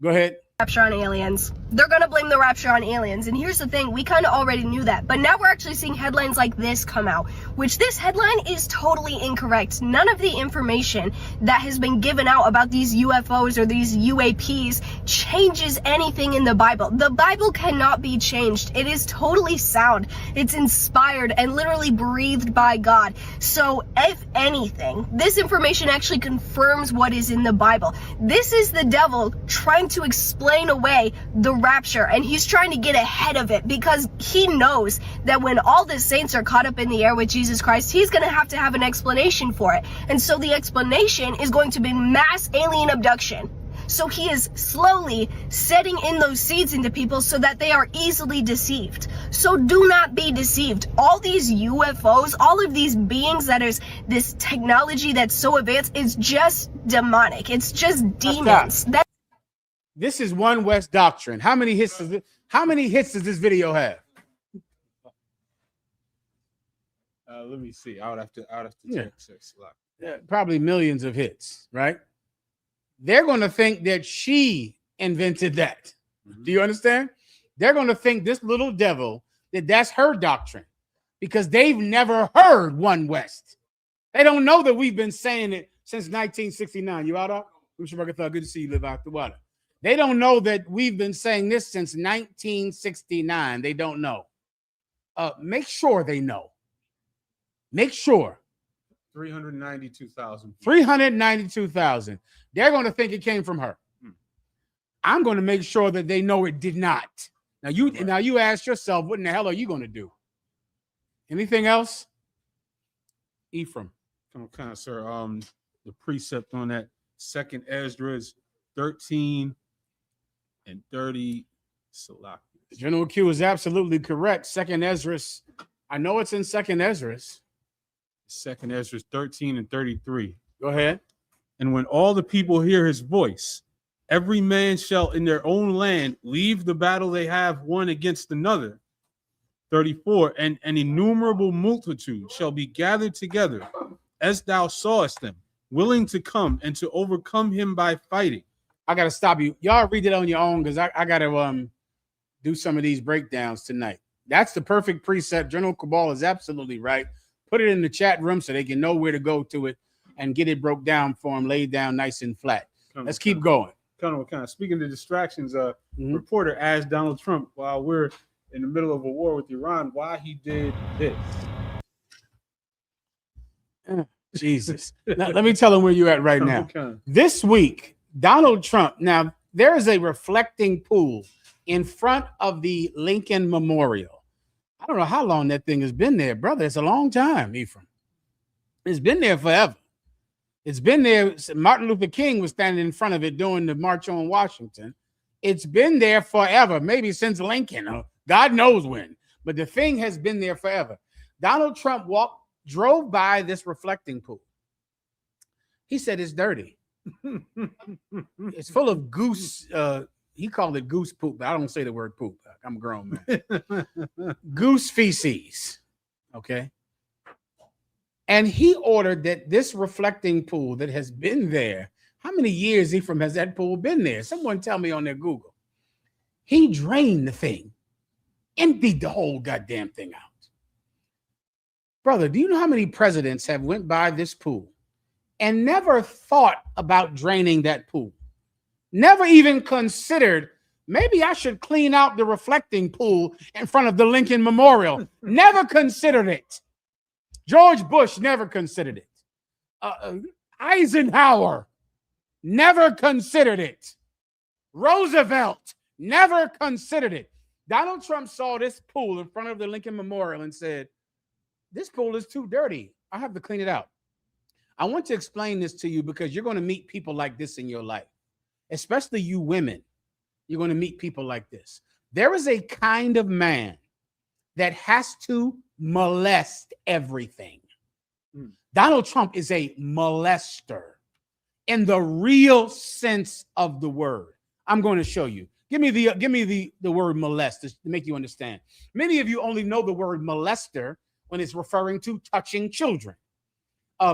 Speaker 10: Go ahead.
Speaker 4: Capture on aliens. they're gonna blame the rapture on aliens. And here's the thing, we kind of already knew that, but now we're actually seeing headlines like this come out, which this headline is totally incorrect. None of the information that has been given out about these UFOs or these UAPs changes anything in the Bible. The Bible cannot be changed. It is totally sound. It's inspired and literally breathed by God. So if anything, this information actually confirms what is in the Bible. This is the devil trying to explain away the rapture, and he's trying to get ahead of it because he knows that when all the saints are caught up in the air with Jesus Christ, he's going to have an explanation for it. And so the explanation is going to be mass alien abduction. So he is slowly setting in those seeds into people so that they are easily deceived. So do not be deceived. All these UFOs, all of these beings that is this technology that's so advanced is just demonic. It's just demons.
Speaker 10: This is One West doctrine. How many hits does this video have?
Speaker 13: Let me see. I would have to check.
Speaker 10: Yeah, probably millions of hits, right? They're going to think that she invented that. Do you understand? They're going to think this little devil that's her doctrine because they've never heard One West. They don't know that we've been saying it since 1969. You out of? Good to see you live out the water. They don't know that we've been saying this since 1969. They don't know. Make sure they know. Make sure.
Speaker 13: 392,000.
Speaker 10: 392,000. They're going to think it came from her. I'm going to make sure that they know it did not. Now you ask yourself, what in the hell are you going to do? Anything else? Ephraim.
Speaker 13: Kind of, sir. The precept on that 2nd Ezra is 13 and 30.
Speaker 10: General Q is absolutely correct. 2nd Ezra. I know it's in 2nd Ezra.
Speaker 13: 2nd Ezra 13 and 33.
Speaker 10: Go ahead.
Speaker 13: And when all the people hear his voice, every man shall in their own land leave the battle they have one against another. 34. And an innumerable multitude shall be gathered together, as thou sawest them, willing to come and to overcome him by fighting.
Speaker 10: I got to stop you. Y'all read it on your own because I got to do some of these breakdowns tonight. That's the perfect precept. General Cabal is absolutely right. Put it in the chat room so they can know where to go to it and get it broke down for them, laid down nice and flat. Let's keep going.
Speaker 13: Kind of. Speaking of distractions, reporter asked Donald Trump while we're in the middle of a war with Iran why he did this.
Speaker 10: Jesus. Now, let me tell him where you're at right now. This week, Donald Trump, now there is a reflecting pool in front of the Lincoln Memorial. I don't know how long that thing has been there, brother. It's a long time, Ephraim. It's been there forever. It's been there. Martin Luther King was standing in front of it during the March on Washington. It's been there forever, maybe since Lincoln, or God knows when. But the thing has been there forever. Donald Trump drove by this reflecting pool. He said it's dirty. It's full of goose. He called it goose poop, but I don't say the word poop. I'm a grown man. Goose feces. Okay. And he ordered that this reflecting pool that has been there, how many years, Ephraim, has that pool been there? Someone tell me on their Google. He drained the thing, emptied the whole goddamn thing out. Brother, do you know how many presidents have went by this pool and never thought about draining that pool? Never even considered, maybe I should clean out the reflecting pool in front of the Lincoln Memorial. Never considered it. George Bush never considered it. Eisenhower never considered it. Roosevelt never considered it. Donald Trump saw this pool in front of the Lincoln Memorial and said, this pool is too dirty. I have to clean it out. I want to explain this to you because you're going to meet people like this in your life, especially you women. You're going to meet people like this. There is a kind of man that has to molest everything. Donald Trump is a molester in the real sense of the word. I'm going to show you. Give me the word molest to make you understand. Many of you only know the word molester when it's referring to touching children.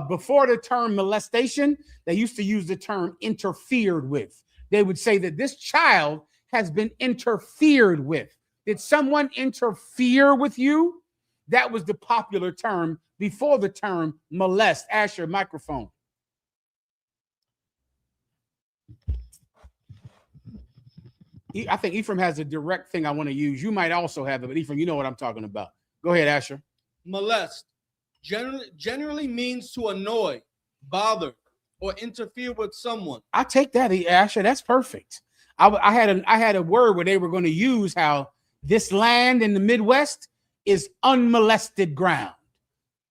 Speaker 10: Before the term molestation, they used to use the term interfered with. They would say that this child has been interfered with. Did someone interfere with you? That was the popular term before the term molest. Asher, microphone. I think Ephraim has a direct thing I want to use. You might also have it, but Ephraim, you know what I'm talking about. Go ahead, Asher.
Speaker 2: Molest generally means to annoy, bother, or interfere with someone.
Speaker 10: I take that, Asher. That's perfect. I had a word where they were going to use how this land in the Midwest is unmolested ground,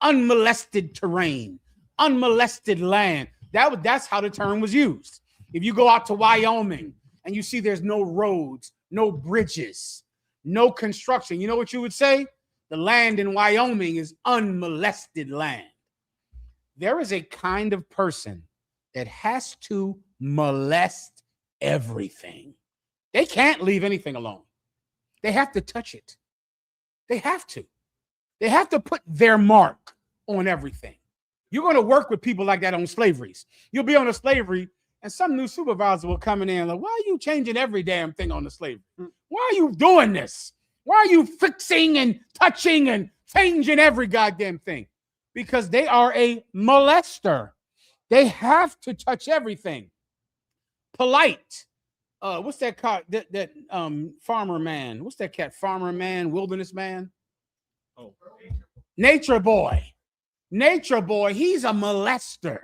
Speaker 10: unmolested terrain, unmolested land. That's how the term was used. If you go out to Wyoming and you see there's no roads, no bridges, no construction, you know what you would say? The land in Wyoming is unmolested land. There is a kind of person that has to molest everything. They can't leave anything alone. They have to touch it. They have to. They have to put their mark on everything. You're going to work with people like that on slaveries. You'll be on a slavery and some new supervisor will come in and like, why are you changing every damn thing on the slavery? Why are you doing this? Why are you fixing and touching and changing every goddamn thing? Because they are a molester. They have to touch everything. Polite. What's that cat? That farmer man. What's that cat? Farmer man, wilderness man. Oh, nature boy. Nature boy. He's a molester.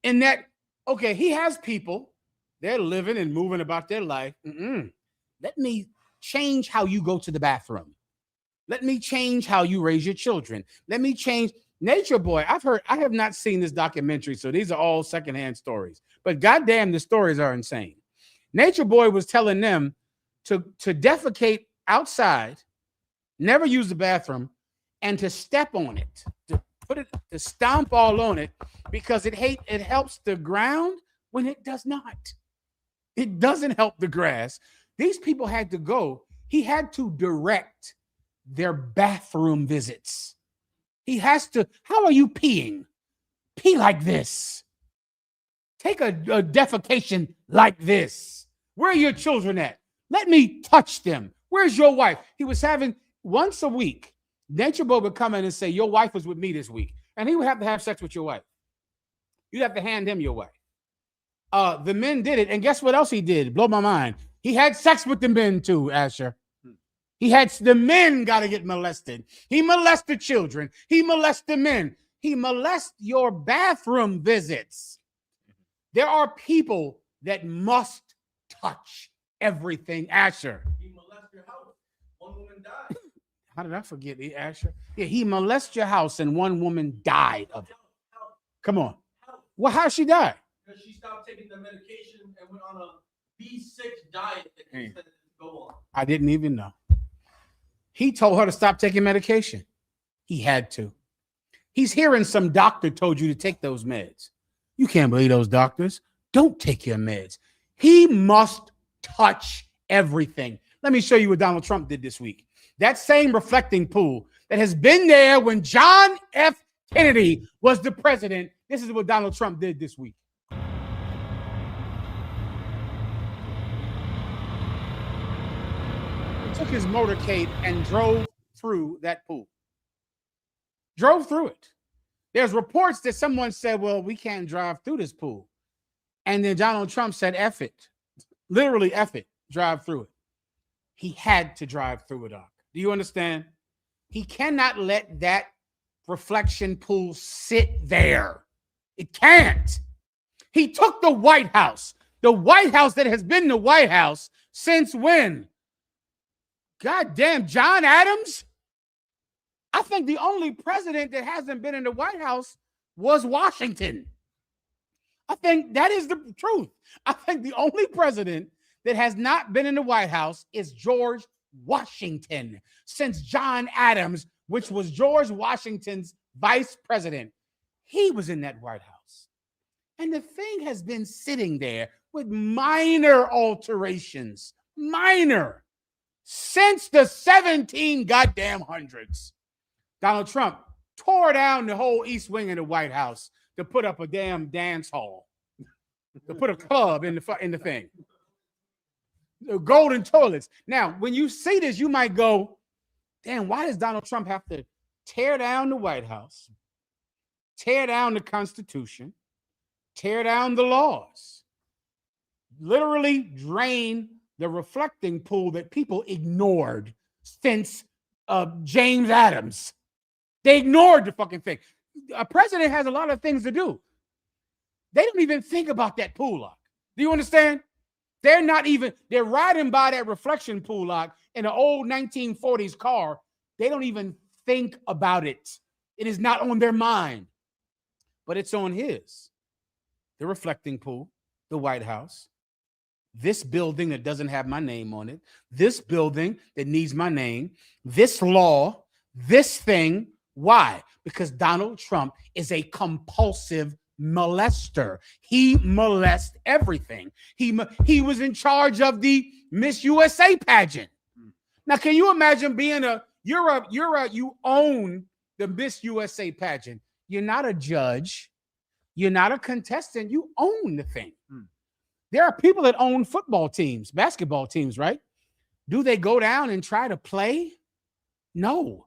Speaker 10: In that, okay, he has people. They're living and moving about their life. Let me change how you go to the bathroom. Let me change how you raise your children. Let me change. Nature boy. I have not seen this documentary, so these are all secondhand stories. But goddamn, the stories are insane. Nature boy was telling them to defecate outside, never use the bathroom, and to step on it, to stomp all on it, because it helps the ground when it does not. It doesn't help the grass. These people had to go. He had to direct their bathroom visits. He has to. How are you peeing? Pee like this. Take a defecation like this. Where are your children at? Let me touch them. Where's your wife? He was having once a week. Nature boy would come in and say, your wife was with me this week. And he would have to have sex with your wife. You'd have to hand him your wife. The men did it. And guess what else he did? Blow my mind. He had sex with the men too, Asher. The men got to get molested. He molested children. He molested men. He molests your bathroom visits. There are people that must touch everything, Asher.
Speaker 2: He molested your house. One woman died.
Speaker 10: How did I forget Asher? Yeah, he molested your house and one woman died of it. Come on. Well, how'd she die?
Speaker 2: Because she stopped taking the medication and went on a B6 diet that instead of go on.
Speaker 10: I didn't even know. He told her to stop taking medication. He had to. He's hearing some doctor told you to take those meds. You can't believe those doctors. Don't take your meds. He must touch everything. Let me show you what Donald Trump did this week. That same reflecting pool that has been there when John F. Kennedy was the president. This is what Donald Trump did this week. He took his motorcade and drove through that pool. Drove through it. There's reports that someone said, well, we can't drive through this pool. And then Donald Trump said, F it. Literally, F it. Drive through it. He had to drive through it, Doc. Do you understand? He cannot let that reflection pool sit there. It can't. He took the White House that has been the White House since when? Goddamn, John Adams? I think the only president that hasn't been in the White House was Washington. I think that is the truth. I think the only president that has not been in the White House is George Washington since John Adams, which was George Washington's vice president. He was in that White House. And the thing has been sitting there with minor alterations, since the 17 goddamn hundreds. Donald Trump tore down the whole east wing of the White House to put up a damn dance hall, to put a club in the thing. golden toilets. Now, when you see this, you might go, damn, why does Donald Trump have to tear down the White House, tear down the Constitution, tear down the laws, literally drain the reflecting pool that people ignored since James Adams? They ignored the fucking thing. A president has a lot of things to do. They don't even think about that pool lock. Do you understand? They're riding by that reflection pool lock in an old 1940s car. They don't even think about it. It is not on their mind, but it's on his. The reflecting pool, the White House, this building that doesn't have my name on it, this building that needs my name, this law, this thing. Why? Because Donald Trump is a compulsive molester. He molests everything. He was in charge of the Miss USA pageant. Now, can you imagine being you own the Miss USA pageant. You're not a judge. You're not a contestant. You own the thing. There are people that own football teams, basketball teams, right? Do they go down and try to play? No.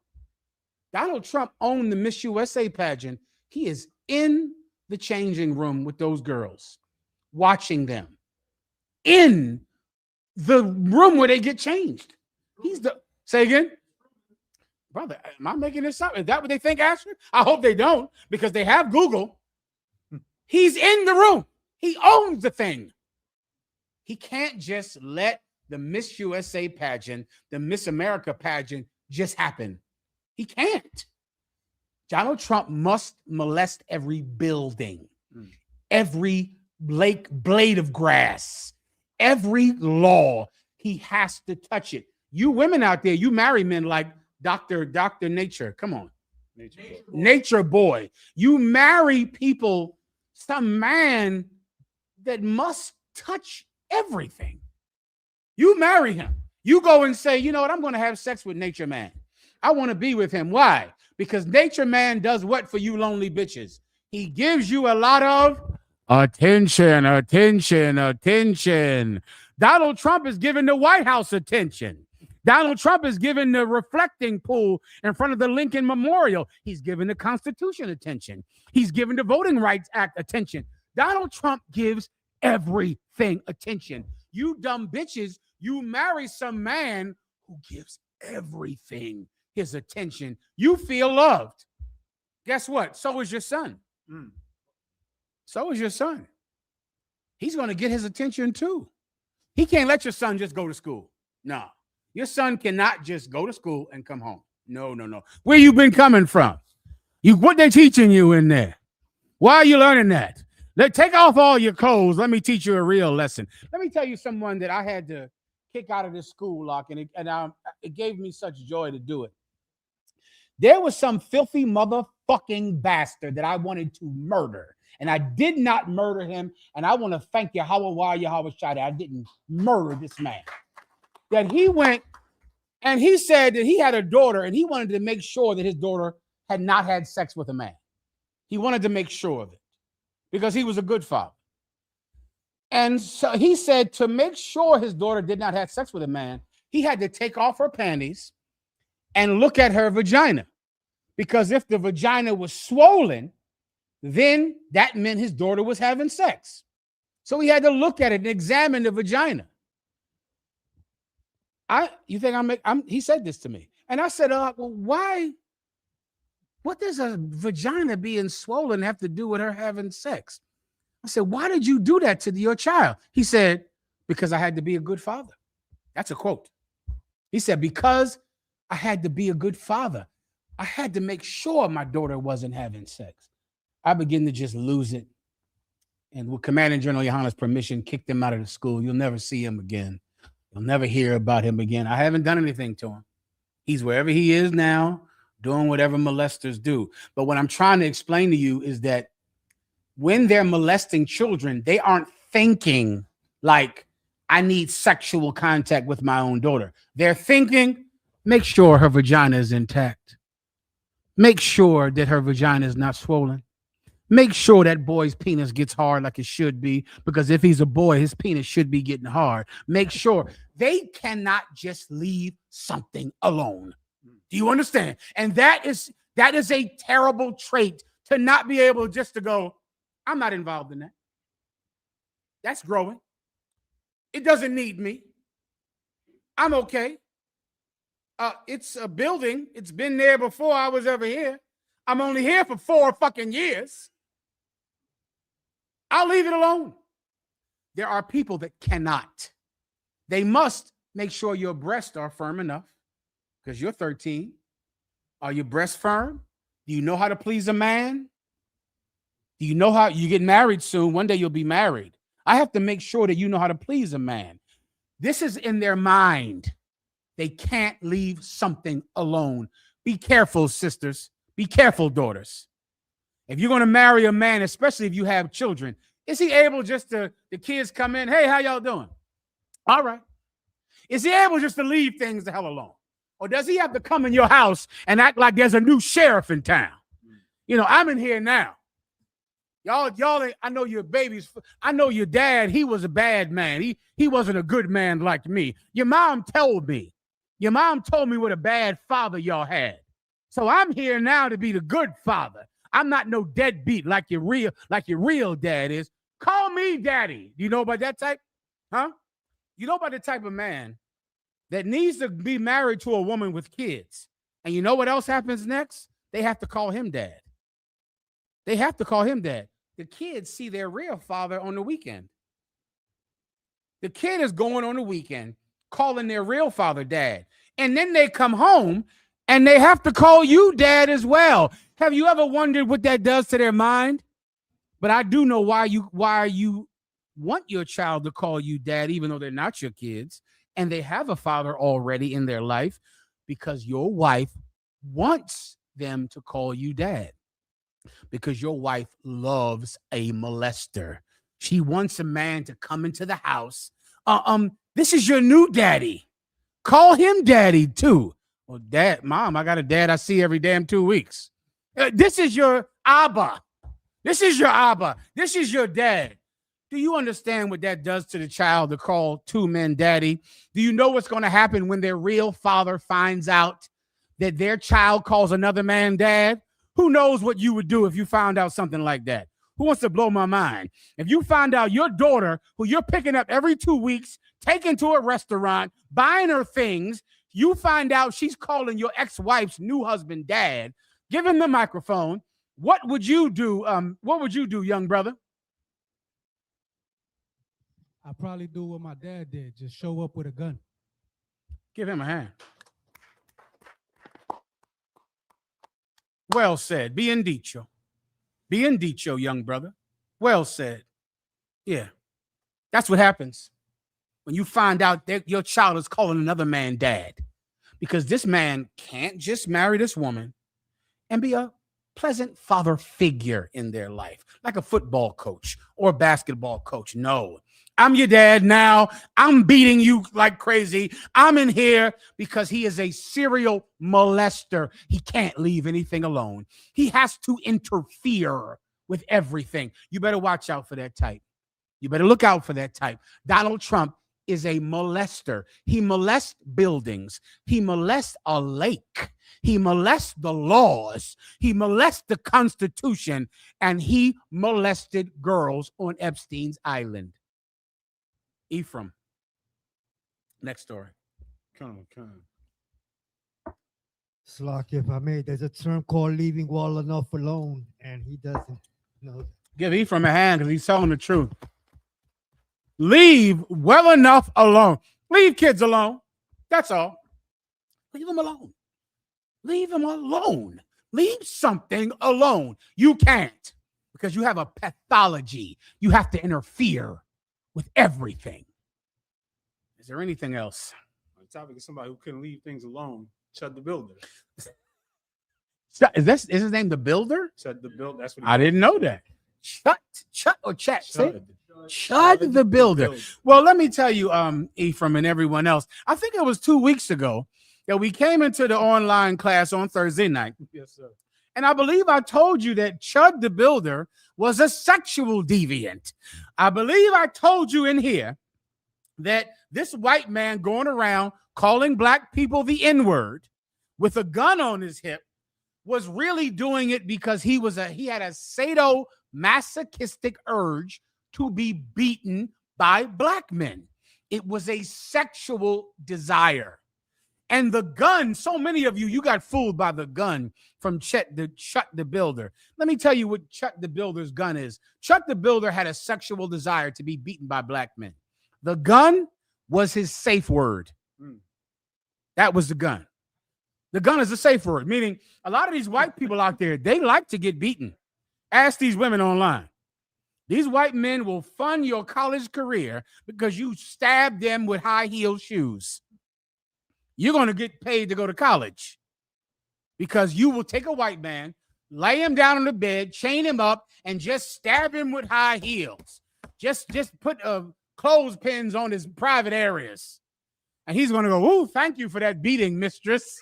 Speaker 10: Donald Trump owned the Miss USA pageant. He is in the changing room with those girls, watching them in the room where they get changed. Say again? Brother, am I making this up? Is that what they think, Asher? I hope they don't, because they have Google. He's in the room. He owns the thing. He can't just let the Miss USA pageant, the Miss America pageant just happen. He can't. Donald Trump must molest every building, every blade of grass, every law. He has to touch it. You women out there, you marry men like Dr. Nature. Come on. Nature boy. You marry people, some man that must touch everything. You marry him. You go and say, you know what? I'm going to have sex with Nature Man. I want to be with him. Why? Because Nature Man does what for you lonely bitches? He gives you a lot of attention. Donald Trump is giving the White House attention. Donald Trump is giving the reflecting pool in front of the Lincoln Memorial. He's giving the Constitution attention. He's giving the Voting Rights Act attention. Donald Trump gives everything attention. You dumb bitches, you marry some man who gives everything his attention. You feel loved. Guess what? So is your son. So is your son. He's going to get his attention too. He can't let your son just go to school. No. Your son cannot just go to school and come home. No. Where you been coming from? What they teaching you in there? Why are you learning that? Take off all your clothes. Let me teach you a real lesson. Let me tell you someone that I had to kick out of this school, lock, and it gave me such joy to do it. There was some filthy motherfucking bastard that I wanted to murder, and I did not murder him. And I want to thank Yahweh Shai that I didn't murder this man. That he went and he said that he had a daughter, and he wanted to make sure that his daughter had not had sex with a man. He wanted to make sure of it because he was a good father. And so he said to make sure his daughter did not have sex with a man, he had to take off her panties and look at her vagina. Because if the vagina was swollen, then that meant his daughter was having sex. So he had to look at it and examine the vagina. He said this to me. And I said, well, why? What does a vagina being swollen have to do with her having sex? I said, why did you do that to your child? He said, because I had to be a good father. That's a quote. He said, because I had to be a good father. I had to make sure my daughter wasn't having sex. I began to just lose it. And with Commanding General Yohana's permission, kicked him out of the school. You'll never see him again. You'll never hear about him again. I haven't done anything to him. He's wherever he is now, doing whatever molesters do. But what I'm trying to explain to you is that when they're molesting children, they aren't thinking like, I need sexual contact with my own daughter. They're thinking, make sure her vagina is intact. Make sure that her vagina is not swollen. make sure that boy's penis gets hard like it should be, because if he's a boy, his penis should be getting hard. Make sure they cannot just leave something alone. Do you understand? And that is a terrible trait, to not be able just to go, I'm not involved in that. That's growing. It doesn't need me. I'm okay. It's a building. It's been there before I was ever here. I'm only here for 4 fucking years. I'll leave it alone. There are people that cannot. They must make sure your breasts are firm enough, because you're 13. Are your breasts firm? Do you know how to please a man? Do you know how you get married soon? One day you'll be married. I have to make sure that you know how to please a man. This is in their mind. They can't leave something alone. Be careful, sisters. Be careful, daughters. If you're going to marry a man, especially if you have children, is he able just to, the kids come in, hey, how y'all doing? All right. Is he able just to leave things the hell alone? Or does he have to come in your house and act like there's a new sheriff in town? You know, I'm in here now. Y'all, I know your babies. I know your dad, he was a bad man. He wasn't a good man like me. Your mom told me. Your mom told me what a bad father y'all had. So I'm here now to be the good father. I'm not no deadbeat like your real dad is. Call me daddy. Do you know about that type? Huh? You know about the type of man that needs to be married to a woman with kids. And you know what else happens next? They have to call him dad. They have to call him dad. The kids see their real father on the weekend. The kid is going on the weekend, calling their real father dad. And then they come home and they have to call you dad as well. Have you ever wondered what that does to their mind? But I do know why you want your child to call you dad, even though they're not your kids, and they have a father already in their life, because your wife wants them to call you dad. Because your wife loves a molester. She wants a man to come into the house. This is your new daddy. Call him daddy too. Well, dad, mom, I got a dad I see every damn 2 weeks. This is your Abba. This is your Abba. This is your dad. Do you understand what that does to the child to call 2 men daddy? Do you know what's going to happen when their real father finds out that their child calls another man dad? Who knows what you would do if you found out something like that? Who wants to blow my mind? If you find out your daughter, who you're picking up every 2 weeks, taking to a restaurant, buying her things, you find out she's calling your ex-wife's new husband dad, give him the microphone. What would you do? What would you do, young brother?
Speaker 11: I probably do what my dad did, just show up with a gun.
Speaker 10: Give him a hand. Well said. Bien dicho. Bien dicho, young brother. Well said. Yeah. That's what happens when you find out that your child is calling another man dad. Because this man can't just marry this woman and be a pleasant father figure in their life, like a football coach or a basketball coach. No. I'm your dad now. I'm beating you like crazy. I'm in here because he is a serial molester. He can't leave anything alone. He has to interfere with everything. You better watch out for that type. You better look out for that type. Donald Trump is a molester. He molests buildings. He molests a lake. He molests the laws. He molests the Constitution. And he molested girls on Epstein's Island. Ephraim. Next story.
Speaker 13: Come on.
Speaker 18: Slack, if I may, there's a term called leaving well enough alone, and he doesn't know.
Speaker 10: Give Ephraim a hand because he's telling the truth. Leave well enough alone. Leave kids alone. That's all. Leave them alone. Leave them alone. Leave something alone. You can't, because you have a pathology. You have to interfere with everything. Is there anything else?
Speaker 13: On the topic of somebody who couldn't leave things alone, Chud the Builder.
Speaker 10: Is his name the Builder?
Speaker 13: Chud the Builder. That's what
Speaker 10: I didn't know that. Chud or chat?
Speaker 13: Chud
Speaker 10: the Builder. Well, let me tell you, Ephraim and everyone else, I think it was 2 weeks ago that we came into the online class on Thursday night.
Speaker 13: Yes, sir.
Speaker 10: And I believe I told you that Chud the Builder was a sexual deviant. I believe I told you in here that this white man going around calling black people the N-word with a gun on his hip was really doing it because he had a sadomasochistic urge to be beaten by black men. It was a sexual desire. And the gun, so many of you got fooled by the gun from Chud the Builder. Let me tell you what Chud the Builder's gun is. Chud the Builder had a sexual desire to be beaten by black men. The gun was his safe word. That was the gun. The gun is a safe word, meaning a lot of these white people out there, they like to get beaten. Ask these women online. These white men will fund your college career because you stabbed them with high-heel shoes. You're going to get paid to go to college because you will take a white man, lay him down on the bed, chain him up, and just stab him with high heels. Just put clothespins on his private areas. And he's going to go, "Ooh, thank you for that beating, mistress.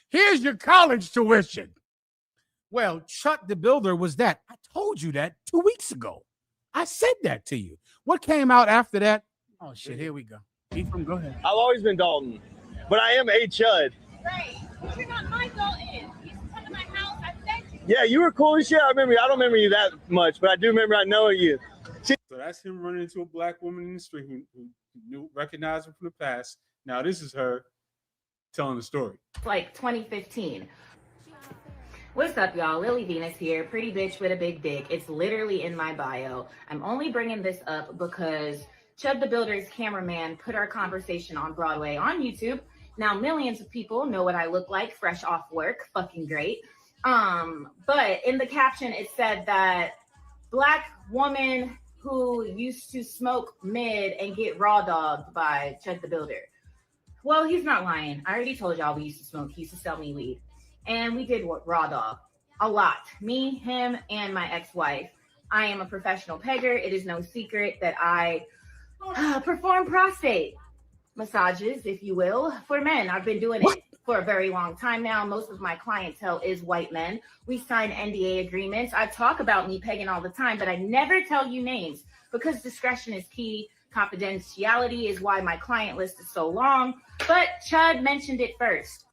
Speaker 10: Here's your college tuition." Well, Chud the Builder was that. I told you that 2 weeks ago. I said that to you. What came out after that? Oh, shit, here we go. Ephraim, go ahead.
Speaker 6: I've always been Dalton, but I am a Chud.
Speaker 22: Right, but you're not my Dalton. You used to come to my house. I begged you.
Speaker 6: Yeah, you were cool as shit. I don't remember you that much, but I do remember I know you.
Speaker 13: So that's him running into a black woman in the street who recognized him from the past. Now this is her telling the story.
Speaker 23: Like 2015. What's up, y'all? Lily Venus here, pretty bitch with a big dick. It's literally in my bio. I'm only bringing this up because Chud the Builder's cameraman put our conversation on Broadway on YouTube. Now millions of people know what I look like fresh off work. Fucking great. But in the caption it said that black woman who used to smoke mid and get raw dogged by Chud the Builder. Well, he's not lying. I already told y'all we used to smoke. He used to sell me weed. And we did raw dog a lot. Me, him, and my ex-wife. I am a professional pegger. It is no secret that I perform prostate massages, if you will, for men. I've been doing it for a very long time now. Most of my clientele is white men. We sign NDA agreements. I talk about me pegging all the time, but I never tell you names because discretion is key. Confidentiality is why my client list is so long. But Chud mentioned it first.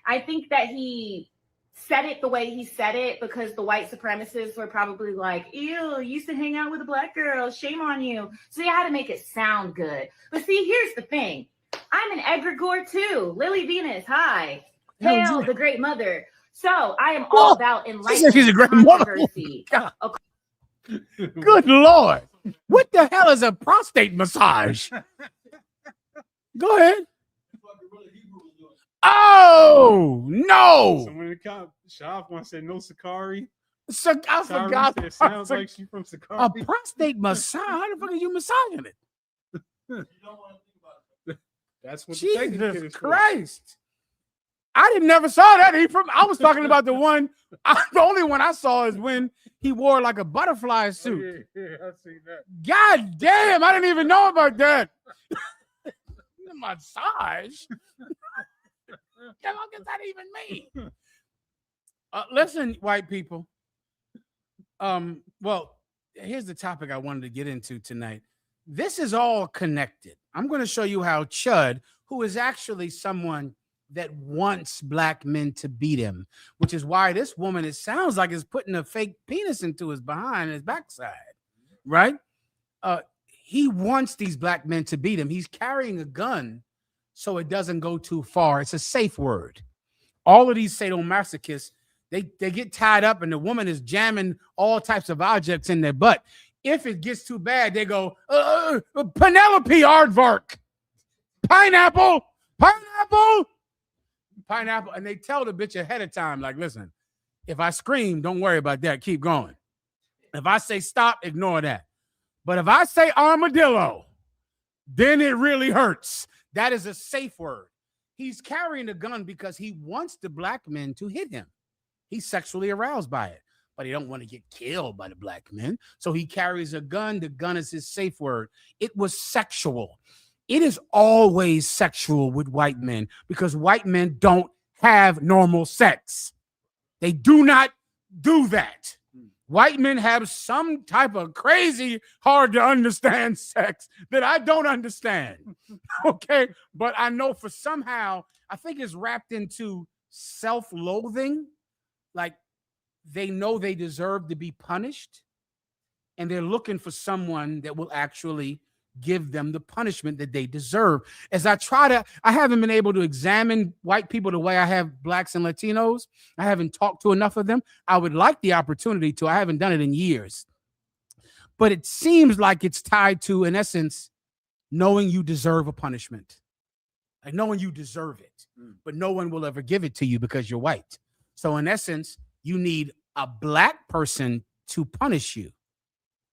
Speaker 23: I think that he said it the way he said it because the white supremacists were probably like, ew, you used to hang out with a black girl, shame on you. So you had to make it sound good. But see, here's the thing. I'm an egregore too. Lily Venus, hi. Hail the great mother. So I am all about enlightenment.
Speaker 10: She's a great mother. Good Lord. What the hell is a prostate massage? Go ahead. Oh, no.
Speaker 13: Someone in the shop wants to say no Sakari.
Speaker 10: I forgot.
Speaker 13: It sounds like she's from Sakari.
Speaker 10: A prostate massage? How the fuck are you massaging it?
Speaker 13: That's what
Speaker 10: Jesus Christ. I never saw that. I was talking about the one. The only one I saw is when he wore like a butterfly suit.
Speaker 13: Yeah, I've seen that.
Speaker 10: God damn, I didn't even know about that. The massage. What does that even mean? Listen, white people. Well, here's the topic I wanted to get into tonight. This is all connected. I'm going to show you how Chud, who is actually someone that wants black men to beat him, which is why this woman, it sounds like, is putting a fake penis into his behind, his backside, right? He wants these black men to beat him. He's carrying a gun so it doesn't go too far. It's a safe word. All of these sadomasochists, they get tied up and the woman is jamming all types of objects in their butt. If it gets too bad, they go, Penelope aardvark, pineapple, and they tell the bitch ahead of time, like, listen, if I scream, don't worry about that. Keep going. If I say stop, ignore that. But if I say armadillo, then it really hurts. That is a safe word. He's carrying a gun because he wants the black men to hit him. He's sexually aroused by it, but he don't want to get killed by the black men. So he carries a gun. The gun is his safe word. It was sexual. It is always sexual with white men because white men don't have normal sex. They do not do that. White men have some type of crazy, hard to understand sex that I don't understand. Okay. But I know for somehow, I think it's wrapped into self-loathing. Like they know they deserve to be punished. And they're looking for someone that will actually give them the punishment that they deserve. As I haven't been able to examine white people the way I have blacks and Latinos. I haven't talked to enough of them. I would like the opportunity to. I haven't done it in years. But it seems like it's tied to, in essence, knowing you deserve a punishment. Like knowing you deserve it, but no one will ever give it to you because you're white. So in essence, you need a black person to punish you.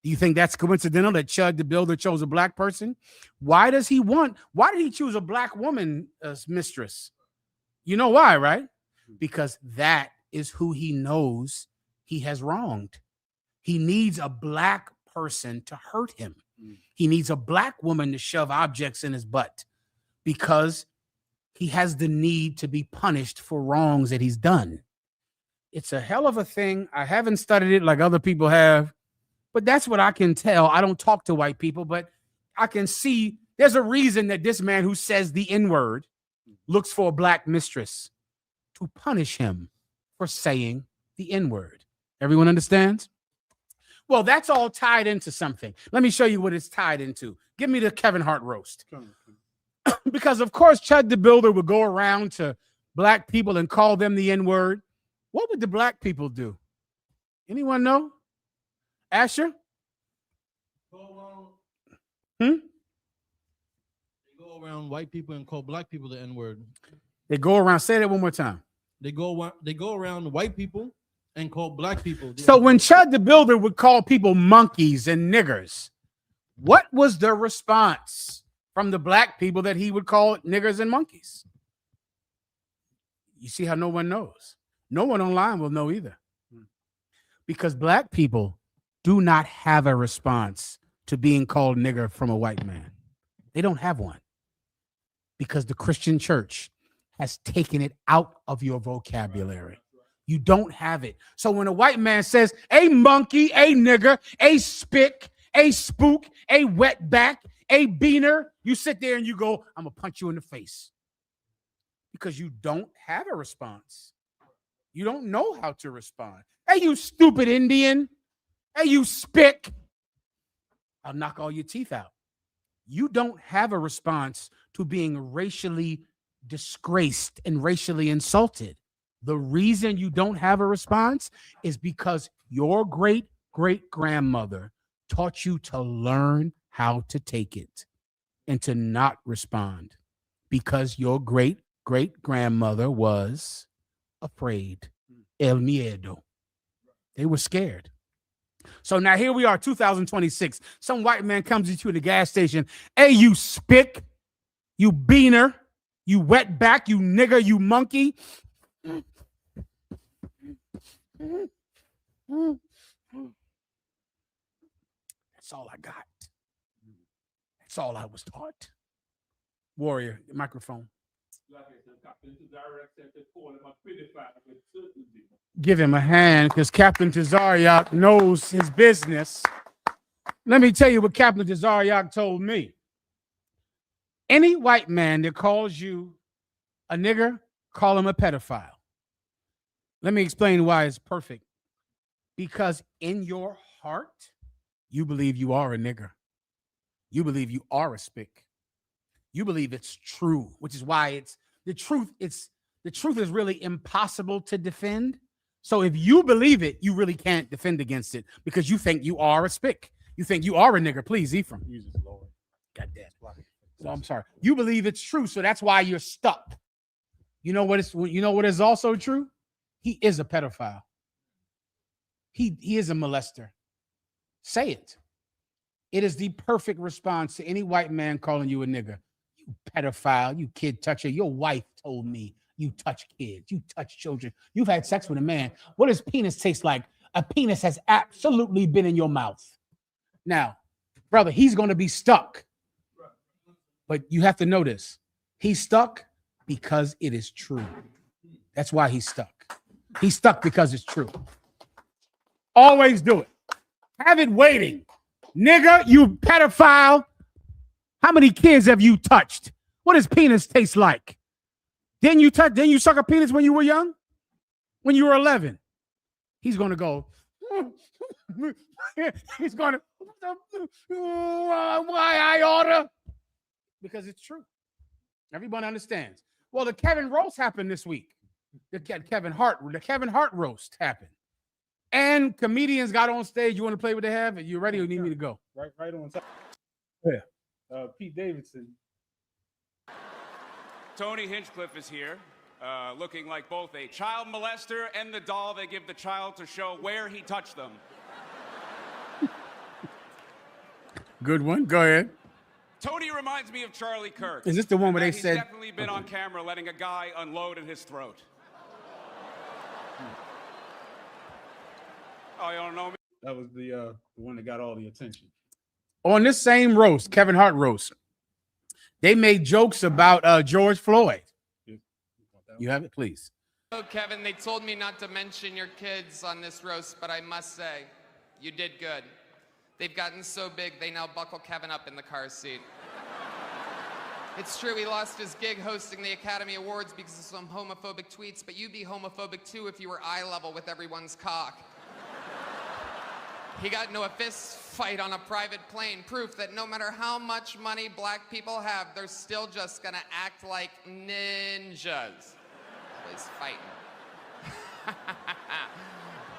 Speaker 10: Do you think that's coincidental that Chud the Builder chose a black person? Why did he choose a black woman as mistress? You know why, right? Because that is who he knows he has wronged. He needs a black person to hurt him. He needs a black woman to shove objects in his butt because he has the need to be punished for wrongs that he's done. It's a hell of a thing. I haven't studied it like other people have. But that's what I can tell. I don't talk to white people, but I can see there's a reason that this man who says the N-word looks for a black mistress to punish him for saying the N-word. Everyone understands? Well, that's all tied into something. Let me show you what it's tied into. Give me the Kevin Hart roast. Because, of course, Chud the Builder would go around to black people and call them the N-word. What would the black people do? Anyone know? Asher?
Speaker 2: They go around white people and call black people the N-word.
Speaker 10: They go around. Say that one more time.
Speaker 2: They go around white people and call black people.
Speaker 10: So when Chud the Builder would call people monkeys and niggers, what was the response from the black people that he would call niggers and monkeys? You see how no one knows. No one online will know either. Because black people do not have a response to being called nigger from a white man. They don't have one. Because the Christian church has taken it out of your vocabulary. You don't have it. So when a white man says, a monkey, a nigger, a spick, a spook, a wetback, a beaner, you sit there and you go, I'm going to punch you in the face. Because you don't have a response. You don't know how to respond. Hey, you stupid Indian. Hey, you spick. I'll knock all your teeth out. You don't have a response to being racially disgraced and racially insulted. The reason you don't have a response is because your great-great-grandmother taught you to learn how to take it and to not respond because your great-great-grandmother was afraid. El miedo. They were scared. So now here we are, 2026. Some white man comes into you at the gas station. Hey, you spick, you beaner, you wetback, you nigger, you monkey. That's all I got. That's all I was taught. Warrior, microphone. Give him a hand because Captain Tazariak knows his business. Let me tell you what Captain Tazariak told me. Any white man that calls you a nigger, call him a pedophile. Let me explain why it's perfect. Because in your heart, you believe you are a nigger. You believe you are a spick. You believe it's true, which is why it's the truth. The truth is really impossible to defend. So if you believe it, you really can't defend against it because you think you are a spick. You think you are a nigger. Please, Ephraim. Jesus Lord. Goddamn. So I'm sorry. You believe it's true, so that's why you're stuck. You know what is also true? He is a pedophile. He is a molester. Say it. It is the perfect response to any white man calling you a nigger. You pedophile, you kid toucher. Your wife told me you touch kids, you touch children. You've had sex with a man. What does penis taste like? A penis has absolutely been in your mouth. Now, brother, he's going to be stuck. But you have to know this. He's stuck because it is true. That's why he's stuck. He's stuck because it's true. Always do it. Have it waiting. Nigga, you pedophile. How many kids have you touched? What does penis taste like? Didn't you suck a penis when you were young? When you were 11? He's going to go. He's going to. Why I oughta? Because it's true. Everyone understands. Well, the Kevin roast happened this week. The Kevin Hart roast happened. And comedians got on stage. You want to play what they have? Are you ready or need me to go?
Speaker 13: Right on top.
Speaker 10: Yeah.
Speaker 13: Pete Davidson.
Speaker 3: Tony Hinchcliffe is here, looking like both a child molester and the doll they give the child to show where he touched them.
Speaker 10: Good one. Go ahead.
Speaker 3: Tony reminds me of Charlie Kirk.
Speaker 10: Is this the one where they
Speaker 3: he's
Speaker 10: said?
Speaker 3: Definitely been on camera letting a guy unload in his throat. Oh, you don't know me?
Speaker 13: That was the one that got all the attention.
Speaker 10: On this same roast, Kevin Hart roast, they made jokes about George Floyd. You have it, please.
Speaker 5: Oh, Kevin, they told me not to mention your kids on this roast, but I must say, you did good. They've gotten so big, they now buckle Kevin up in the car seat. It's true, he lost his gig hosting the Academy Awards because of some homophobic tweets, but you'd be homophobic too if you were eye level with everyone's cock. He got into a fist fight on a private plane, proof that no matter how much money black people have, they're still just gonna act like ninjas. Always fighting.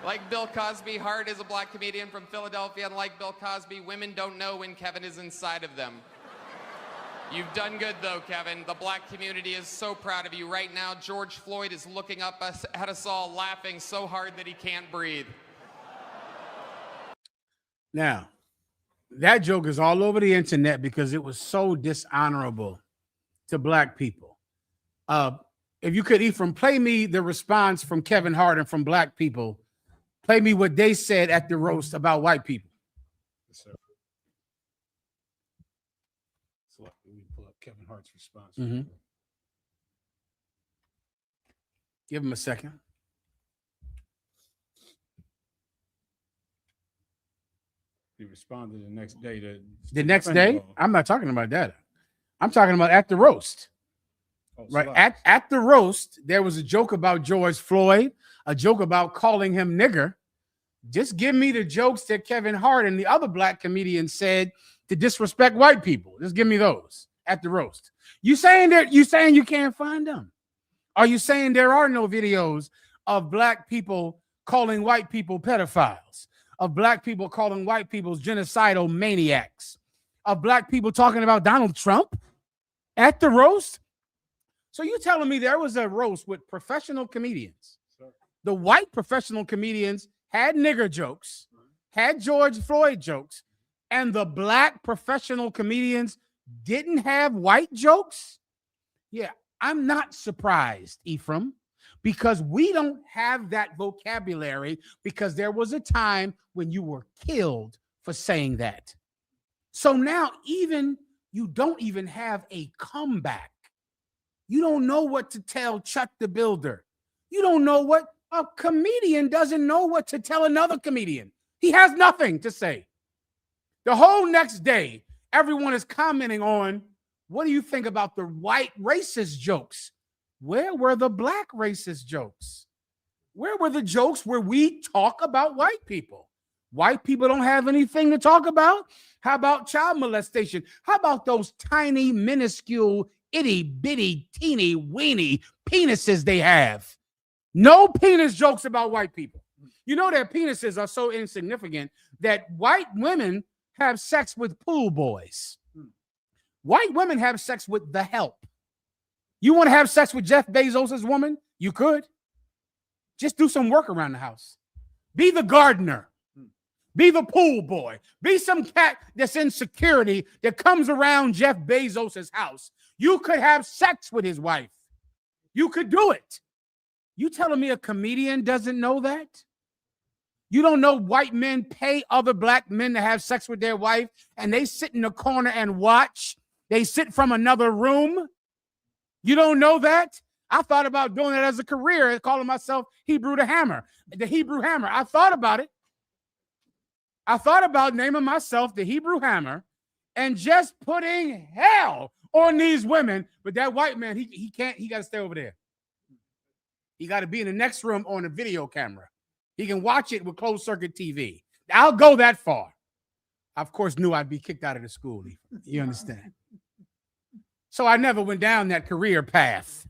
Speaker 5: Like Bill Cosby, Hart is a black comedian from Philadelphia, and like Bill Cosby, women don't know when Kevin is inside of them. You've done good though, Kevin. The black community is so proud of you. Right now, George Floyd is looking up at us all, laughing so hard that he can't breathe.
Speaker 10: Now, that joke is all over the internet because it was so dishonorable to black people. If you could, Ephraim, play me the response from Kevin Hart and from black people. Play me what they said at the roast about white people.
Speaker 13: Yes, sir. So let me pull up Kevin Hart's response.
Speaker 10: Mm-hmm. Give him a second.
Speaker 13: He responded the next day to
Speaker 10: The next day? I'm not talking about that. I'm talking about at the roast. Right. At the roast, there was a joke about George Floyd, a joke about calling him nigger. Just give me the jokes that Kevin Hart and the other black comedians said to disrespect white people. Just give me those at the roast. You saying you can't find them? Are you saying there are no videos of black people calling white people pedophiles? Of black people calling white people genocidal maniacs? Of black people talking about Donald Trump at the roast? So you telling me there was a roast with professional comedians? The white professional comedians had nigger jokes, had George Floyd jokes, and the black professional comedians didn't have white jokes? Yeah, I'm not surprised, Ephraim, because we don't have that vocabulary because there was a time when you were killed for saying that. So now you don't even have a comeback. You don't know what to tell Chud the Builder. You don't know what a comedian doesn't know what to tell another comedian. He has nothing to say. The whole next day, everyone is commenting on, what do you think about the white racist jokes? Where were the black racist jokes? Where were the jokes where we talk about white people? White people don't have anything to talk about? How about child molestation? How about those tiny, minuscule, itty bitty, teeny weeny penises they have? No penis jokes about white people. You know their penises are so insignificant that white women have sex with pool boys. White women have sex with the help. You want to have sex with Jeff Bezos' woman? You could. Just do some work around the house. Be the gardener. Be the pool boy. Be some cat that's in security that comes around Jeff Bezos' house. You could have sex with his wife. You could do it. You telling me a comedian doesn't know that? You don't know white men pay other black men to have sex with their wife and they sit in the corner and watch? They sit from another room? You don't know that? I thought about doing it as a career, calling myself the Hebrew Hammer. I thought about it. I thought about naming myself the Hebrew Hammer and just putting hell on these women. But that white man, he can't, he got to stay over there. He got to be in the next room on a video camera. He can watch it with closed circuit TV. I'll go that far. I, of course, knew I'd be kicked out of the school. You understand? So I never went down that career path.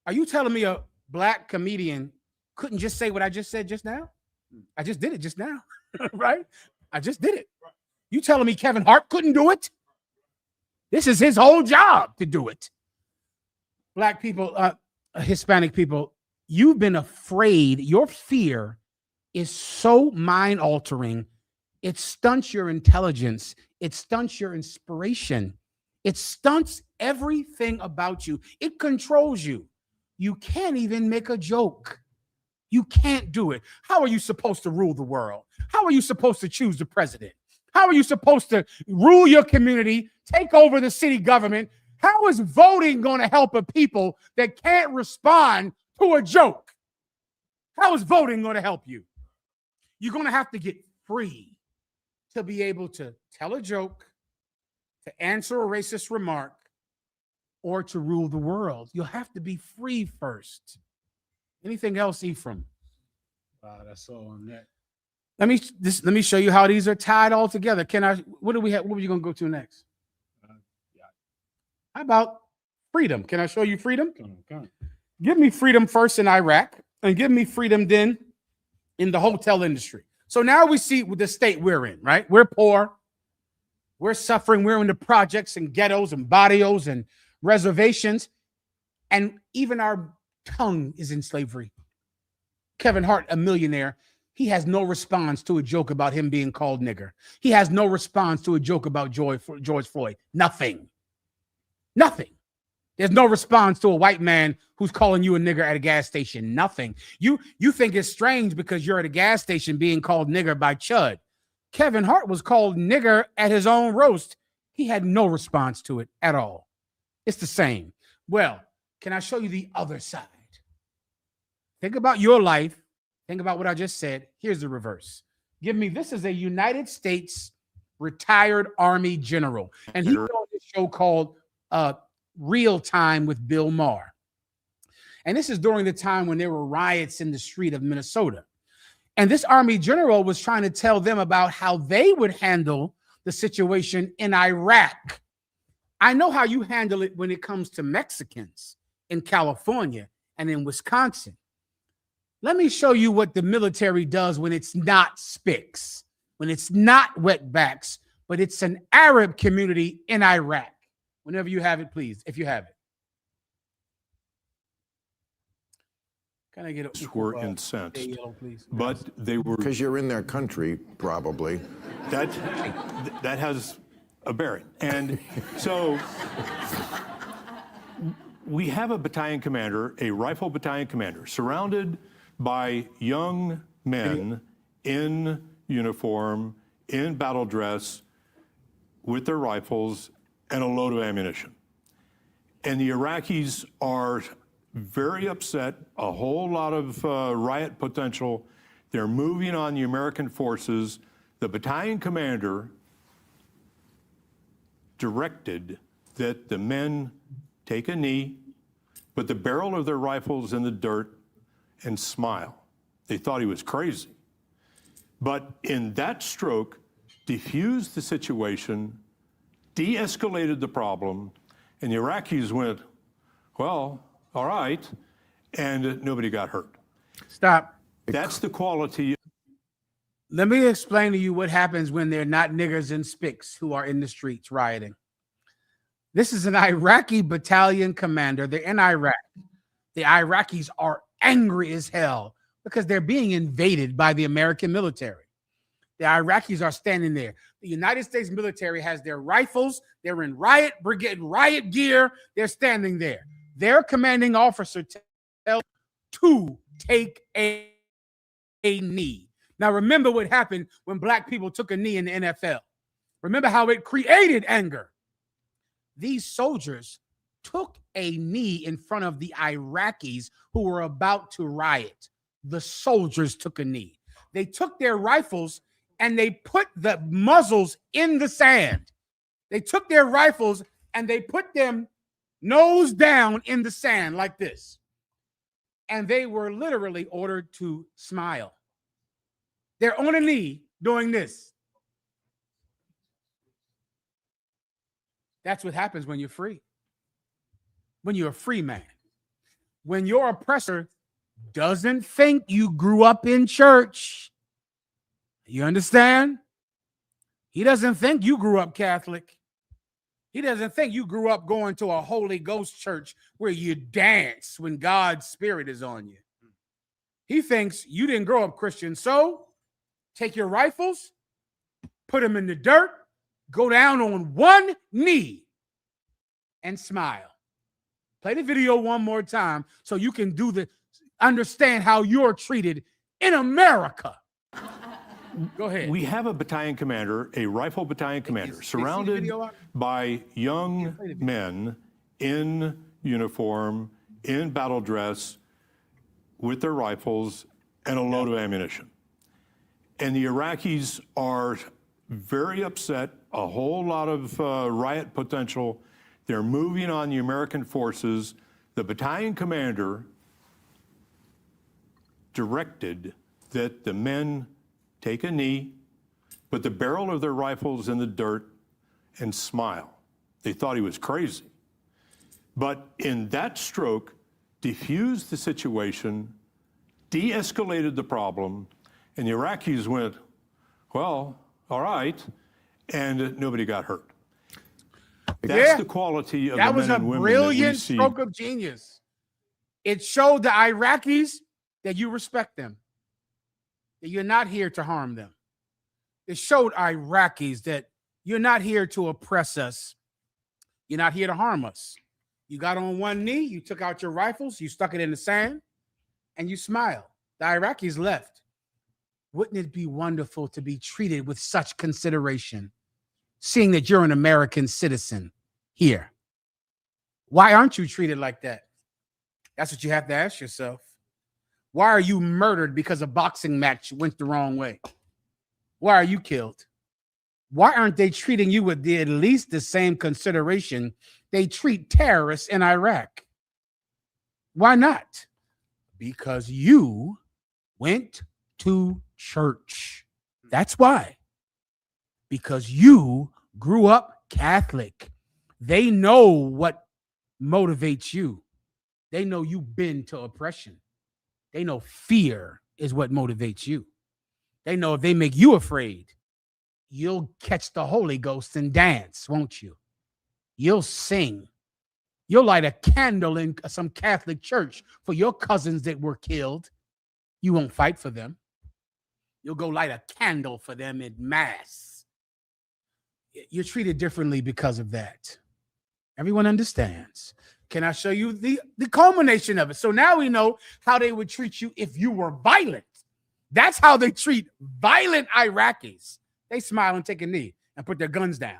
Speaker 10: Are you telling me a black comedian couldn't just say what I just said just now? I just did it just now, right? I just did it. You telling me Kevin Hart couldn't do it? This is his whole job to do it. Black people, Hispanic people, you've been afraid. Your fear is so mind-altering. It stunts your intelligence. It stunts your inspiration. It stunts everything about you. It controls you. You can't even make a joke. You can't do it. How are you supposed to rule the world? How are you supposed to choose the president? How are you supposed to rule your community, take over the city government? How is voting going to help a people that can't respond to a joke? How is voting going to help you? You're going to have to get free to be able to tell a joke, to answer a racist remark, or to rule the world. You'll have to be free first. Anything else, Ephraim?
Speaker 13: That's all on that.
Speaker 10: Let me show you how these are tied all together. What do we have? What are you going to go to next? How about freedom? Can I show you freedom? Give me freedom first in Iraq and give me freedom then in the hotel industry. So now we see the state we're in, right? We're poor. We're suffering. We're in the projects and ghettos and barrios and reservations. And even our tongue is in slavery. Kevin Hart, a millionaire, he has no response to a joke about him being called nigger. He has no response to a joke about George Floyd. Nothing. Nothing. There's no response to a white man who's calling you a nigger at a gas station. Nothing. You think it's strange because you're at a gas station being called nigger by Chud. Kevin Hart was called nigger at his own roast. He had no response to it at all. It's the same. Well, can I show you the other side? Think about your life. Think about what I just said. Here's the reverse. This is a United States retired Army general. And he's on this show called Real Time with Bill Maher. And this is during the time when there were riots in the street of Minnesota. And this Army general was trying to tell them about how they would handle the situation in Iraq. I know how you handle it when it comes to Mexicans in California and in Wisconsin. Let me show you what the military does when it's not SPICs, when it's not wetbacks, but it's an Arab community in Iraq. Whenever you have it, please, if you have it. Can I get a
Speaker 9: were incensed,
Speaker 10: yellow, please?
Speaker 9: But they were,
Speaker 12: because you're in their country, probably.
Speaker 9: That has a bearing, and so we have a battalion commander, a rifle battalion commander, surrounded by young men in uniform, in battle dress, with their rifles and a load of ammunition. And the Iraqis are very upset, a whole lot of riot potential. They're moving on the American forces. The battalion commander directed that the men take a knee, put the barrel of their rifles in the dirt, and smile. They thought he was crazy. But in that stroke, diffused the situation, de-escalated the problem, and the Iraqis went, well, all right, and nobody got hurt.
Speaker 10: Stop.
Speaker 9: That's the quality.
Speaker 10: Let me explain to you what happens when they're not niggers and SPICs who are in the streets rioting. This is an Iraqi battalion commander. They're in Iraq. The Iraqis are angry as hell because they're being invaded by the American military. The Iraqis are standing there. The United States military has their rifles. They're in riot gear. They're standing there. Their commanding officer tells to take a knee. Now, remember what happened when black people took a knee in the NFL. Remember how it created anger. These soldiers took a knee in front of the Iraqis who were about to riot. The soldiers took a knee. They took their rifles and they put the muzzles in the sand. They took their rifles and they put them nose down in the sand like this. And they were literally ordered to smile. They're on a knee doing this. That's what happens when you're free. When you're a free man. When your oppressor doesn't think you grew up in church. You understand? He doesn't think you grew up Catholic. He doesn't think you grew up going to a Holy Ghost church where you dance when God's Spirit is on you. He thinks you didn't grow up Christian. So take your rifles, put them in the dirt, go down on one knee and smile. Play the video one more time so you can understand how you're treated in America. Go ahead.
Speaker 9: We have a battalion commander, a rifle battalion commander, surrounded by young men in uniform, in battle dress, with their rifles and a load of ammunition. And the Iraqis are very upset, a whole lot of riot potential. They're moving on the American forces. The battalion commander directed that the men take a knee, put the barrel of their rifles in the dirt, and smile. They thought he was crazy. But in that stroke, diffused the situation, de-escalated the problem, and the Iraqis went, well, all right, and nobody got hurt. That's the quality of the men and women that we see. That was a brilliant
Speaker 10: stroke of genius. It showed the Iraqis that you respect them, that you're not here to harm them. It showed Iraqis that you're not here to oppress us. You're not here to harm us. You got on one knee, you took out your rifles, you stuck it in the sand, and you smiled. The Iraqis left. Wouldn't it be wonderful to be treated with such consideration, seeing that you're an American citizen here? Why aren't you treated like that? That's what you have to ask yourself. Why are you murdered because a boxing match went the wrong way? Why are you killed? Why aren't they treating you with at least the same consideration they treat terrorists in Iraq? Why not? Because you went to church. That's why. Because you grew up Catholic. They know what motivates you. They know you've been to oppression. They know fear is what motivates you. They know if they make you afraid, you'll catch the Holy Ghost and dance, won't you? You'll sing. You'll light a candle in some Catholic church for your cousins that were killed. You won't fight for them. You'll go light a candle for them in mass. You're treated differently because of that. Everyone understands. Can I show you the culmination of it? So now we know how they would treat you if you were violent. That's how they treat violent Iraqis. They smile and take a knee and put their guns down.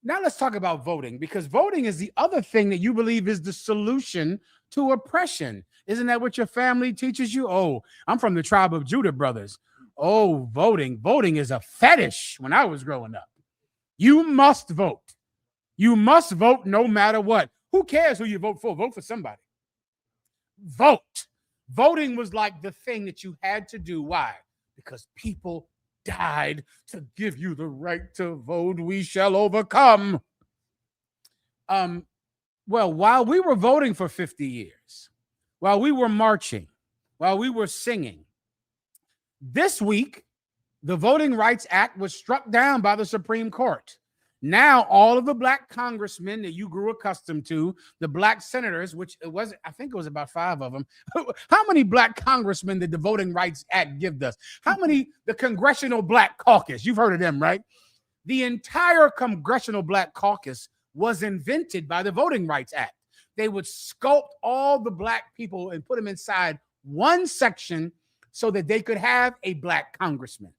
Speaker 10: Now let's talk about voting, because voting is the other thing that you believe is the solution to oppression. Isn't that what your family teaches you? Oh, I'm from the tribe of Judah, brothers. Oh, voting. Voting is a fetish when I was growing up. You must vote. You must vote no matter what. Who cares who you vote for? Vote for somebody. Vote. Voting was like the thing that you had to do. Why? Because people died to give you the right to vote. We shall overcome. Well, while we were voting for 50 years, while we were marching, while we were singing, this week, the Voting Rights Act was struck down by the Supreme Court. Now, all of the black congressmen that you grew accustomed to, the black senators, which it was, I think it was about 5 of them. How many black congressmen did the Voting Rights Act give us? How many? The Congressional Black Caucus. You've heard of them, right? The entire Congressional Black Caucus was invented by the Voting Rights Act. They would sculpt all the black people and put them inside one section so that they could have a black congressman.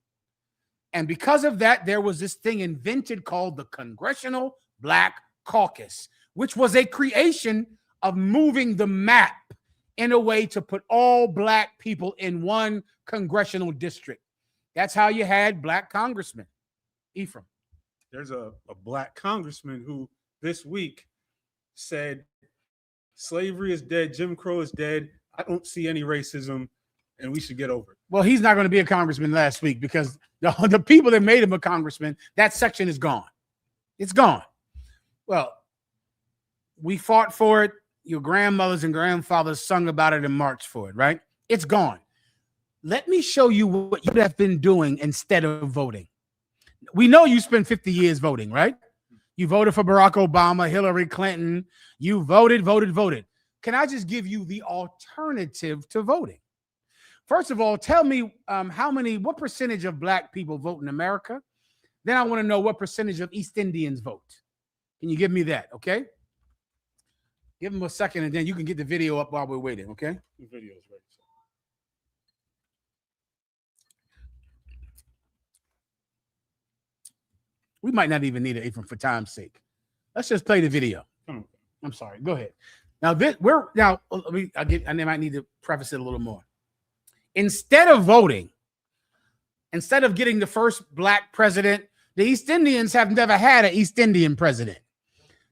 Speaker 10: And because of that, there was this thing invented called the Congressional Black Caucus, which was a creation of moving the map in a way to put all black people in one congressional district. That's how you had black congressmen. Ephraim.
Speaker 13: There's a black congressman who this week said slavery is dead, Jim Crow is dead, I don't see any racism, and we should get over it.
Speaker 10: Well, he's not going to be a congressman last week because the people that made him a congressman, that section is gone. It's gone. Well, we fought for it. Your grandmothers and grandfathers sung about it and marched for it, right? It's gone. Let me show you what you have been doing instead of voting. We know you spent 50 years voting, right? You voted for Barack Obama, Hillary Clinton. You voted. Can I just give you the alternative to voting? First of all, tell me what percentage of black people vote in America? Then I want to know what percentage of East Indians vote. Can you give me that, okay? Give them a second, and then you can get the video up while we're waiting, okay?
Speaker 13: The video's ready.
Speaker 10: We might not even need it, Ephraim, for time's sake. Let's just play the video. I'm sorry. Go ahead. Now I might need to preface it a little more. Instead of voting, instead of getting the first black president, the East Indians have never had an East Indian president.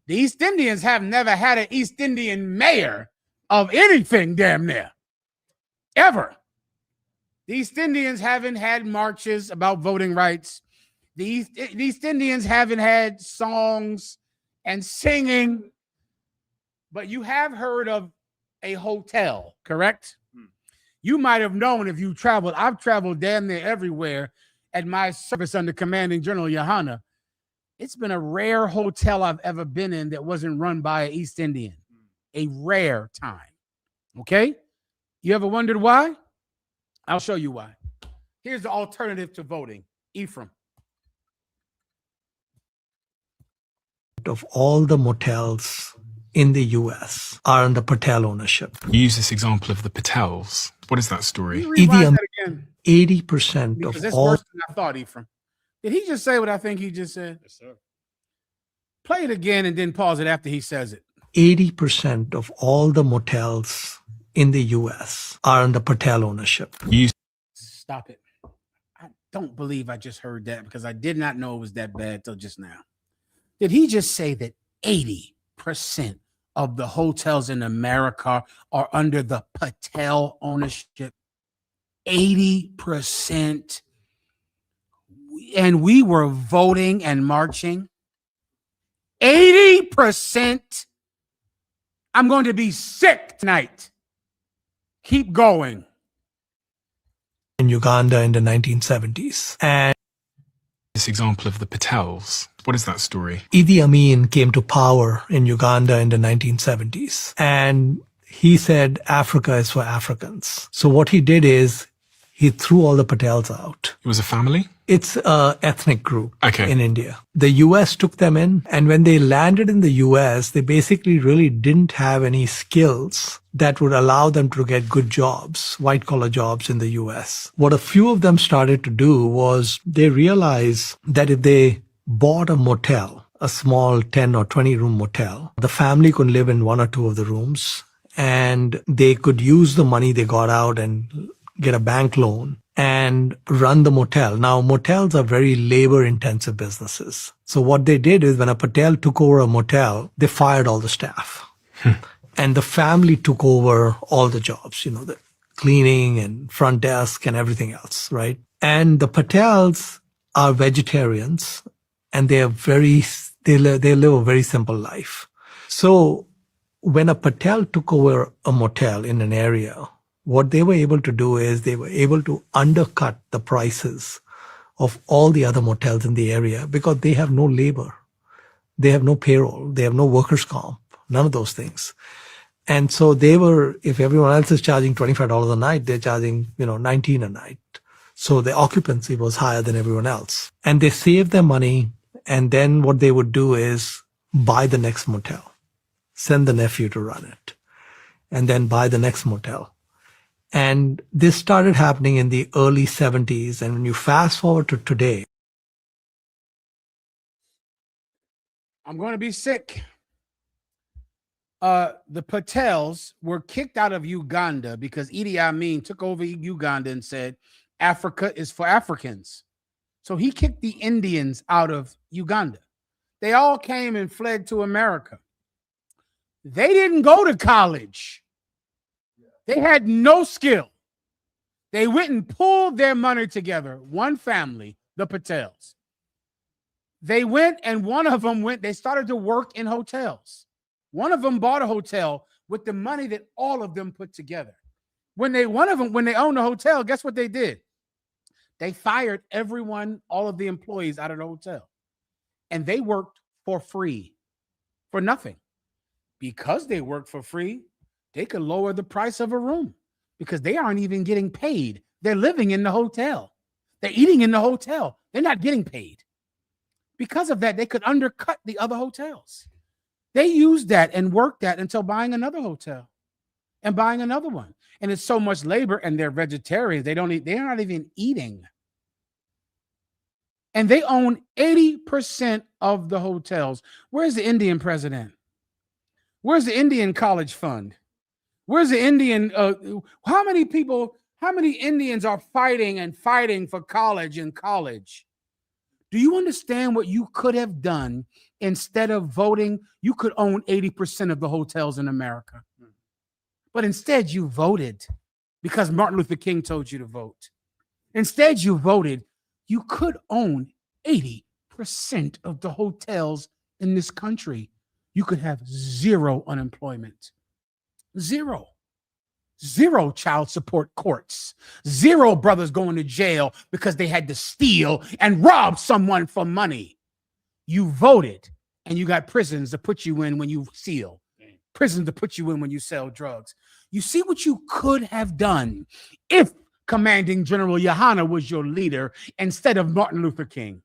Speaker 10: The East Indians have never had an East Indian mayor of anything, damn near. Ever. The East Indians haven't had marches about voting rights. The East Indians haven't had songs and singing. But you have heard of a hotel, correct? You might have known if you traveled. I've traveled damn near everywhere at my service under Commanding General Yohana. It's been a rare hotel I've ever been in that wasn't run by an East Indian. A rare time. Okay? You ever wondered why? I'll show you why. Here's the alternative to voting. Ephraim.
Speaker 1: Of all the motels in the US are under Patel ownership.
Speaker 14: Use this example of the Patels. What is that story?
Speaker 1: 80%
Speaker 10: Because
Speaker 1: of
Speaker 10: that's
Speaker 1: all.
Speaker 10: worse than I thought, Ephraim. Did he just say what I think he just said?
Speaker 13: Yes, sir.
Speaker 10: Play it again and then pause it after he says it.
Speaker 1: 80% of all the motels in the US are under Patel ownership.
Speaker 10: Stop it. I don't believe I just heard that because I did not know it was that bad till just now. Did he just say that 80% of the hotels in America are under the Patel ownership? 80%. And we were voting and marching. 80%. I'm going to be sick tonight. Keep going.
Speaker 1: In Uganda in the 1970s. And
Speaker 14: This example of the Patels. What is that story?
Speaker 1: Idi Amin came to power in Uganda in the 1970s. And he said Africa is for Africans. So what he did is he threw all the Patels out.
Speaker 14: It was a family?
Speaker 1: It's an ethnic group in India. The US took them in, and when they landed in the US, they basically really didn't have any skills that would allow them to get good jobs, white collar jobs in the US. What a few of them started to do was they realized that if they bought a motel, a small 10 or 20 room motel, the family could live in one or two of the rooms, and they could use the money they got out and get a bank loan and run the motel. Now, motels are very labor-intensive businesses. So what they did is when a Patel took over a motel, they fired all the staff. And the family took over all the jobs, you know, the cleaning and front desk and everything else, right? And the Patels are vegetarians, and they live a very simple life. So when a Patel took over a motel in an area, what they were able to do is they were able to undercut the prices of all the other motels in the area because they have no labor. They have no payroll. They have no workers' comp, none of those things. And so they were, if everyone else is charging $25 a night, they're charging, $19 a night. So the occupancy was higher than everyone else. And they saved their money. And then what they would do is buy the next motel, send the nephew to run it, and then buy the next motel. And this started happening in the early 70s. And when you fast forward to today.
Speaker 10: I'm going to be sick. the Patels were kicked out of Uganda because Idi Amin took over Uganda and said, Africa is for Africans. So he kicked the Indians out of Uganda. They all came and fled to America. They didn't go to college. They had no skill. They went and pulled their money together. One family, the Patels. They went and one of them they started to work in hotels. One of them bought a hotel with the money that all of them put together. When they owned a hotel, guess what they did? They fired everyone, all of the employees out of the hotel. And they worked for free, for nothing. Because they worked for free, they could lower the price of a room because they aren't even getting paid. They're living in the hotel. They're eating in the hotel. They're not getting paid. Because of that, they could undercut the other hotels. They used that and worked that until buying another hotel and buying another one. And it's so much labor, and they're vegetarians. They're not even eating. And they own 80% of the hotels. Where's the Indian president? Where's the Indian college fund? Where's the Indian? How many Indians are fighting for college and college? Do you understand what you could have done instead of voting? You could own 80% of the hotels in America. But instead you voted because Martin Luther King told you to vote. Instead you voted. You could own 80% of the hotels in this country. You could have zero unemployment. Zero child support courts, zero brothers going to jail because they had to steal and rob someone for money. You voted and you got prisons to put you in when you steal, prisons to put you in when you sell drugs. You see what you could have done if Commanding General Yohana was your leader instead of Martin Luther King.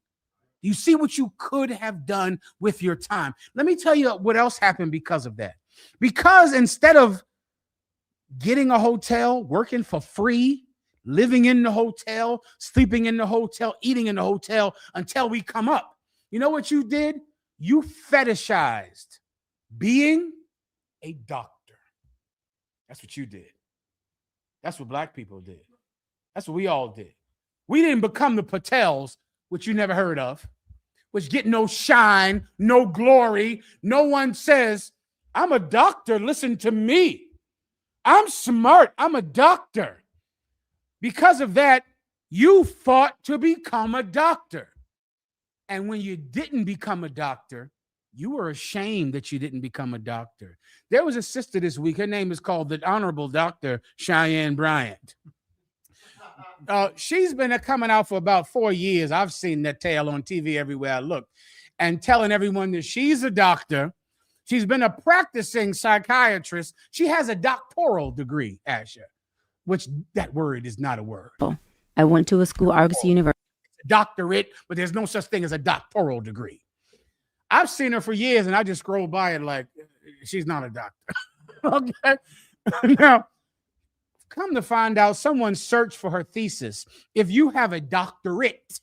Speaker 10: You see what you could have done with your time. Let me tell you what else happened because of that. Because instead of getting a hotel, working for free, living in the hotel, sleeping in the hotel, eating in the hotel until we come up, you know what you did? You fetishized being a doctor. That's what you did. That's what black people did. That's what we all did. We didn't become the Patels, which you never heard of, which get no shine, no glory. No one says, I'm a doctor, listen to me. I'm smart, I'm a doctor. Because of that, you fought to become a doctor. And when you didn't become a doctor, you were ashamed that you didn't become a doctor. There was a sister this week. Her name is called the Honorable Dr. Cheyenne Bryant. She's been coming out for about 4 years. I've seen that tail on TV everywhere I look and telling everyone that she's a doctor. She's been a practicing psychiatrist. She has a doctoral degree, Asha, which that word is not a word.
Speaker 15: I went to a school, Argosy University.
Speaker 10: Doctorate, but there's no such thing as a doctoral degree. I've seen her for years, and I just scroll by it like she's not a doctor. Okay. Now, come to find out, someone searched for her thesis. If you have a doctorate,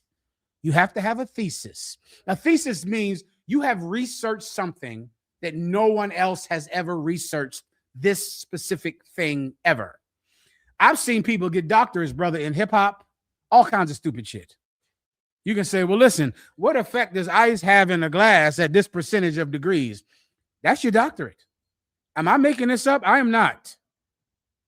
Speaker 10: you have to have a thesis. A thesis means you have researched something that no one else has ever researched, this specific thing ever. I've seen people get doctorates, brother, in hip hop, all kinds of stupid shit. You can say, well, listen, what effect does ice have in a glass at this percentage of degrees? That's your doctorate. Am I making this up? I am not.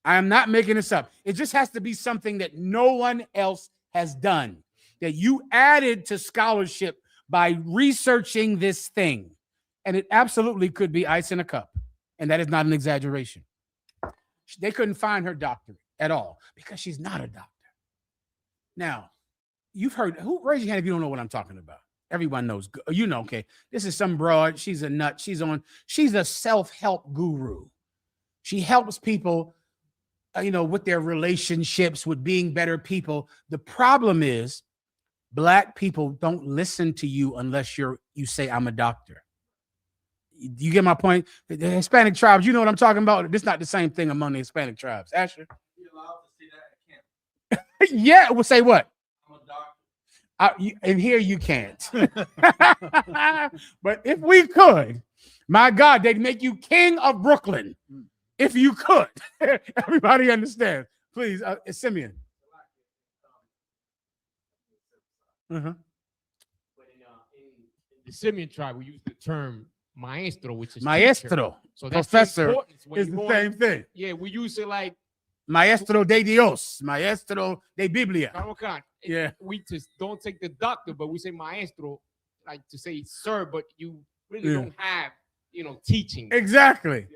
Speaker 10: I am not making this up. It just has to be something that no one else has done, that you added to scholarship by researching this thing. And it absolutely could be ice in a cup. And that is not an exaggeration. They couldn't find her doctorate at all because she's not a doctor. Now, you've heard, raise your hand if you don't know what I'm talking about. Everyone knows, you know, okay, this is some broad, she's a nut, she's a self-help guru. She helps people, with their relationships, with being better people. The problem is Black people don't listen to you unless you say, I'm a doctor. You get my point? The Hispanic tribes, you know what I'm talking about? This is not the same thing among the Hispanic tribes. Asher? You're allowed to say that at camp. Yeah, we'll say what? I'm a doctor. And here you can't. But if we could, My God, they'd make you king of Brooklyn if you could. Everybody understand. Please, Simeon.
Speaker 16: The Simeon tribe, we use the term maestro, which is
Speaker 10: Maestro.
Speaker 16: teacher. So that's
Speaker 10: Professor
Speaker 16: is
Speaker 10: the same thing.
Speaker 16: Yeah, we use it like
Speaker 10: Maestro de Dios, Maestro de Biblia.
Speaker 16: Yeah, we just don't take the doctor, but we say maestro, like to say sir, but you really don't have, teaching.
Speaker 10: Exactly.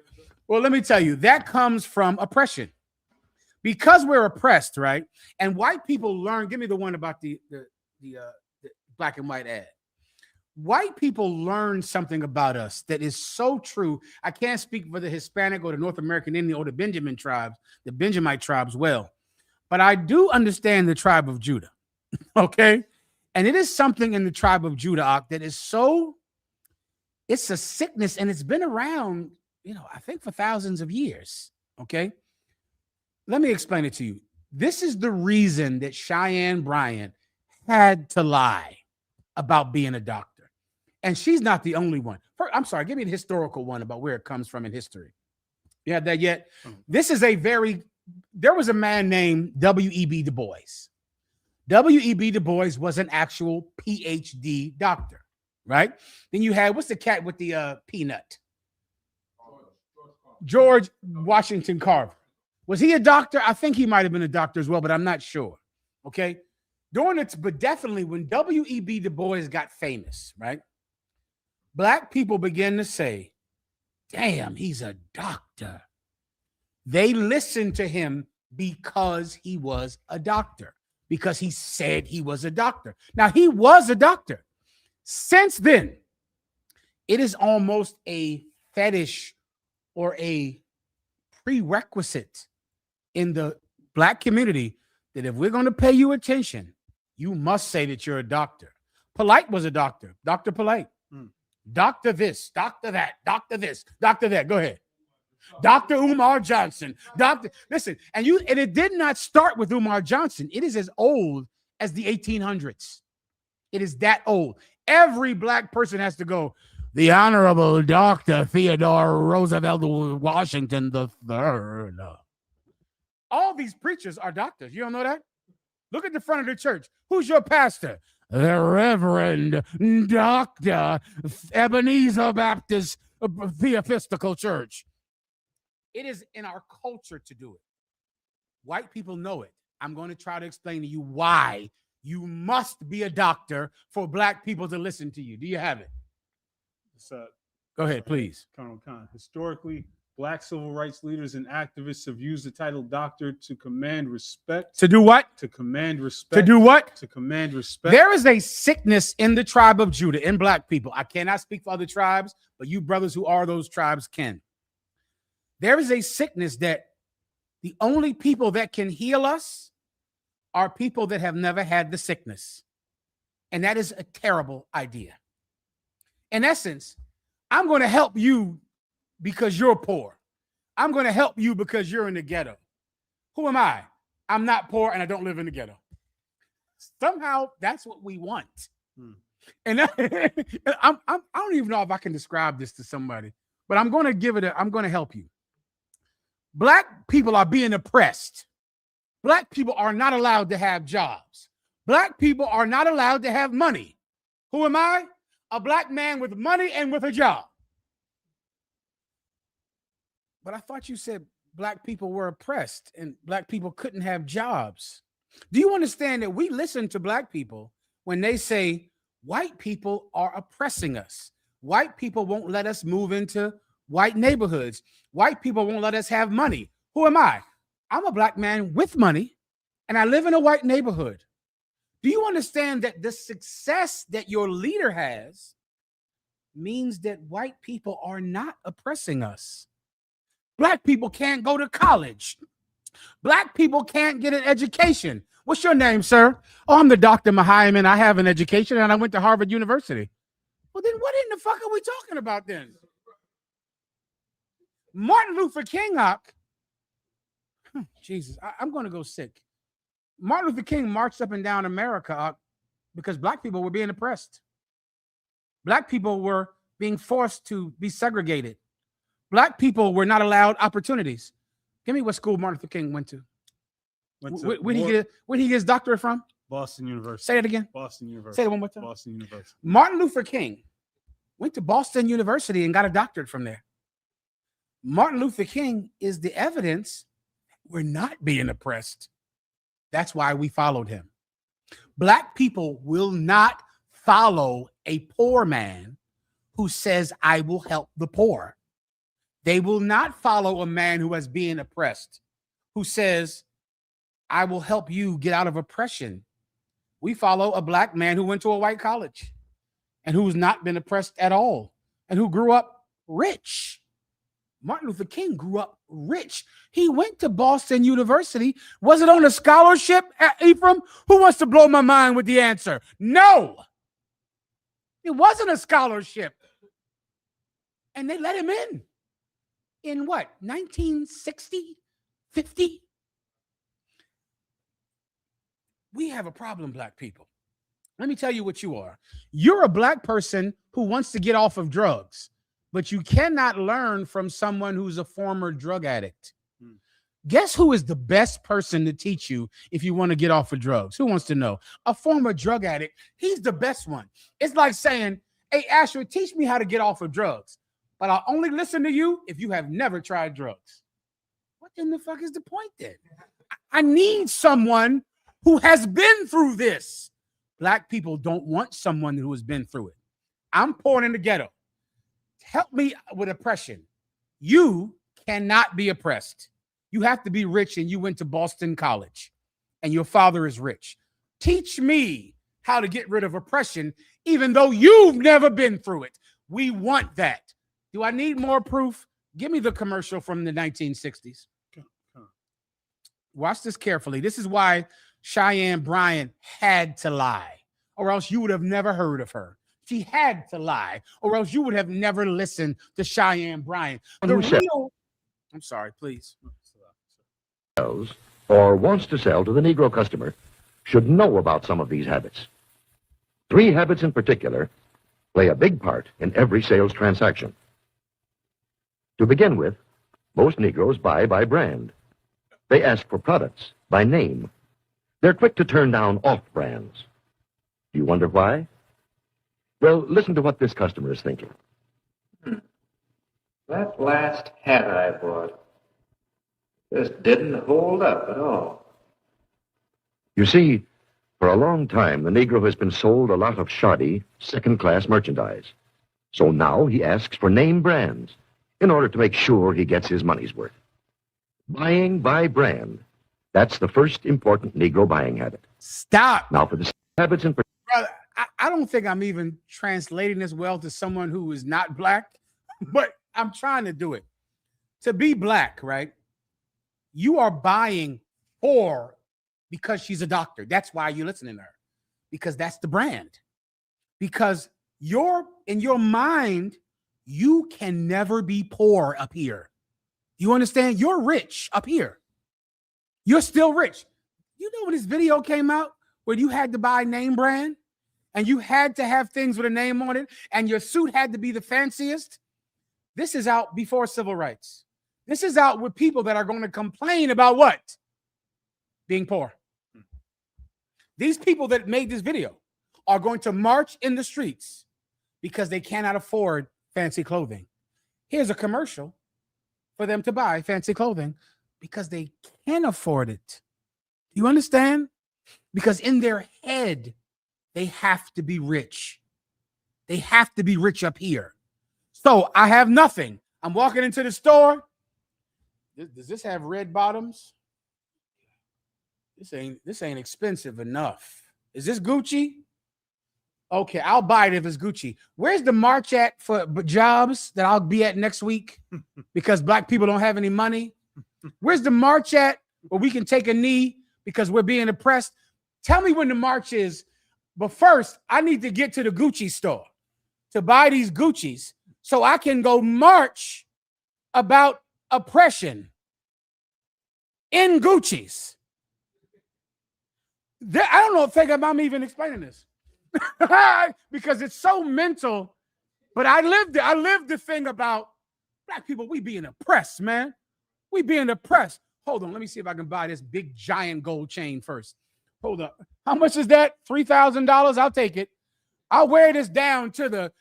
Speaker 10: Well, let me tell you, that comes from oppression. Because we're oppressed, right? And white people learn. Give me the one about the black and white ad. White people learn something about us that is so true. I can't speak for the Hispanic or the North American Indian or the Benjamite tribes well, but I do understand the tribe of Judah. Okay. And it is something in the tribe of Judah that is so, it's a sickness, and it's been around, I think for thousands of years. Okay. Let me explain it to you. This is the reason that Cheyenne Bryant had to lie about being a doctor. And she's not the only one. I'm sorry, give me the historical one about where it comes from in history. You have that yet? This is there was a man named W.E.B. Du Bois. W.E.B. Du Bois was an actual PhD doctor, right? Then you had, what's the cat with the peanut? George Washington Carver. Was he a doctor? I think he might have been a doctor as well, but I'm not sure. Okay. But definitely when W.E.B. Du Bois got famous, right? Black people began to say, damn, he's a doctor. They listened to him because he was a doctor, because he said he was a doctor. Now, he was a doctor. Since then, it is almost a fetish or a prerequisite in the Black community that if we're going to pay you attention, you must say that you're a doctor. Polite was a doctor. Dr. Polite. Doctor this, doctor that, doctor this, doctor that. Go ahead. Dr. Umar Johnson. Listen, and it did not start with Umar Johnson. It is as old as the 1800s. It is that old. Every Black person has to go, the Honorable Dr. Theodore Roosevelt Washington III. All these preachers are doctors. You don't know that? Look at the front of the church. Who's your pastor? The Reverend Dr. Ebenezer Baptist Theophistical Church. It is in our culture to do it. White people know it. I'm going to try to explain to you why you must be a doctor for Black people to listen to you. Do you have it? Go ahead, please.
Speaker 13: Colonel Khan. Historically, Black civil rights leaders and activists have used the title doctor to command respect.
Speaker 10: To do what?
Speaker 13: To command respect.
Speaker 10: To do what?
Speaker 13: To command respect.
Speaker 10: There is a sickness in the tribe of Judah, in Black people. I cannot speak for other tribes, but you brothers who are those tribes can. There is a sickness that the only people that can heal us are people that have never had the sickness. And that is a terrible idea. In essence, I'm going to help you because you're poor. I'm going to help you because you're in the ghetto. Who am I? I'm not poor and I don't live in the ghetto. Somehow that's what we want. And I don't even know if I can describe this to somebody, but I'm going to help you. Black people are being oppressed. Black people are not allowed to have jobs. Black people are not allowed to have money. Who am I? A Black man with money and with a job. But I thought you said Black people were oppressed and Black people couldn't have jobs. Do you understand that we listen to Black people when they say white people are oppressing us? White people won't let us move into white neighborhoods. White people won't let us have money. Who am I? I'm a Black man with money and I live in a white neighborhood. Do you understand that the success that your leader has means that white people are not oppressing us? Black people can't go to college. Black people can't get an education. What's your name, sir? Oh, I'm the Dr. MAHAYAMAN. I have an education and I went to Harvard University. Well, then what in the fuck are we talking about then? Martin Luther King, Jesus, I'm going to go sick. Martin Luther King marched up and down America because Black people were being oppressed. Black people were being forced to be segregated. Black people were not allowed opportunities. Give me what school Martin Luther King went to. Where did he get his doctorate from?
Speaker 13: Boston University.
Speaker 10: Say it again.
Speaker 13: Boston University.
Speaker 10: Say it one more time.
Speaker 13: Boston University.
Speaker 10: Martin Luther King went to Boston University and got a doctorate from there. Martin Luther King is the evidence we're not being oppressed. That's why we followed him. Black people will not follow a poor man who says, I will help the poor. They will not follow a man who is being oppressed, who says, I will help you get out of oppression. We follow a black man who went to a white college and who's not been oppressed at all and who grew up rich. Martin Luther King grew up rich. He went to Boston University. Was it on a scholarship, Ephraim? Who wants to blow my mind with the answer? No. It wasn't a scholarship. And they let him in what, 1960, 50? We have a problem, black people. Let me tell you what you are. You're a black person who wants to get off of drugs, but you cannot learn from someone who's a former drug addict. Guess who is the best person to teach you if you want to get off of drugs? Who wants to know? A former drug addict. He's the best one. It's like saying, hey, Asher, teach me how to get off of drugs, but I'll only listen to you if you have never tried drugs. What in the fuck is the point then? I need someone who has been through this. Black people don't want someone who has been through it. I'm born in the ghetto. Help me with oppression. You cannot be oppressed. You have to be rich, and you went to Boston College, and your father is rich. Teach me how to get rid of oppression, even though you've never been through it. We want that. Do I need more proof? Give me the commercial from the 1960s. Watch this carefully. This is why Cheyenne Bryant had to lie, or else you would have never heard of her. She had to lie, or else you would have never listened to Cheyenne Bryant. I'm sorry, please.
Speaker 17: Or wants to sell to the Negro customer should know about some of these habits. 3 habits in particular play a big part in every sales transaction. To begin with, most Negroes buy by brand. They ask for products by name. They're quick to turn down off brands. Do you wonder why? Well, listen to what this customer is thinking.
Speaker 20: That last hat I bought just didn't hold up at all.
Speaker 17: You see, for a long time, the Negro has been sold a lot of shoddy, second-class merchandise. So now he asks for name brands in order to make sure he gets his money's worth. Buying by brand, that's the first important Negro buying habit.
Speaker 10: Stop.
Speaker 17: Now for the habits in particular.
Speaker 10: Brother, I don't think I'm even translating this well to someone who is not black, but I'm trying to do it. To be black, right? You are buying for because she's a doctor. That's why you're listening to her, because that's the brand. Because in your mind, you can never be poor up here. You understand? You're rich up here. You're still rich. You know when this video came out where you had to buy name brand and you had to have things with a name on it and your suit had to be the fanciest? This is out before civil rights. This is out with people that are going to complain about what? Being poor. These people that made this video are going to march in the streets because they cannot afford fancy clothing. Here's a commercial for them to buy fancy clothing because they can afford it. You understand? Because in their head, they have to be rich. They have to be rich up here. So I have nothing. I'm walking into the store. Does this have red bottoms? This ain't expensive enough. Is this Gucci? Okay, I'll buy it if it's Gucci. Where's the march at for jobs that I'll be at next week because black people don't have any money? Where's the march at where we can take a knee because we're being oppressed? Tell me when the march is. But first, I need to get to the Gucci store to buy these Guccis so I can go march about oppression in Gucci's. I don't know if I'm even explaining this because it's so mental, But I lived the thing about black people. We being oppressed, man. We being oppressed. Hold on, let me see if I can buy this big giant gold chain first. Hold up. How much is that? $3,000. I'll take it. I'll wear this down to the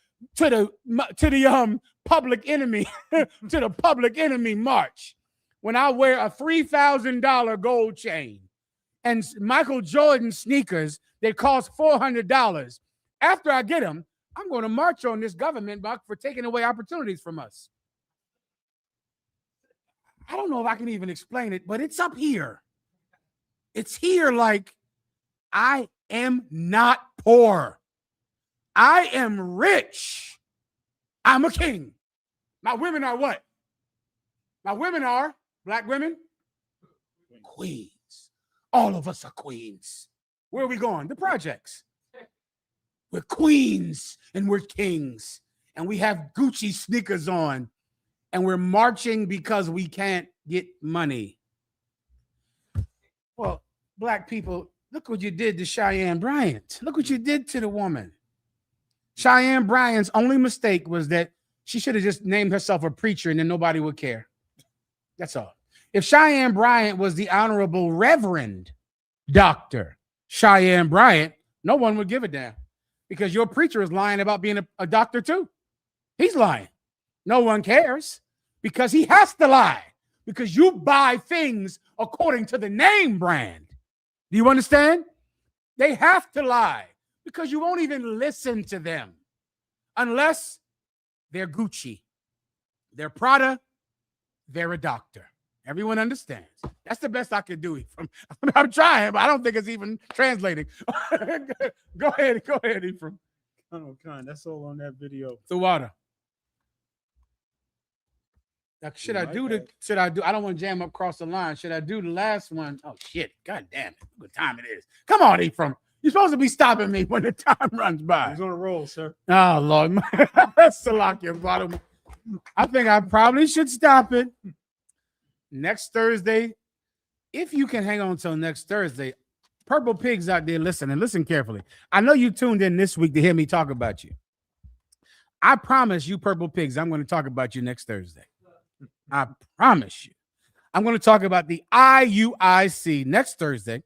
Speaker 10: public enemy to the public enemy march. When I wear a $3,000 gold chain and Michael Jordan sneakers that cost $400, after I get them, I'm going to march on this government for taking away opportunities from us. I don't know if I can even explain it, but it's up here. It's here like I am not poor. I am rich. I'm a king. My women are what? My women are black women, queens. All of us are queens. Where are we going? The projects. We're queens and we're kings. And we have Gucci sneakers on. And we're marching because we can't get money. Well, black people, look what you did to Cheyenne Bryant. Look what you did to the woman. Cheyenne Bryant's only mistake was that she should have just named herself a preacher and then nobody would care. That's all. If Cheyenne Bryant was the Honorable Reverend Dr. Cheyenne Bryant, no one would give a damn because your preacher is lying about being a doctor too. He's lying. No one cares because he has to lie because you buy things according to the name brand. Do you understand? They have to lie because you won't even listen to them unless they're Gucci, they're Prada, they're a doctor. Everyone understands. That's the best I can do. I'm trying, but I don't think it's even translating. Go ahead, Ephraim.
Speaker 13: Oh, Con, that's all on that video.
Speaker 10: The water. Now, should I do? I don't want to jam up across the line. Should I do the last one? Oh shit! God damn it! What time it is? Come on, Ephraim. You're supposed to be stopping me when the time runs by.
Speaker 13: He's on a roll, sir.
Speaker 10: Oh Lord, that's Salakia bottom. I think I probably should stop it next Thursday. If you can hang on till next Thursday, Purple Pigs out there, listen carefully. I know you tuned in this week to hear me talk about you. I promise you, Purple Pigs, I'm going to talk about you next Thursday. I promise you. I'm going to talk about the IUIC next Thursday.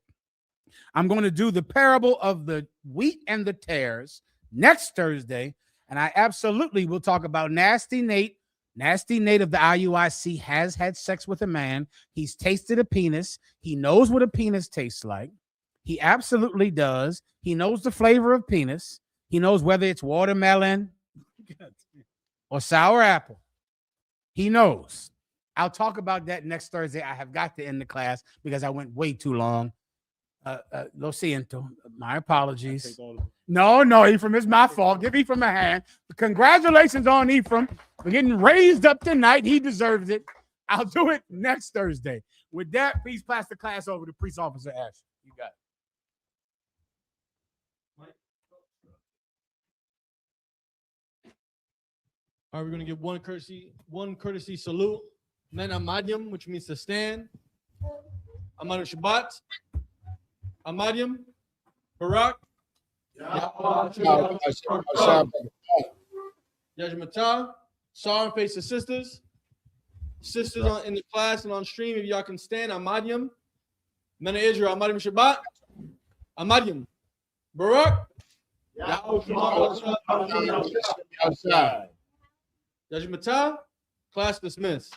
Speaker 10: I'm going to do the parable of the wheat and the tares next Thursday. And I absolutely will talk about Nasty Nate. Nasty Nate of the IUIC has had sex with a man. He's tasted a penis. He knows what a penis tastes like. He absolutely does. He knows the flavor of penis. He knows whether it's watermelon or sour apple. He knows. I'll talk about that next Thursday. I have got to end the class because I went way too long. Lo siento. My apologies. No, Ephraim, it's my fault. Give Ephraim a hand. Congratulations on Ephraim for getting raised up tonight. He deserves it. I'll do it next Thursday. With that, please pass the class over to Priest Officer Ash. You got it.
Speaker 2: All right, we're gonna give one courtesy salute. Men Amadyam, which means to stand. Amadu Shabbat. Amadyam. Barak. Yajmatah. Sorry, face the sisters. Sisters in the class and on stream, if y'all can stand. Amadyam. Men of Israel. Amadyam Shabbat. Amadyam. Barak. Yajmatah. Class dismissed.